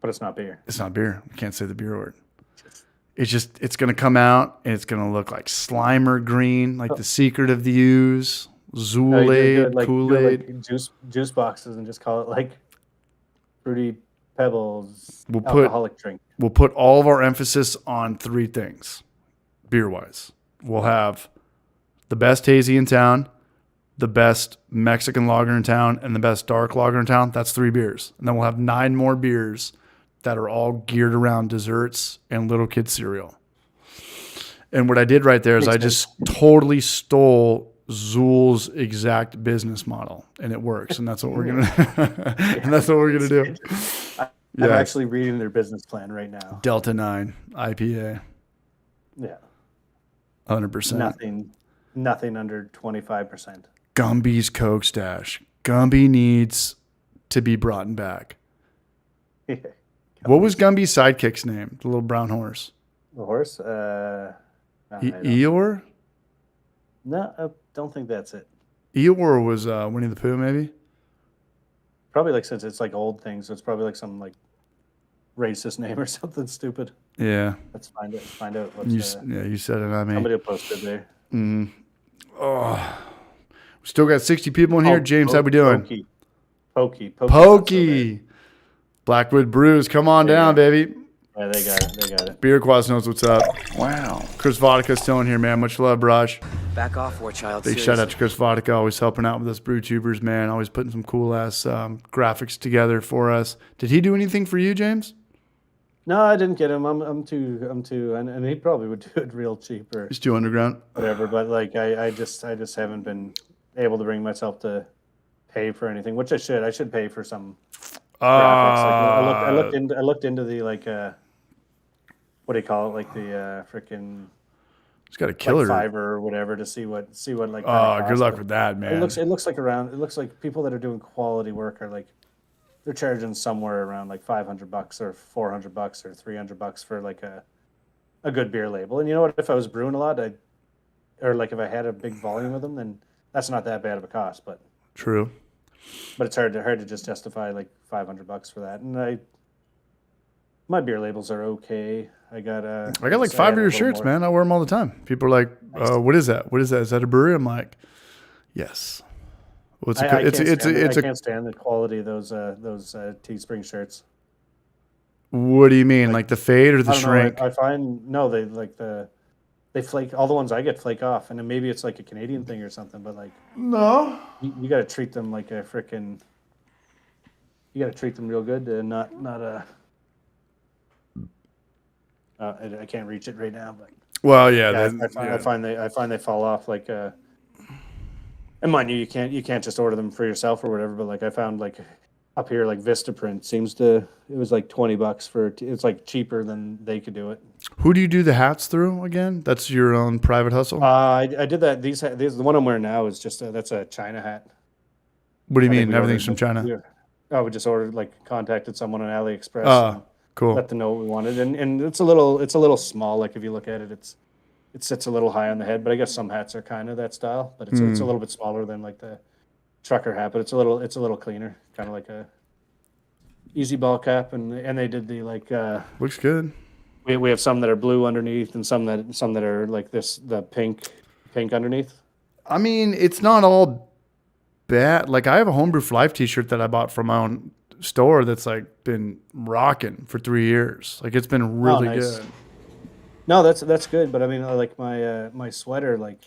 But it's not beer. it's not beer. We can't say the beer word. It's gonna come out and it's gonna look like Slimer green, like the secret of the ooze, No, you do it Zool-Aid, Kool-Aid. like juice boxes and just call it like Fruity Pebbles We'll put alcoholic drink. we'll put all of our emphasis on three things, beer wise. We'll have the best hazy in town, the best Mexican lager in town, and the best dark lager in town. That's 3 beers. And then we'll have 9 more beers that are all geared around desserts and little kid cereal. And what I did right there is Makes I just totally stole Zool's exact business model, and it works. And that's what we're gonna and that's what we're gonna do. I'm actually reading their business plan right now. Delta 9 IPA, Yeah. 100%. Nothing under 25%. Gumby's Coke Stash. Gumby needs to be brought back. What was Gumby's sidekick's name? The little brown horse. The horse? Eeyore? No, I don't think that's it. Eeyore was Winnie the Pooh, maybe? Probably like, since it's like old things, so it's probably like some like racist name or something stupid. Yeah. Let's find out what's You said it, I mean. somebody will post it there. Oh. We still got 60 people in here. James, how we doing? Pokey. Blackwood Brews, come on down, baby. Yeah, they got it. Beer Quas knows what's up. Wow. Chris Vodka's still in here, man. Much love, Raj. Back off, war child. Big shout out to Chris Vodka, always helping out with us brew tubers, man. Always putting some cool ass graphics together for us. Did he do anything for you, James? No, I didn't get him. I'm too, and he probably would do it real cheap or He's too underground. whatever. But like, I just haven't been able to bring myself to pay for anything, which I should. I should pay for some graphics. Like, I looked into the like what do you call it? Like the freaking He's got a killer. like Fiverr or whatever to see what like. Oh, good luck with that, man. It looks like people that are doing quality work are like they're charging somewhere around like $500 or $400 or $300 for like a good beer label. And you know what? If I was brewing a lot, or like if I had a big volume of them, then that's not that bad of a cost. But True. but it's hard to just justify like $500 for that. And my beer labels are okay. I got like 5 of your shirts, man. I wear them all the time. People are like, "What is that? What is that? Is that a brewery?" I'm like, "Yes." Well, I can't stand the quality of those Teespring shirts. What do you mean, like the fade or the shrink? I find no, they flake. All the ones I get flake off, and then maybe it's like a Canadian thing or something. But like, No. you got to treat them like a freaking. You got to treat them real good, and not a. I can't reach it right now, but Well, yeah. I find they fall off like. And mind you, you can't just order them for yourself or whatever. But like I found like up here, like Vistaprint it was like $20 for. It's like cheaper than they could do it. Who do you do the hats through again? That's your own private hustle. I did that. These the one I'm wearing now is just that's a China hat. What do you mean? Everything's from China? We just ordered, like, contacted someone on AliExpress. And cool. Let them know what we wanted, and it's a little small. Like if you look at it, it sits a little high on the head. But I guess some hats are kind of that style. But it's a little bit smaller than like the trucker hat. But it's a little cleaner, kind of like a easy ball cap. And they did the like. Looks good. We have some that are blue underneath, and some that are like the pink underneath. I mean, it's not all bad. Like I have a Homebrew for Life T-shirt that I bought from my own store that's like been rocking for 3 years. Like it's been really good. No, that's good. But I mean, like my sweater, like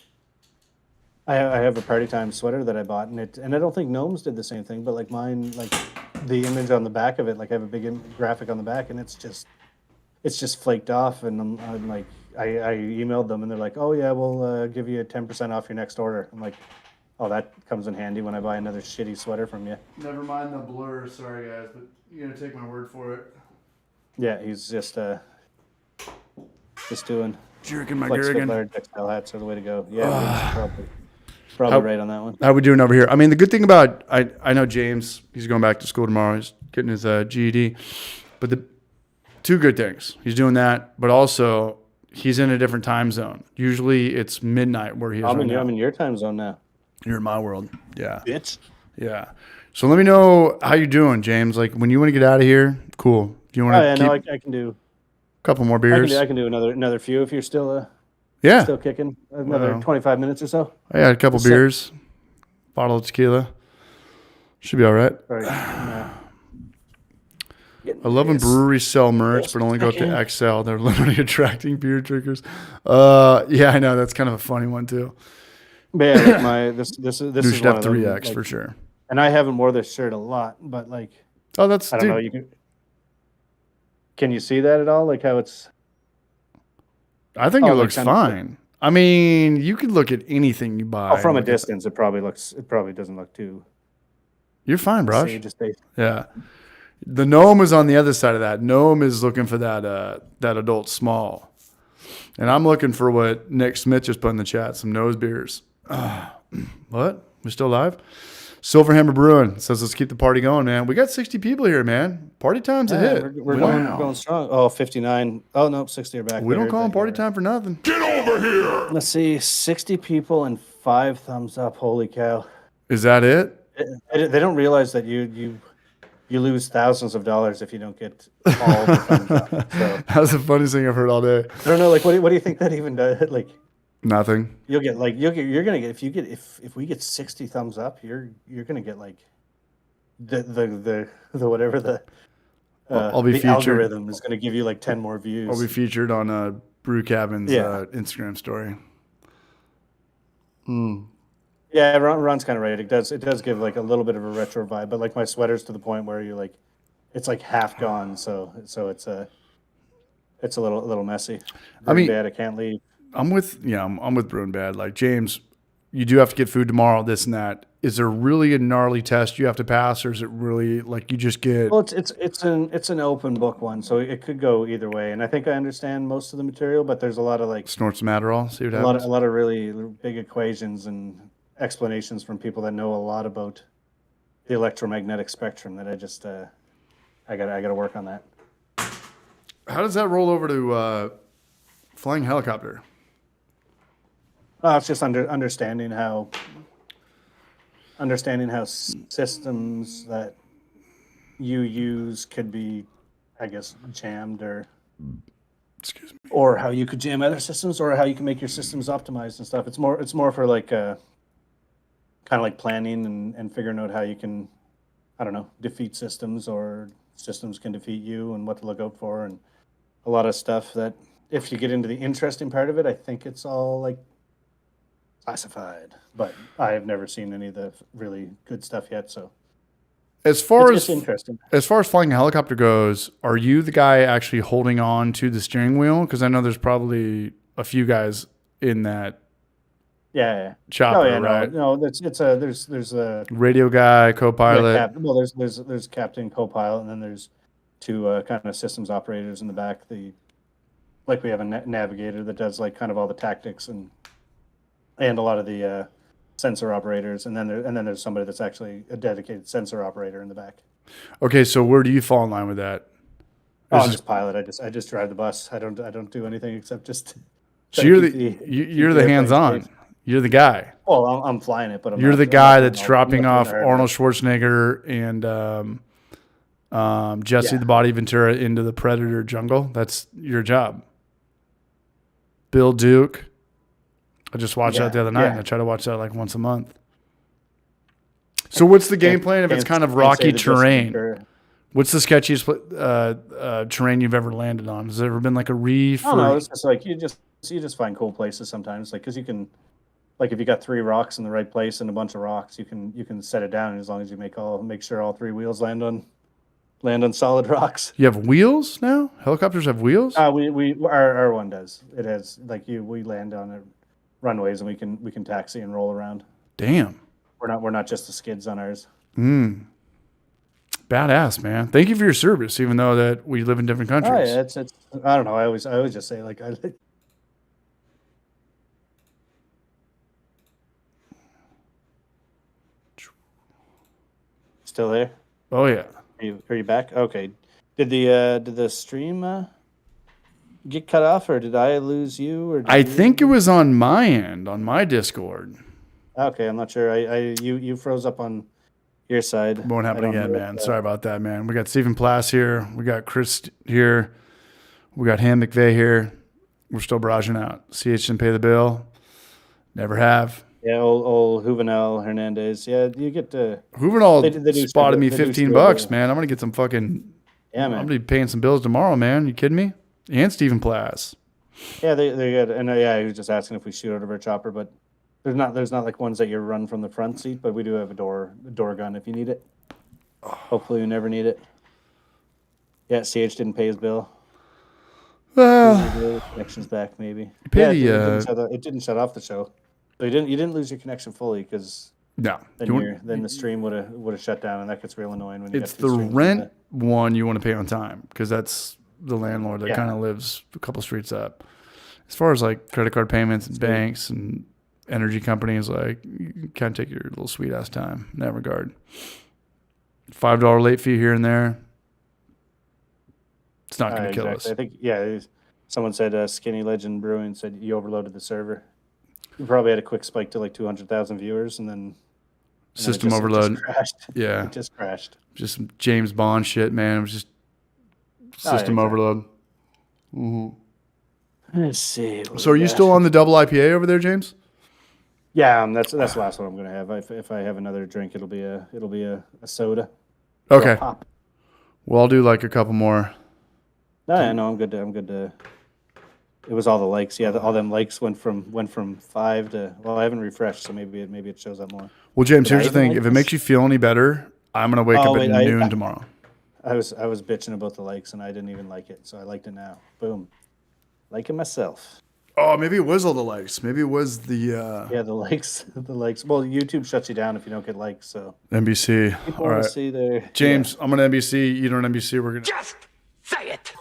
I have a party time sweater that I bought, and I don't think Gnomes did the same thing. But like mine, like the image on the back of it, like I have a big graphic on the back, and it's just flaked off. And I'm like, I emailed them, and they're like, oh yeah, we'll give you 10% off your next order. I'm like, oh, that comes in handy when I buy another shitty sweater from you. Never mind the blur. Sorry, guys, but you're going to take my word for it. Yeah, he's just doing... Jerking my Gurrigan. Textile hats are the way to go. Yeah, probably right on that one. How we doing over here? I mean, the good thing about... I know James, he's going back to school tomorrow. He's getting his GED. But the two good things. He's doing that, but also he's in a different time zone. Usually it's midnight where he is. I'm in your time zone now. You're in my world. Yeah. Bitch. Yeah. So let me know how you're doing, James. Like when you want to get out of here, cool. Do you want to I can do a couple more beers? I can do another few if you're still still kicking. Another 25 minutes or so. I got a couple beers. Bottle of tequila. Should be all right. I love when breweries sell merch, but only go up to XL. They're literally attracting beer drinkers. Yeah, I know. That's kind of a funny one too. But yeah, like this is one of them, 3X like, for sure. And I haven't wore this shirt a lot, but like, I don't know. Can you see that at all? Like how it's? I think it looks fine. I mean, you could look at anything you buy. From a distance, it probably doesn't look too. You're fine, bro. Yeah. The Gnome is on the other side of that. Gnome is looking for that adult small. And I'm looking for what Nick Smith just put in the chat, some nose beers. What? We're still live? Silverhammer Brewing says, let's keep the party going, man. We got 60 people here, man. Party time's a hit. We're going strong. Oh, 59. Oh, no, 60 are back. We don't call them party time for nothing. Get over here! Let's see, 60 people and 5 thumbs up. Holy cow. Is that it? They don't realize that you lose thousands of dollars if you don't get all the thumbs up. So. That's the funniest thing I've heard all day. I don't know, like what do you think that even does? Like nothing. You're gonna get if we get 60 thumbs up, you're gonna get like the whatever I'll be the featured. algorithm is gonna give you like 10 more views. I'll be featured on Brew Cabin's Instagram story. Yeah, Ron's kind of right. It does give like a little bit of a retro vibe, but like my sweater's to the point where you're like, it's like half gone, so it's a little messy. Bad. I can't leave. I'm with Brewing Bad. Like James, you do have to get food tomorrow. This and that. Is there really a gnarly test you have to pass, or is it really like you just get? Well, it's an open book one, so it could go either way. And I think I understand most of the material, but there's a lot of like snort some Adderall. See what happens. A lot of really big equations and explanations from people that know a lot about the electromagnetic spectrum that I just I gotta work on that. How does that roll over to flying helicopter? It's just understanding how understanding how systems that you use could be, I guess, jammed Excuse me. or how you could jam other systems or how you can make your systems optimized and stuff. It's more for like kind of like planning and figuring out how you can, I don't know, defeat systems or systems can defeat you and what to look out for and a lot of stuff that if you get into the interesting part of it, I think it's all like classified, but I have never seen any of the really good stuff yet. So As far it's as interesting. as far as flying a helicopter goes, are you the guy actually holding on to the steering wheel? Because I know there's probably a few guys in that Yeah. chopper, Oh yeah, right? no, there's a Radio guy, co-pilot. there's captain, co-pilot, and then there's two kind of systems operators in the back. We have a navigator that does like kind of all the tactics and a lot of the sensor operators, and then there's somebody that's actually a dedicated sensor operator in the back. Okay, so where do you fall in line with that? Oh, Is I'm this- just pilot. I just drive the bus. I don't do anything except just. so try you're to the keep you're the airplane hands-on. safe. You're the guy. Well, I'm flying it, but I'm You're not, the I'm not guy doing that's all- dropping I'm not off doing the hard Arnold work. Schwarzenegger and Jesse Yeah. the Body Ventura into the Predator jungle. That's your job. Bill Duke. I just watched that the other night, and I try to watch that like once a month. So what's the game plan if it's kind of Can't say rocky the Jesse terrain? Ventura. What's the sketchiest terrain you've ever landed on? Has there ever been like a reef? I don't or- know. It's just like you just find cool places sometimes, like because you can, like if you got 3 rocks in the right place and a bunch of rocks, you can set it down, and as long as you make sure all 3 wheels land on solid rocks. You have wheels now? Helicopters have wheels? Our one does. It has we land on it runways and we can taxi and roll around. Damn. We're not just the skids on ours. Badass, man. Thank you for your service, even though that we live in different Oh countries. yeah, it's I don't know. I always just say like Still there? Oh yeah. Are you back? Okay. Did the stream get cut off, or did I lose you? Or did I you- think it was on my end, on my Discord. Okay, I'm not sure. You froze up on your side. Won't happen I don't again, know man. if, Sorry about that, man. We got Stephen Plass here. We got Chris here. We got Ham McVeigh here. We're still barraging out. CH didn't pay the bill. Never have. Yeah, old Juvenal Hernandez. Yeah, you get to. Juvenal They do spotted screw- me they do $15, screw man. I'm gonna get some fucking. Yeah, I'm man. gonna be paying some bills tomorrow, man. You kidding me? And Stephen Plass. Yeah, they're good. And yeah, he was just asking if we shoot out of our chopper, but there's not like ones that you run from the front seat, but we do have a door gun if you need it. Hopefully, you never need it. Yeah, CH didn't pay his bill. Well, Connection's back, maybe. pay Yeah, the, it didn't shut off the show. So you didn't lose your connection fully because no. then the stream would have shut down, and that gets real annoying when you It's got two the streams in rent one you want to pay on time because that's the landlord that Yeah. kind of lives a couple streets up. As far as like credit card payments and banks and energy companies, like you kind of take your little sweet ass time in that regard. $5 late fee here and there. It's not going to kill us. I think someone said Skinny Legend Brewing said you overloaded the server. You probably had a quick spike to like 200,000 viewers, and then System it overload. just crashed. Yeah. It just crashed. Just some James Bond shit, man. It was just system exactly. overload. Let's see. So are you still on the double IPA over there, James? Yeah, that's the last one I'm gonna have. If I have another drink, it'll be a soda. Or a Okay. pop. Well, I'll do like a couple more. No, yeah, no, I'm good. I'm good to. It was all the likes. Yeah, all them likes went from 5 to. Well, I haven't refreshed, so maybe it shows up more. Well, James, Did I here's the even thing. like If it this? makes you feel any better, I'm going to wake up wait, at I- noon tomorrow. I was bitching about the likes, and I didn't even like it, so I liked it now. Boom, like it myself. Oh, maybe it was all the likes. Maybe it was the Yeah, the likes, the likes. Well, YouTube shuts you down if you don't get likes. So NBC. people All want right. to see their James, I'm on NBC. You don't NBC. We're going to. Just say it.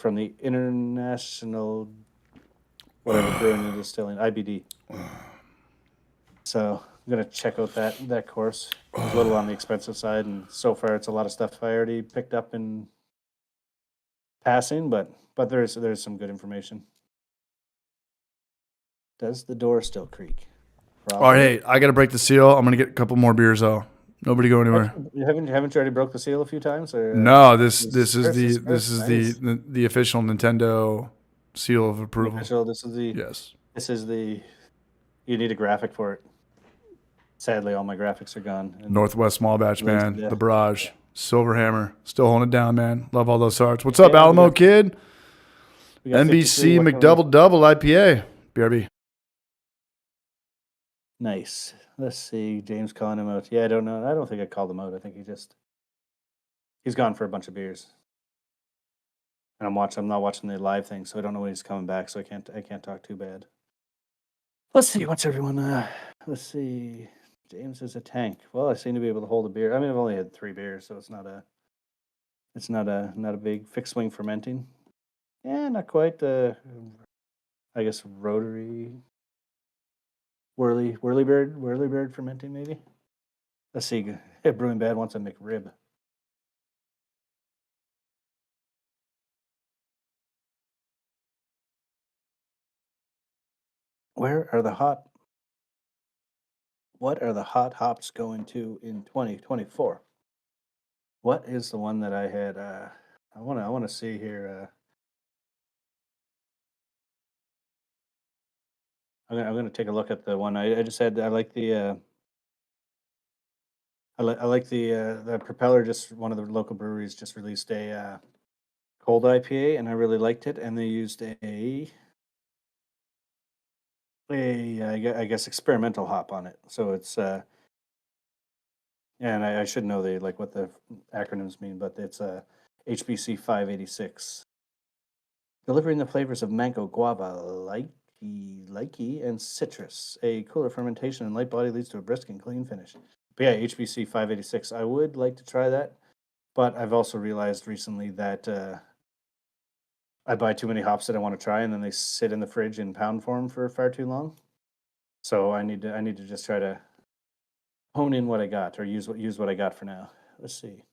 from the International whatever Brewing and Distilling, IBD. So I'm gonna check out that course. It's a little on the expensive side, and so far it's a lot of stuff I already picked up in passing, but there's some good information. Does the door still creak? All right, hey, I got to break the seal. I'm going to get a couple more beers, though. Nobody go anywhere. Haven't you already broke the seal a few times? Or No, this is nice. the official Nintendo seal of approval. This is the. You need a graphic for it. Sadly, all my graphics are gone. Northwest Small Batch, man. Yeah. The Barrage. Silver Hammer. Still holding it down, man. Love all those arts. What's up, Alamo Kid? NBC McDouble Double IPA. BRB. Nice. Let's see. James calling him out. Yeah, I don't know. I don't think I called him out. I think he's gone for a bunch of beers. And I'm not watching the live thing, so I don't know when he's coming back, so I can't talk too bad. Let's see, what's everyone let's see. James is a tank. Well, I seem to be able to hold a beer. I mean, I've only had 3 beers, so it's not a big fixed swing fermenting. Yeah, not quite. I guess rotary whirly bird fermenting maybe. Let's see. Brewing Bad wants a McRib. What are the hot hops going to in 2024? What is the one that I had? I want to see here. I'm gonna take a look at the one I just had. I like the the Propeller. Just one of the local breweries just released a cold IPA, and I really liked it. And they used I guess experimental hop on it. So it's and I should know what the acronyms mean, but it's HBC 586. Delivering the flavors of mango, guava, lychee, and citrus. A cooler fermentation and light body leads to a brisk and clean finish. But yeah, HBC 586. I would like to try that, but I've also realized recently that I buy too many hops that I want to try, and then they sit in the fridge in pound form for far too long. So I need to just try to hone in what I got, or use what I got for now. Let's see.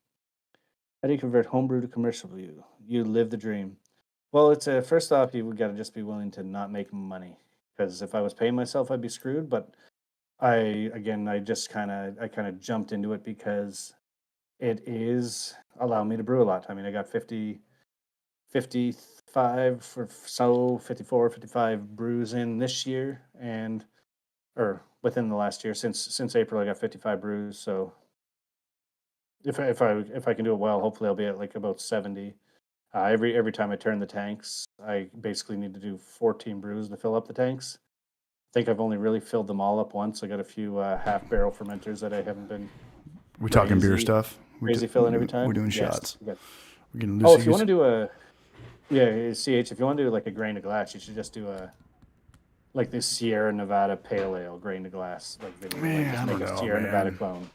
How do you convert homebrew to commercial brew? You live the dream. Well, it's first off, you got to just be willing to not make money, because if I was paying myself, I'd be screwed. But I kind of jumped into it because it is allowing me to brew a lot. I mean, I got 54, 55 brews in this year, or within the last year. Since April, I got 55 brews. So if I can do it well, hopefully I'll be at like about 70. Every time I turn the tanks, I basically need to do 14 brews to fill up the tanks. I think I've only really filled them all up once. I got a few half barrel fermenters that I haven't been. We talking beer stuff? Crazy filling every time. We're doing Yes. shots. We're getting oh, if you want to do CH, if you want to do like a grain to glass, you should just do like this Sierra Nevada Pale Ale grain to glass video. Man, just I make don't a know, Sierra man. Nevada clone.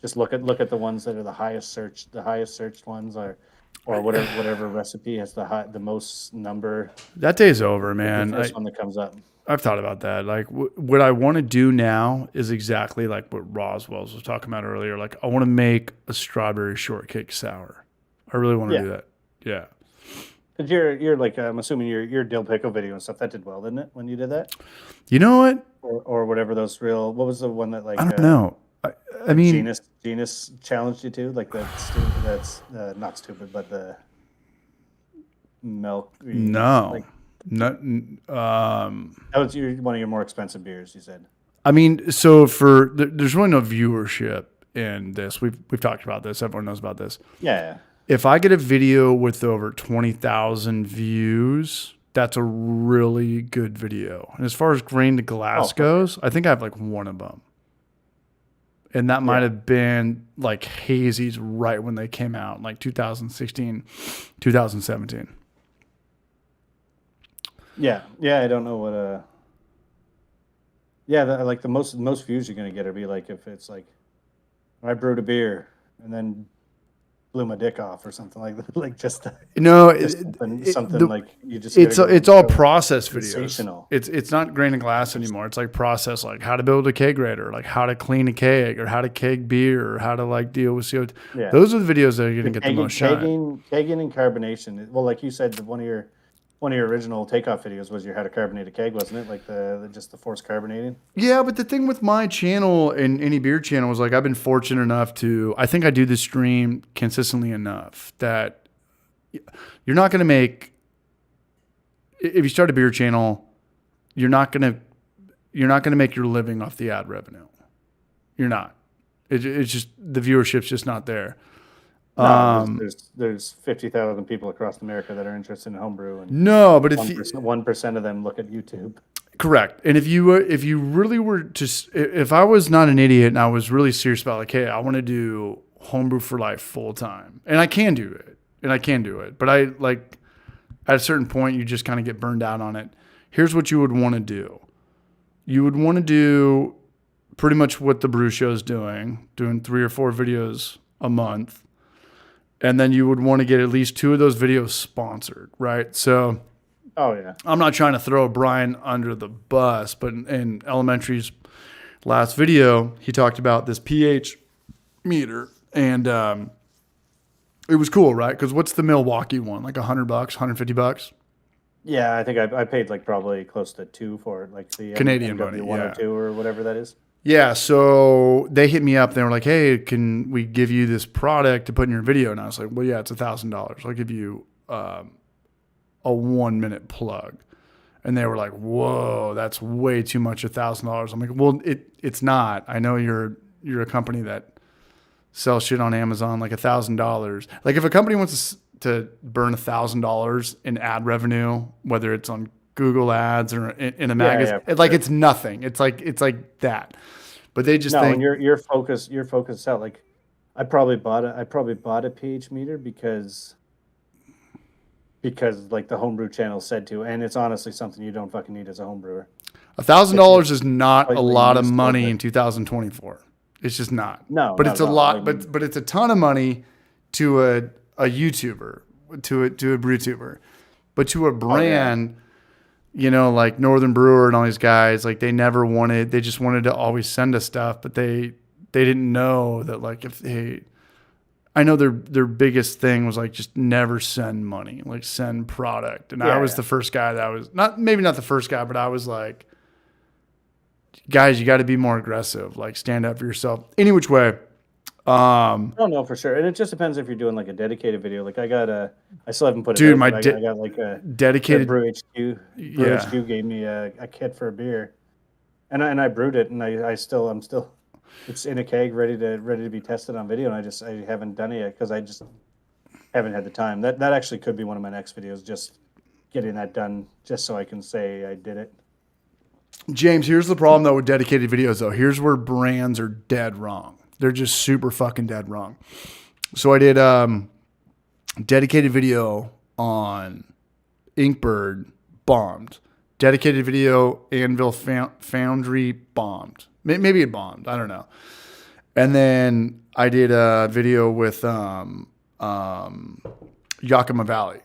Just look at the ones that are the highest searched ones, or whatever recipe has the most number. That day's over, man. The first one that comes up. I've thought about that. Like, what I want to do now is exactly like what Roswell's was talking about earlier. Like, I want to make a strawberry shortcake sour. I really want to do that. Yeah. Because you're like, I'm assuming your dill pickle video and stuff, that did well, didn't it, when you did that? You know what? Or whatever those what was the one that, like, I don't know. I mean, Genus challenged you to, like, that's not stupid, but the milk. No. Like, that was one of your more expensive beers, you said. I mean, so there's really no viewership in this. We've talked about this. Everyone knows about this. Yeah. If I get a video with over 20,000 views, that's a really good video. And as far as grain to glass goes, I think I have like one of them. And that might have been like Hazy's right when they came out, like 2016, 2017. Yeah. I don't know what like the most views you're gonna get would be like if it's like, I brewed a beer and then blew my dick off or something like that. Like just something like you just. It's all process videos. Sensational. It's not grain and glass anymore. It's like process, like how to build a kegerator, like how to clean a keg, or how to keg beer, or how to like deal with CO2. Yeah. Those are the videos that are going to get the most shine. Kegging and carbonation. Well, like you said, one of your original takeoff videos was your how to carbonate a keg, wasn't it? Like just the forced carbonating. Yeah, but the thing with my channel and any beer channel is like I've been fortunate enough to, I think I do the stream consistently enough that you're not going to make, if you start a beer channel, you're not going to make your living off the ad revenue. You're not. It's just the viewership's just not there. No, there's 50,000 people across America that are interested in homebrew, and no, but if 1% of them look at YouTube. Correct. And if you really were to, if I was not an idiot and I was really serious about like, hey, I want to do homebrew for life full time, and I can do it, but I like at a certain point you just kind of get burned out on it. Here's what you would want to do. You would want to do pretty much what the brew show is doing 3 or 4 videos a month. And then you would want to get at least 2 of those videos sponsored, right? So, oh yeah, I'm not trying to throw Brian under the bus, but in Elementary's last video, he talked about this pH meter, and it was cool, right? Because what's the Milwaukee one? Like $100, $150? Yeah, I think I paid like probably close to 2 for it, like the Canadian money, 102 or whatever that is. Yeah, so they hit me up. They were like, hey, can we give you this product to put in your video? And I was like, well, yeah, it's $1,000. I'll give you a 1-minute plug. And they were like, whoa, that's way too much, $1,000. I'm like, well, it's not. I know you're a company that sells shit on Amazon, like $1,000. Like if a company wants to burn $1,000 in ad revenue, whether it's on Google ads or in a magazine, it's nothing. It's like that. But they just think your focus out. Like I probably bought a pH meter because like the homebrew channel said to, and it's honestly something you don't fucking need as a homebrewer. $1,000 is not a lot of money in 2024. It's just not. No, but it's a lot. But it's a ton of money to a YouTuber, to a brew tuber, but to a brand. You know, like Northern Brewer and all these guys, like they just wanted to always send us stuff, but they didn't know that like I know their biggest thing was like just never send money, like send product. And I was the first guy that was maybe not the first guy, but I was like, guys, you got to be more aggressive, like stand up for yourself. Any which way. I don't know for sure, and it just depends if you're doing like a dedicated video. Like I still haven't put it. Dude, I got like a dedicated Brew HQ. Brew HQ gave me a kit for a beer, and I brewed it, and I'm still it's in a keg ready to be tested on video, and I haven't done it yet because I just haven't had the time. That actually could be one of my next videos, just getting that done, just so I can say I did it. James, here's the problem though with dedicated videos though. Here's where brands are dead wrong. They're just super fucking dead wrong. So I did dedicated video on Inkbird, bombed. Dedicated video Anvil Foundry, bombed. Maybe it bombed. I don't know. And then I did a video with Yakima Valley.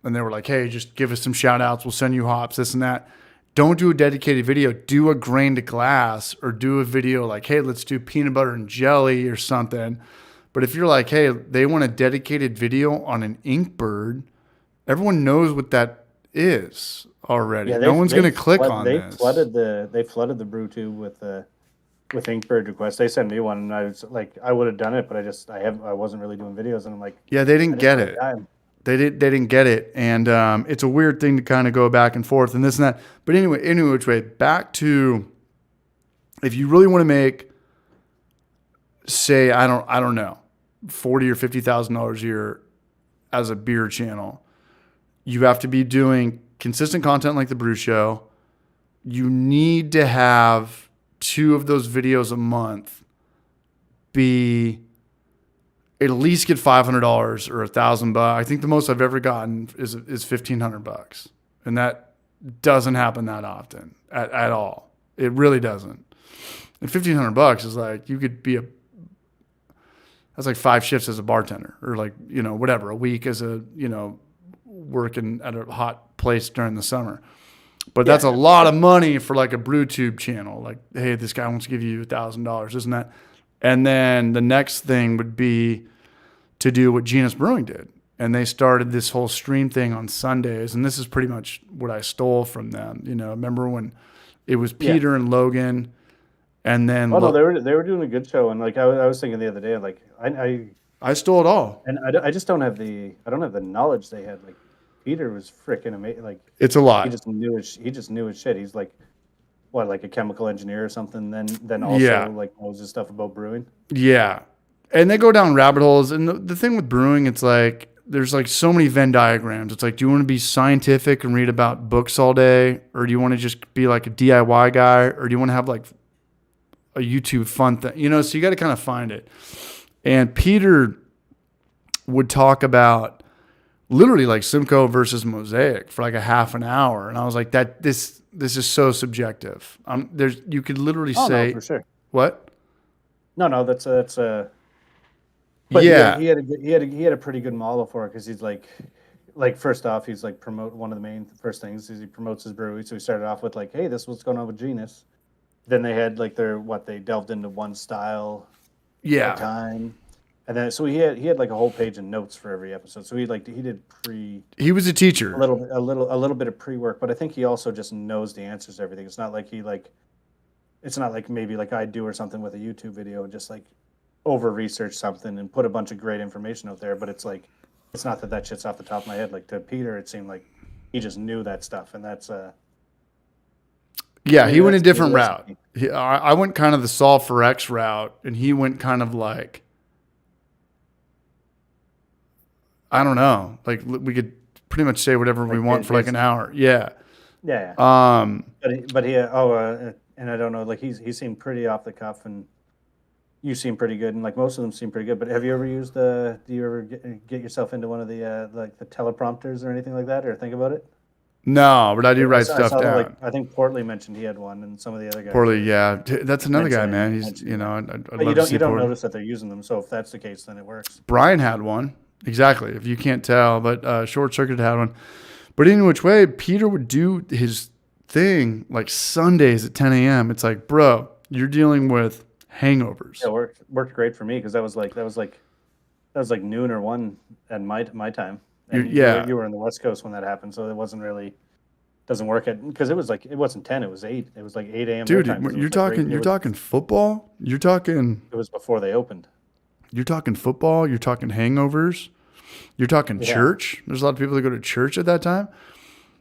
And they were like, hey, just give us some shout outs. We'll send you hops, this and that. Don't do a dedicated video. Do a grain to glass, or do a video like, hey, let's do peanut butter and jelly or something. But if you're like, hey, they want a dedicated video on an Inkbird, everyone knows what that is already. Yeah, no one's going to click on this. They flooded the brew tube with Inkbird requests. They sent me one, and I was like, I would have done it, but I wasn't really doing videos, and I'm like, yeah, they didn't get it. They didn't get it, and it's a weird thing to kind of go back and forth and this and that. But anyway, which way, back to if you really want to make, say, I don't know, $40,000 or $50,000 a year as a beer channel, you have to be doing consistent content like the Brew Show. You need to have 2 of those videos a month be at least get $500 or $1,000. I think the most I've ever gotten is $1,500, and that doesn't happen that often at all. It really doesn't. And $1,500 is like you could be That's like 5 shifts as a bartender, or like, whatever, a week as a, working at a hot place during the summer. But that's a lot of money for like a brew tube channel. Like, hey, this guy wants to give you $1,000, isn't that? And then the next thing would be to do what Genus Brewing did. And they started this whole stream thing on Sundays. And this is pretty much what I stole from them. Remember when it was Peter and Logan, and then no, they were doing a good show. And like I was thinking the other day, like I stole it all. And I just don't have the knowledge they had. Like Peter was freaking amazing. Like it's a lot. He just knew his shit. He's like what, like a chemical engineer or something. Then also like knows his stuff about brewing. Yeah, and they go down rabbit holes. And the thing with brewing, it's like there's like so many Venn diagrams. It's like, do you want to be scientific and read about books all day, or do you want to just be like a DIY guy, or do you want to have like a YouTube fun thing? So you got to kind of find it. And Peter would talk about literally like Simcoe versus Mosaic for like a half an hour. And I was like, this is so subjective. You could literally say, no, for sure. What? No, that's but yeah, he had a pretty good model for it, because he's like first off, he's like one of the main first things is he promotes his brewery. So he started off with like, hey, this is what's going on with Genus. Then they had like they delved into one style at a time. And then so he had like a whole page of notes for every episode. So he did he was a teacher. A little bit of pre-work, but I think he also just knows the answers to everything. It's not like it's not like maybe like I do or something with a YouTube video and just like over research something and put a bunch of great information out there. But it's like, it's not that shit's off the top of my head. Like to Peter, it seemed like he just knew that stuff, and that's he went a different route. I went kind of the solve for X route, and he went kind of like, I don't know. Like we could pretty much say whatever we want for like an hour. Yeah. Yeah. But he and I don't know. Like he seemed pretty off the cuff, and you seem pretty good, and like most of them seem pretty good. But have you ever used do you ever get yourself into one of the like the teleprompters or anything like that, or think about it? No, but I do write stuff down. Like, I think Portley mentioned he had one, and some of the other guys. Portley, yeah, that's another guy, man. He's I'd but you don't notice that they're using them. So if that's the case, then it works. Brian had one. Exactly. If you can't tell, but Short Circuit had one. But in which way, Peter would do his thing like Sundays at 10 a.m. It's like, bro, you're dealing with hangovers. Yeah, it worked great for me, because that was like noon or 1 at my time. And you were in the West Coast when that happened, so it doesn't work because it wasn't 10, it was 8. It was like 8 a.m. Dude, you're talking football. You're talking. It was before they opened. You're talking football. You're talking hangovers. You're talking church. There's a lot of people that go to church at that time.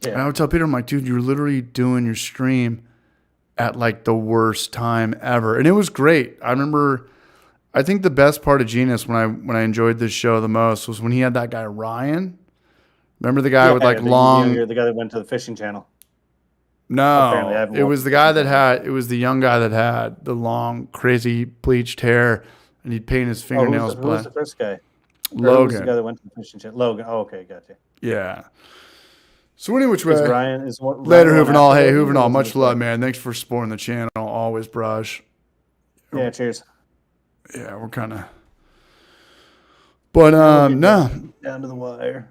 Yeah. And I would tell Peter, I'm like, dude, you're literally doing your stream at like the worst time ever. And it was great. I think the best part of Genus when I enjoyed this show the most was when he had that guy, Ryan. Remember the guy with like long... The guy that went to the fishing channel. No, it was the guy it was the young guy that had the long, crazy bleached hair, and he'd paint his fingernails black. Who was the first guy? Logan. Who was the guy that went to the fishing channel? Logan. Oh, okay, gotcha. Yeah. So any which way, Ryan later, Hoovenall. Hey, Hoovenall, much love, man. Thanks for supporting the channel. Always, brush. Yeah, cheers. Yeah, we're kind of... But, no. Down to the wire.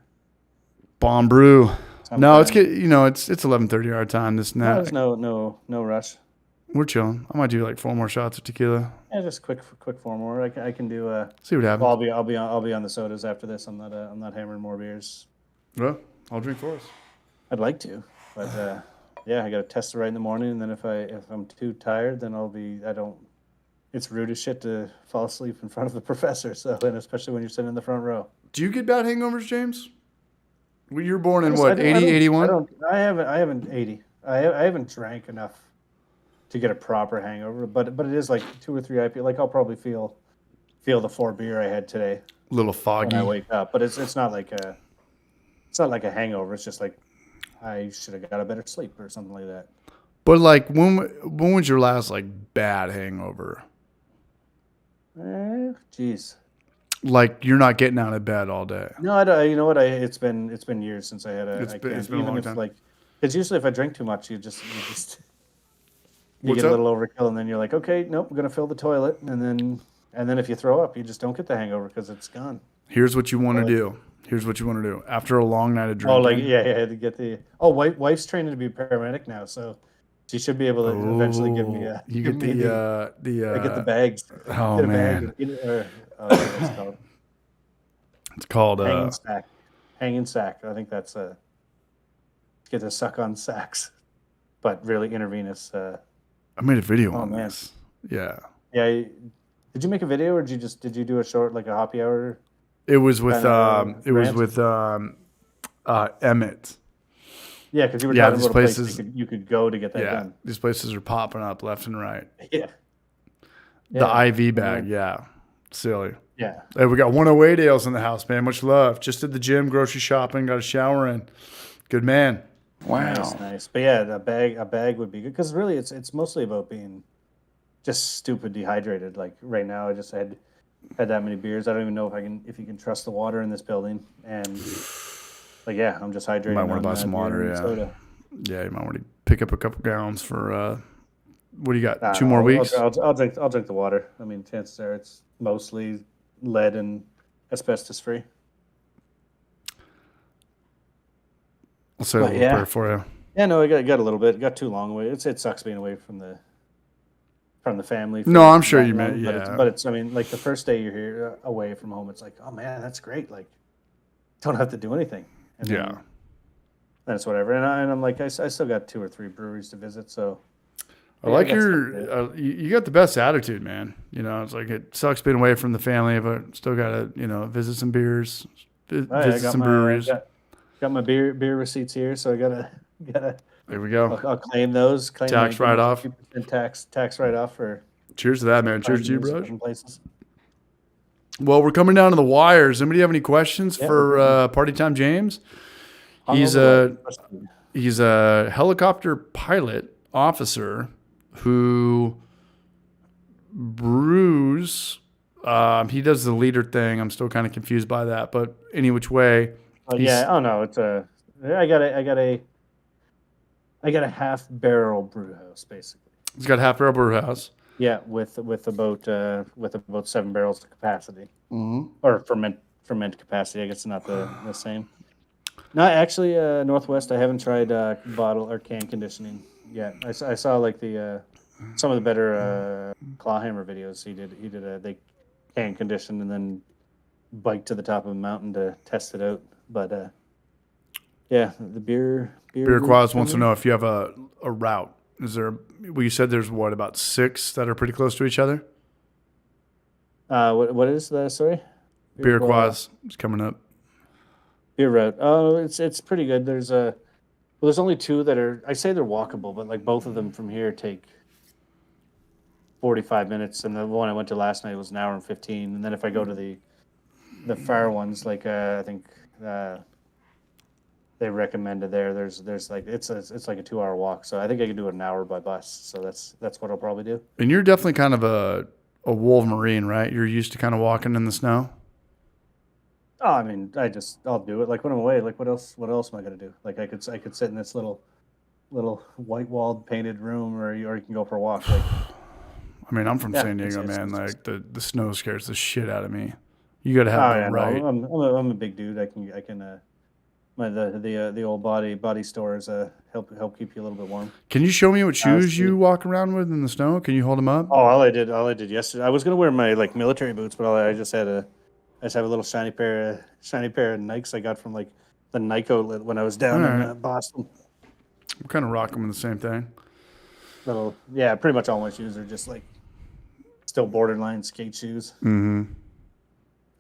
Bomb brew. No, it's 11:30 our time. This now. There's no rush. We're chilling. I might do like 4 more shots of tequila. Yeah, just quick 4 more. I can do. See what happens. Well, I'll be on the sodas after this. I'm not hammering more beers. Well, I'll drink for us. I'd like to, but I got to test it right in the morning, and then if I'm too tired, then It's rude as shit to fall asleep in front of the professor. So, and especially when you're sitting in the front row. Do you get bad hangovers, James? Well, you were born in what, 80, 81? I haven't 80. I haven't drank enough to get a proper hangover, but it is like 2 or 3 IPA. Like I'll probably feel the 4 beer I had today. A little foggy. When I wake up, but it's not like a hangover. It's just like I should have got a better sleep or something like that. But like when was your last like bad hangover? Jeez. Like you're not getting out of bed all day. No, you know what? It's been years since I had a. It's been a long time. Because usually if I drink too much, you get a little overkill, and then you're like, okay, nope, I'm gonna fill the toilet, and then And then if you throw up, you just don't get the hangover because it's gone. Here's what you want to Like- do. Here's what you want to do. After a long night of Oh, drinking. like yeah, to get the wife's training to be a paramedic now, so she should be able to eventually give me a. You give get me I get the bags. Oh Get a man, bag. What's it called? it's called Hanging sack. Hanging sack. I think that's get to suck on sacks, but really intravenous. I made a video on man. this. Yeah, Yeah. Did you make a video, or did you do a short like a happy hour? it was with Kinda Emmett. Yeah, because you were Yeah, talking these about a place places- you could go to get that Yeah, done. these places are popping up left and right. Yeah. The IV bag, yeah, silly. Yeah. Hey, we got 108 ales in the house, man. Much love. Just at the gym, grocery shopping, got a shower in. Good man. Wow. Nice. But yeah, a bag would be good because really it's mostly about being just stupid dehydrated. Like right now, I just had that many beers. I don't even know if you can trust the water in this building. And like yeah, I'm just hydrating. You might want on to buy some beer water, and yeah. soda. Yeah, you might want to pick up a couple gallons for what do you got? I 2 don't more know. weeks? I'll drink the water. I mean, chances are it's mostly lead and asbestos free. I'll say a little yeah. prayer for you. Yeah, no, I got a little bit. Got too long away. It sucks being away from the family. No, I'm sure that you long, meant yeah. But it's I mean, like the first day you're here away from home, it's like, oh man, that's great. Like, don't have to do anything. And Yeah. then it's whatever. And I'm like, I still got 2 or 3 breweries to visit, so. I like you got the best attitude, man. You know, it's like it sucks being away from the family, but still got to, visit some beers, visit some breweries. Got my beer receipts here, so I gotta. There we go. I'll claim those. Claim Tax write-off. 50% tax write-off for. Cheers to that, man. Cheers to you, bro. different places. Well, we're coming down to the wire. Does anybody have any questions for Party Time James? He's a helicopter pilot officer who brews. He does the leader thing. I'm still kind of confused by that, but any which way. Yeah. Oh no, it's a. I got a half barrel brew house basically. He's got half barrel brew house. Yeah, with about 7 barrels of capacity, or ferment capacity. I guess it's not the same. No, actually, Northwest. I haven't tried bottle or can conditioning yet. I saw like the some of the better Clawhammer videos. He did they can condition and then bike to the top of a mountain to test it out. But yeah, the beer Quads wants to know if you have a route. Is there? Well, you said there's about 6 that are pretty close to each other. What is the sorry? Beer Quads is coming up. Beer route. Oh, it's pretty good. There's only 2 that are. I say they're walkable, but like both of them from here take 45 minutes, and the one I went to last night was an hour and 15. And then if I go to the far ones, like I think they recommended there's like it's like a 2-hour walk. So I think I could do it an hour by bus. So that's what I'll probably do. And you're definitely kind of a Wolverine, right? You're used to kind of walking in the snow. Oh, I mean, I'll do it. Like when I'm away, like what else am I gonna do? Like I could sit in this little white walled painted room, or you can go for a walk. Like, I mean, I'm from San Diego, man. Like the snow scares the shit out of me. You got to have it right. No, I'm a big dude. I can the old body stores help keep you a little bit warm. Can you show me what shoes you walk around with in the snow? Can you hold them up? Oh, all I did yesterday. I was gonna wear my like military boots, but I just have a little shiny pair of Nikes I got from like the Nike outlet when I was down in Boston. I'm kind of rocking with the same thing. Pretty much all my shoes are just like still borderline skate shoes. Mm-hmm.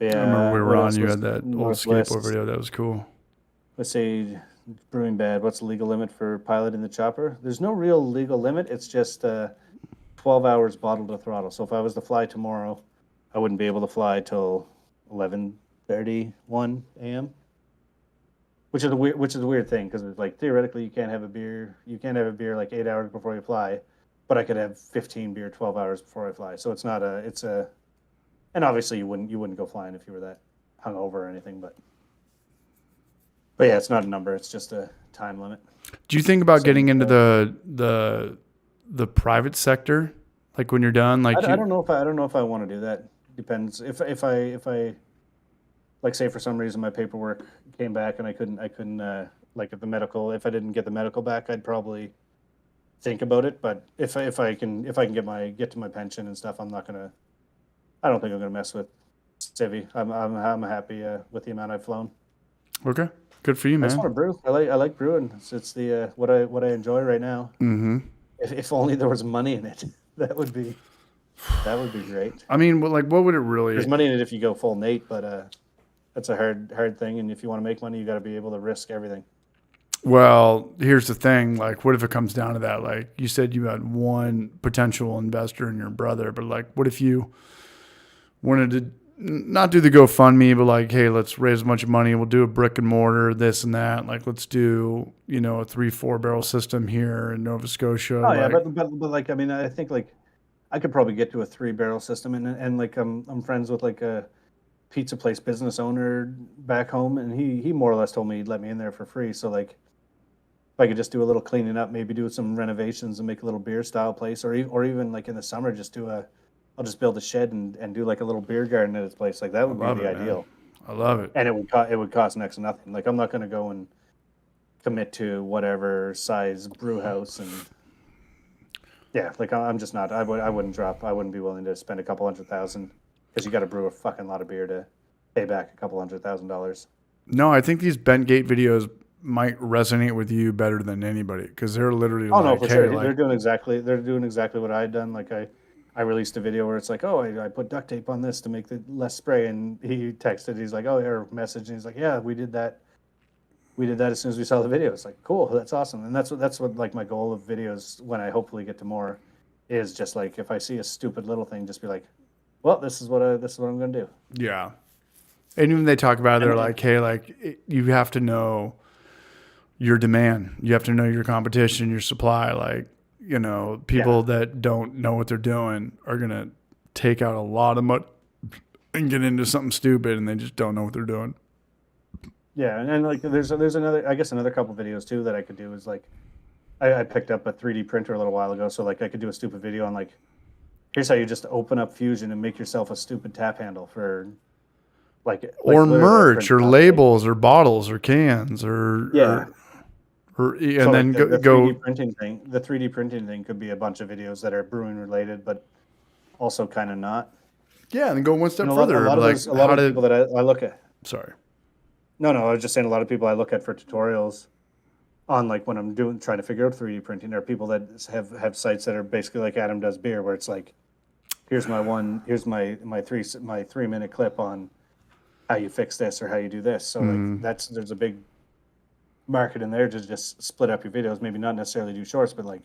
Yeah, I remember we were on. You had that old skateboard video. That was cool. Let's say Brewing bad. What's the legal limit for piloting the chopper? There's no real legal limit. It's just 12 hours bottle to throttle. So if I was to fly tomorrow, I wouldn't be able to fly till 11:31 a.m. Which is a weird thing because it's like theoretically you can't have a beer like 8 hours before you fly, but I could have 15 beer 12 hours before I fly. So it's not and obviously you wouldn't go flying if you were that hungover or anything, but yeah, it's not a number. It's just a time limit. Do you think about getting into the private sector, like when you're done? Like I don't know if I want to do that. depends. If I like say for some reason my paperwork came back and I couldn't like if I didn't get the medical back, I'd probably think about it. But if I can get to my pension and stuff, I don't think I'm gonna mess with civvy. I'm happy with the amount I've flown. Okay. Good for you, I just want man. to brew. I like brewing. It's the what I enjoy right now. Mm-hmm. If only there was money in it, that would be great. I mean, what would it There's really? money in it if you go full Nate, but that's a hard thing. And if you want to make money, you got to be able to risk everything. Well, here's the thing. Like, what if it comes down to that? Like, you said you had one potential investor in your brother, but like, what if you wanted to not do the GoFundMe, but like, hey, let's raise a bunch of money. We'll do a brick and mortar, this and that. Like, let's do, a 3-4 barrel system here in Nova Scotia. Oh yeah, Like, but like I mean, I think like I could probably get to a 3 barrel system, and like I'm friends with like a pizza place business owner back home, and he more or less told me he'd let me in there for free. So like if I could just do a little cleaning up, maybe do some renovations and make a little beer style place, or even like in the summer, I'll just build a shed and do like a little beer garden at his place. Like that would be love the it, man. ideal. I love it. And it would cost next to nothing. Like I'm not going to go and commit to whatever size brew house and yeah, like I'm just not. I wouldn't be willing to spend a couple $100,000 because you got to brew a fucking lot of beer to pay back a couple $100,000. No, I think these Bent Gate videos might resonate with you better than anybody because they're literally Oh no, like, for hey, sure. like, They're doing exactly what I had done. Like I released a video where it's like, oh, I put duct tape on this to make the less spray, and he texted. He's like, oh, or message, and he's like, yeah, we did that. We did that as soon as we saw the video. It's like, cool, that's awesome, and that's what like my goal of videos when I hopefully get to more is just like if I see a stupid little thing, just be like, well, this is what I'm gonna do. yeah. And even they talk about it, they're And like, hey, like you have to know your demand. You have to know your competition, your supply. Like, people that don't know what they're doing are going to take out a lot of money and get into something stupid and they just don't know what they're doing. yeah, and like there's another couple videos too that I could do is like I picked up a 3D printer a little while ago, so like I could do a stupid video on like here's how you just open up Fusion and make yourself a stupid tap handle for Or literally I merch or printed out, labels or bottles or cans and so like then the go 3D printing thing, could be a bunch of videos that are brewing related, but also kind of not. yeah, and then go one step And further. a lot of people that I look at. Sorry. No, I was just saying a lot of people I look at for tutorials on like when I'm trying to figure out 3D printing are people that have sites that are basically like Adam Does Beer, where it's like, here's my 3-minute clip on how you fix this or how you do this. So like there's a big market in there to just split up your videos, maybe not necessarily do shorts, but like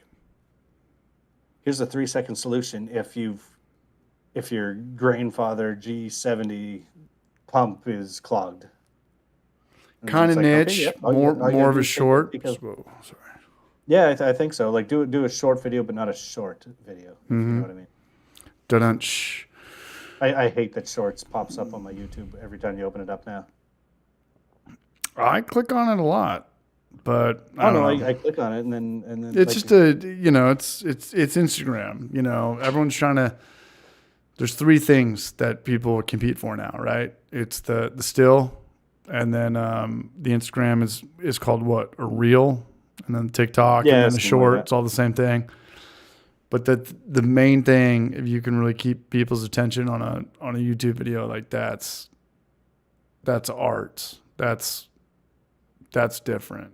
here's a 3-second solution if your Grainfather G70 pump is clogged. And Kind it's of like, okay, niche, yep, all you more gotta of do a is take it short. because Whoa, sorry. yeah, I think so. Like do a short video, but not a short video. If you know what I mean. Dun-dun-sh. I hate that shorts pops up on my YouTube every time you open it up now. I click on it a lot, but I Oh don't no, know. I click on it and then It's like, just it's Instagram. Everyone's trying to. There's 3 things that people compete for now, right? It's the still, and then the Instagram is called what? A reel, and then TikTok, and yeah, then the something like short. that. It's all the same thing. But the main thing, if you can really keep people's attention on a YouTube video, like that's art. That's different,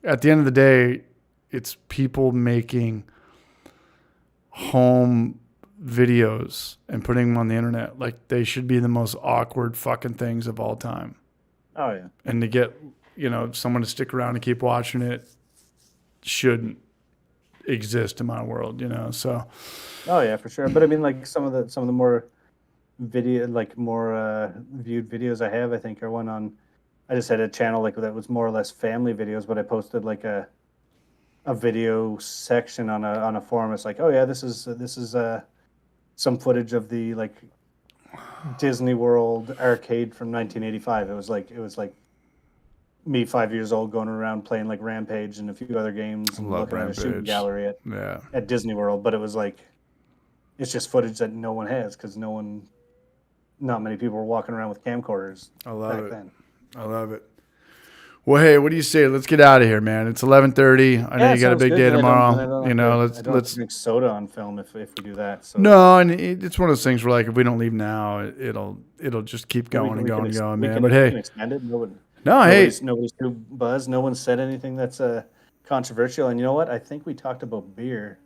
At the end of the day, it's people making home videos and putting them on the internet. Like they should be the most awkward fucking things of all time. Oh yeah. And to get, someone to stick around and keep watching it shouldn't exist in my world, so. Oh yeah, for sure. But I mean, like some of the more more viewed videos I have, I think are one on. I just had a channel like that was more or less family videos, but I posted like a video section on a forum. It's like, oh yeah, this is some footage of the like Disney World arcade from 1985. It was like me 5 years old going around playing like Rampage and a few other games and looking at a shooting gallery at Disney World. But it was like it's just footage that no one has because not many people were walking around with camcorders I love back it. then. I love it. Well, hey, what do you say? Let's get out of here, man. It's 11:30. I know Yeah, you got a sounds big good. day Then tomorrow. I don't You have know, to, I don't have to drink soda on film if we do that. So No, and it's one of those things where like if we don't leave now, it'll just keep going and going and going, man. But we hey, can extend it. no, Nobody's too buzzed. No one said anything that's controversial. And you know what? I think we talked about beer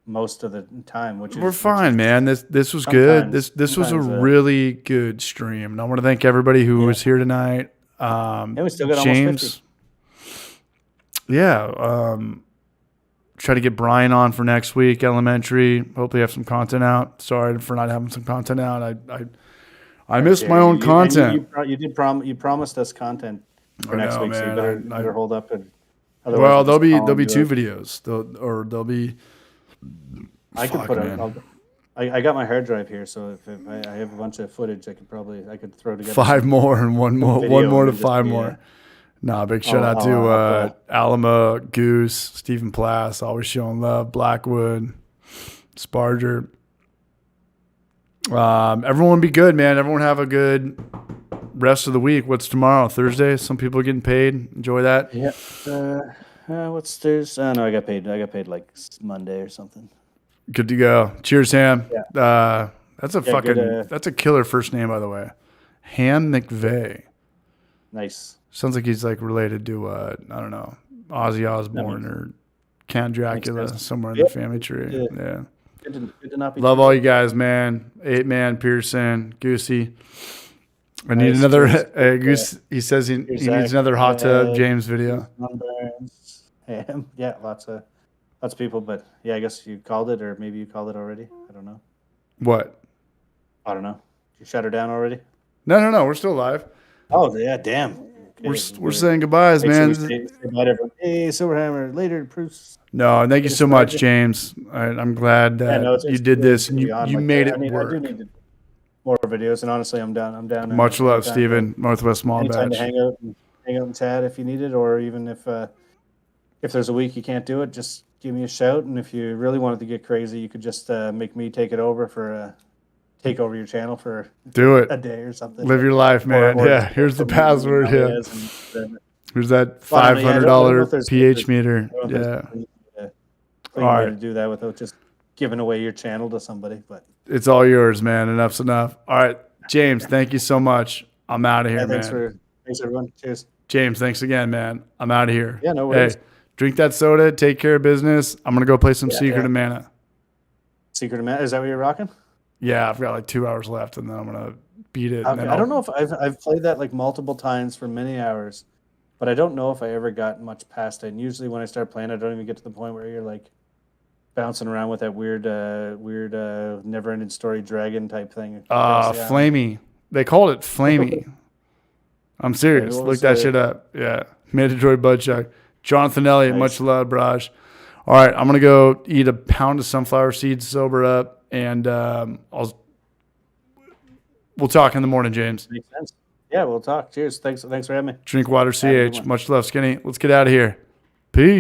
most of the time, we're fine, man. This was good. This was a really good stream, and I want to thank everybody who was here tonight. And we still got James. Almost 50. Yeah. Try to get Brian on for next week. Elementary. Hopefully, have some content out. Sorry for not having some content out. I missed my own content. You promised us content for next week, so you better hold up. Well, there'll be 2 videos. There'll be. I could put out. I got my hard drive here, so if I have a bunch of footage, I could throw together 5 more and one more to 5 more. Nah, big shout out to Alama, Goose, Stephen Plass, always showing love, Blackwood, Sparger. Everyone be good, man. Everyone have a good rest of the week. What's tomorrow? Thursday? Some people are getting paid. Enjoy that. Yeah. What's Thursday? Oh, no, I got paid like Monday or something. Good to go. Cheers, Ham. Yeah. That's a killer first name, by the way. Ham McVeigh. Nice. Sounds like he's like related to I don't know, Ozzy Osbourne or Count Dracula, somewhere in the family tree. Yeah. Good to not be Love all you guys, man. 8-Man, Pearson, Goosey. I need another Goose. He says he needs another hot tub James video. Yeah, lots of people, but yeah, I guess you called it, or maybe you called it already. I don't know. What? I don't know. You shut her down already? No. We're still live. Oh yeah, damn. Okay. We're saying goodbyes, man. Say bye to everyone. Hey, Silverhammer, later, Bruce. No, thank you so much, James. I'm glad that you did this and you made it work. I do need more videos, and honestly, I'm down. Much love, Steven. Northwest Small anytime Batch. to hang out and chat if you need it, or even if there's a week you can't do it, just give me a shout. And if you really wanted to get crazy, you could just make me take over your channel for a day or something. Live your life, man. Yeah, here's the password. Yeah, here's that $500 pH meter. Yeah. All right. To do that without just giving away your channel to somebody, but it's all yours, man. Enough's enough. All right, James, thank you so much. I'm out of here, man. Thanks everyone. Cheers. James, thanks again, man. I'm out of here. Yeah, no worries. Hey, drink that soda. Take care of business. I'm gonna go play some Secret of Mana. Secret of Mana. Is that what you're rocking? Yeah, I've got like 2 hours left, and then I'm gonna beat it. Okay. I don't know if I've played that like multiple times for many hours, but I don't know if I ever got much past it. And usually when I start playing, I don't even get to the point where you're like bouncing around with that weird never-ending story dragon type thing. Flamey. They called it Flamey. I'm serious. Look that shit up. Yeah, mandatory butt check. Jonathan Elliott, much love, Braj. All right, I'm gonna go eat a pound of sunflower seeds, sober up. And we'll talk in the morning, James. Makes sense. Yeah, we'll talk. Cheers. Thanks for having me. Drink water, CH. Much love, Skinny. Let's get out of here. Peace.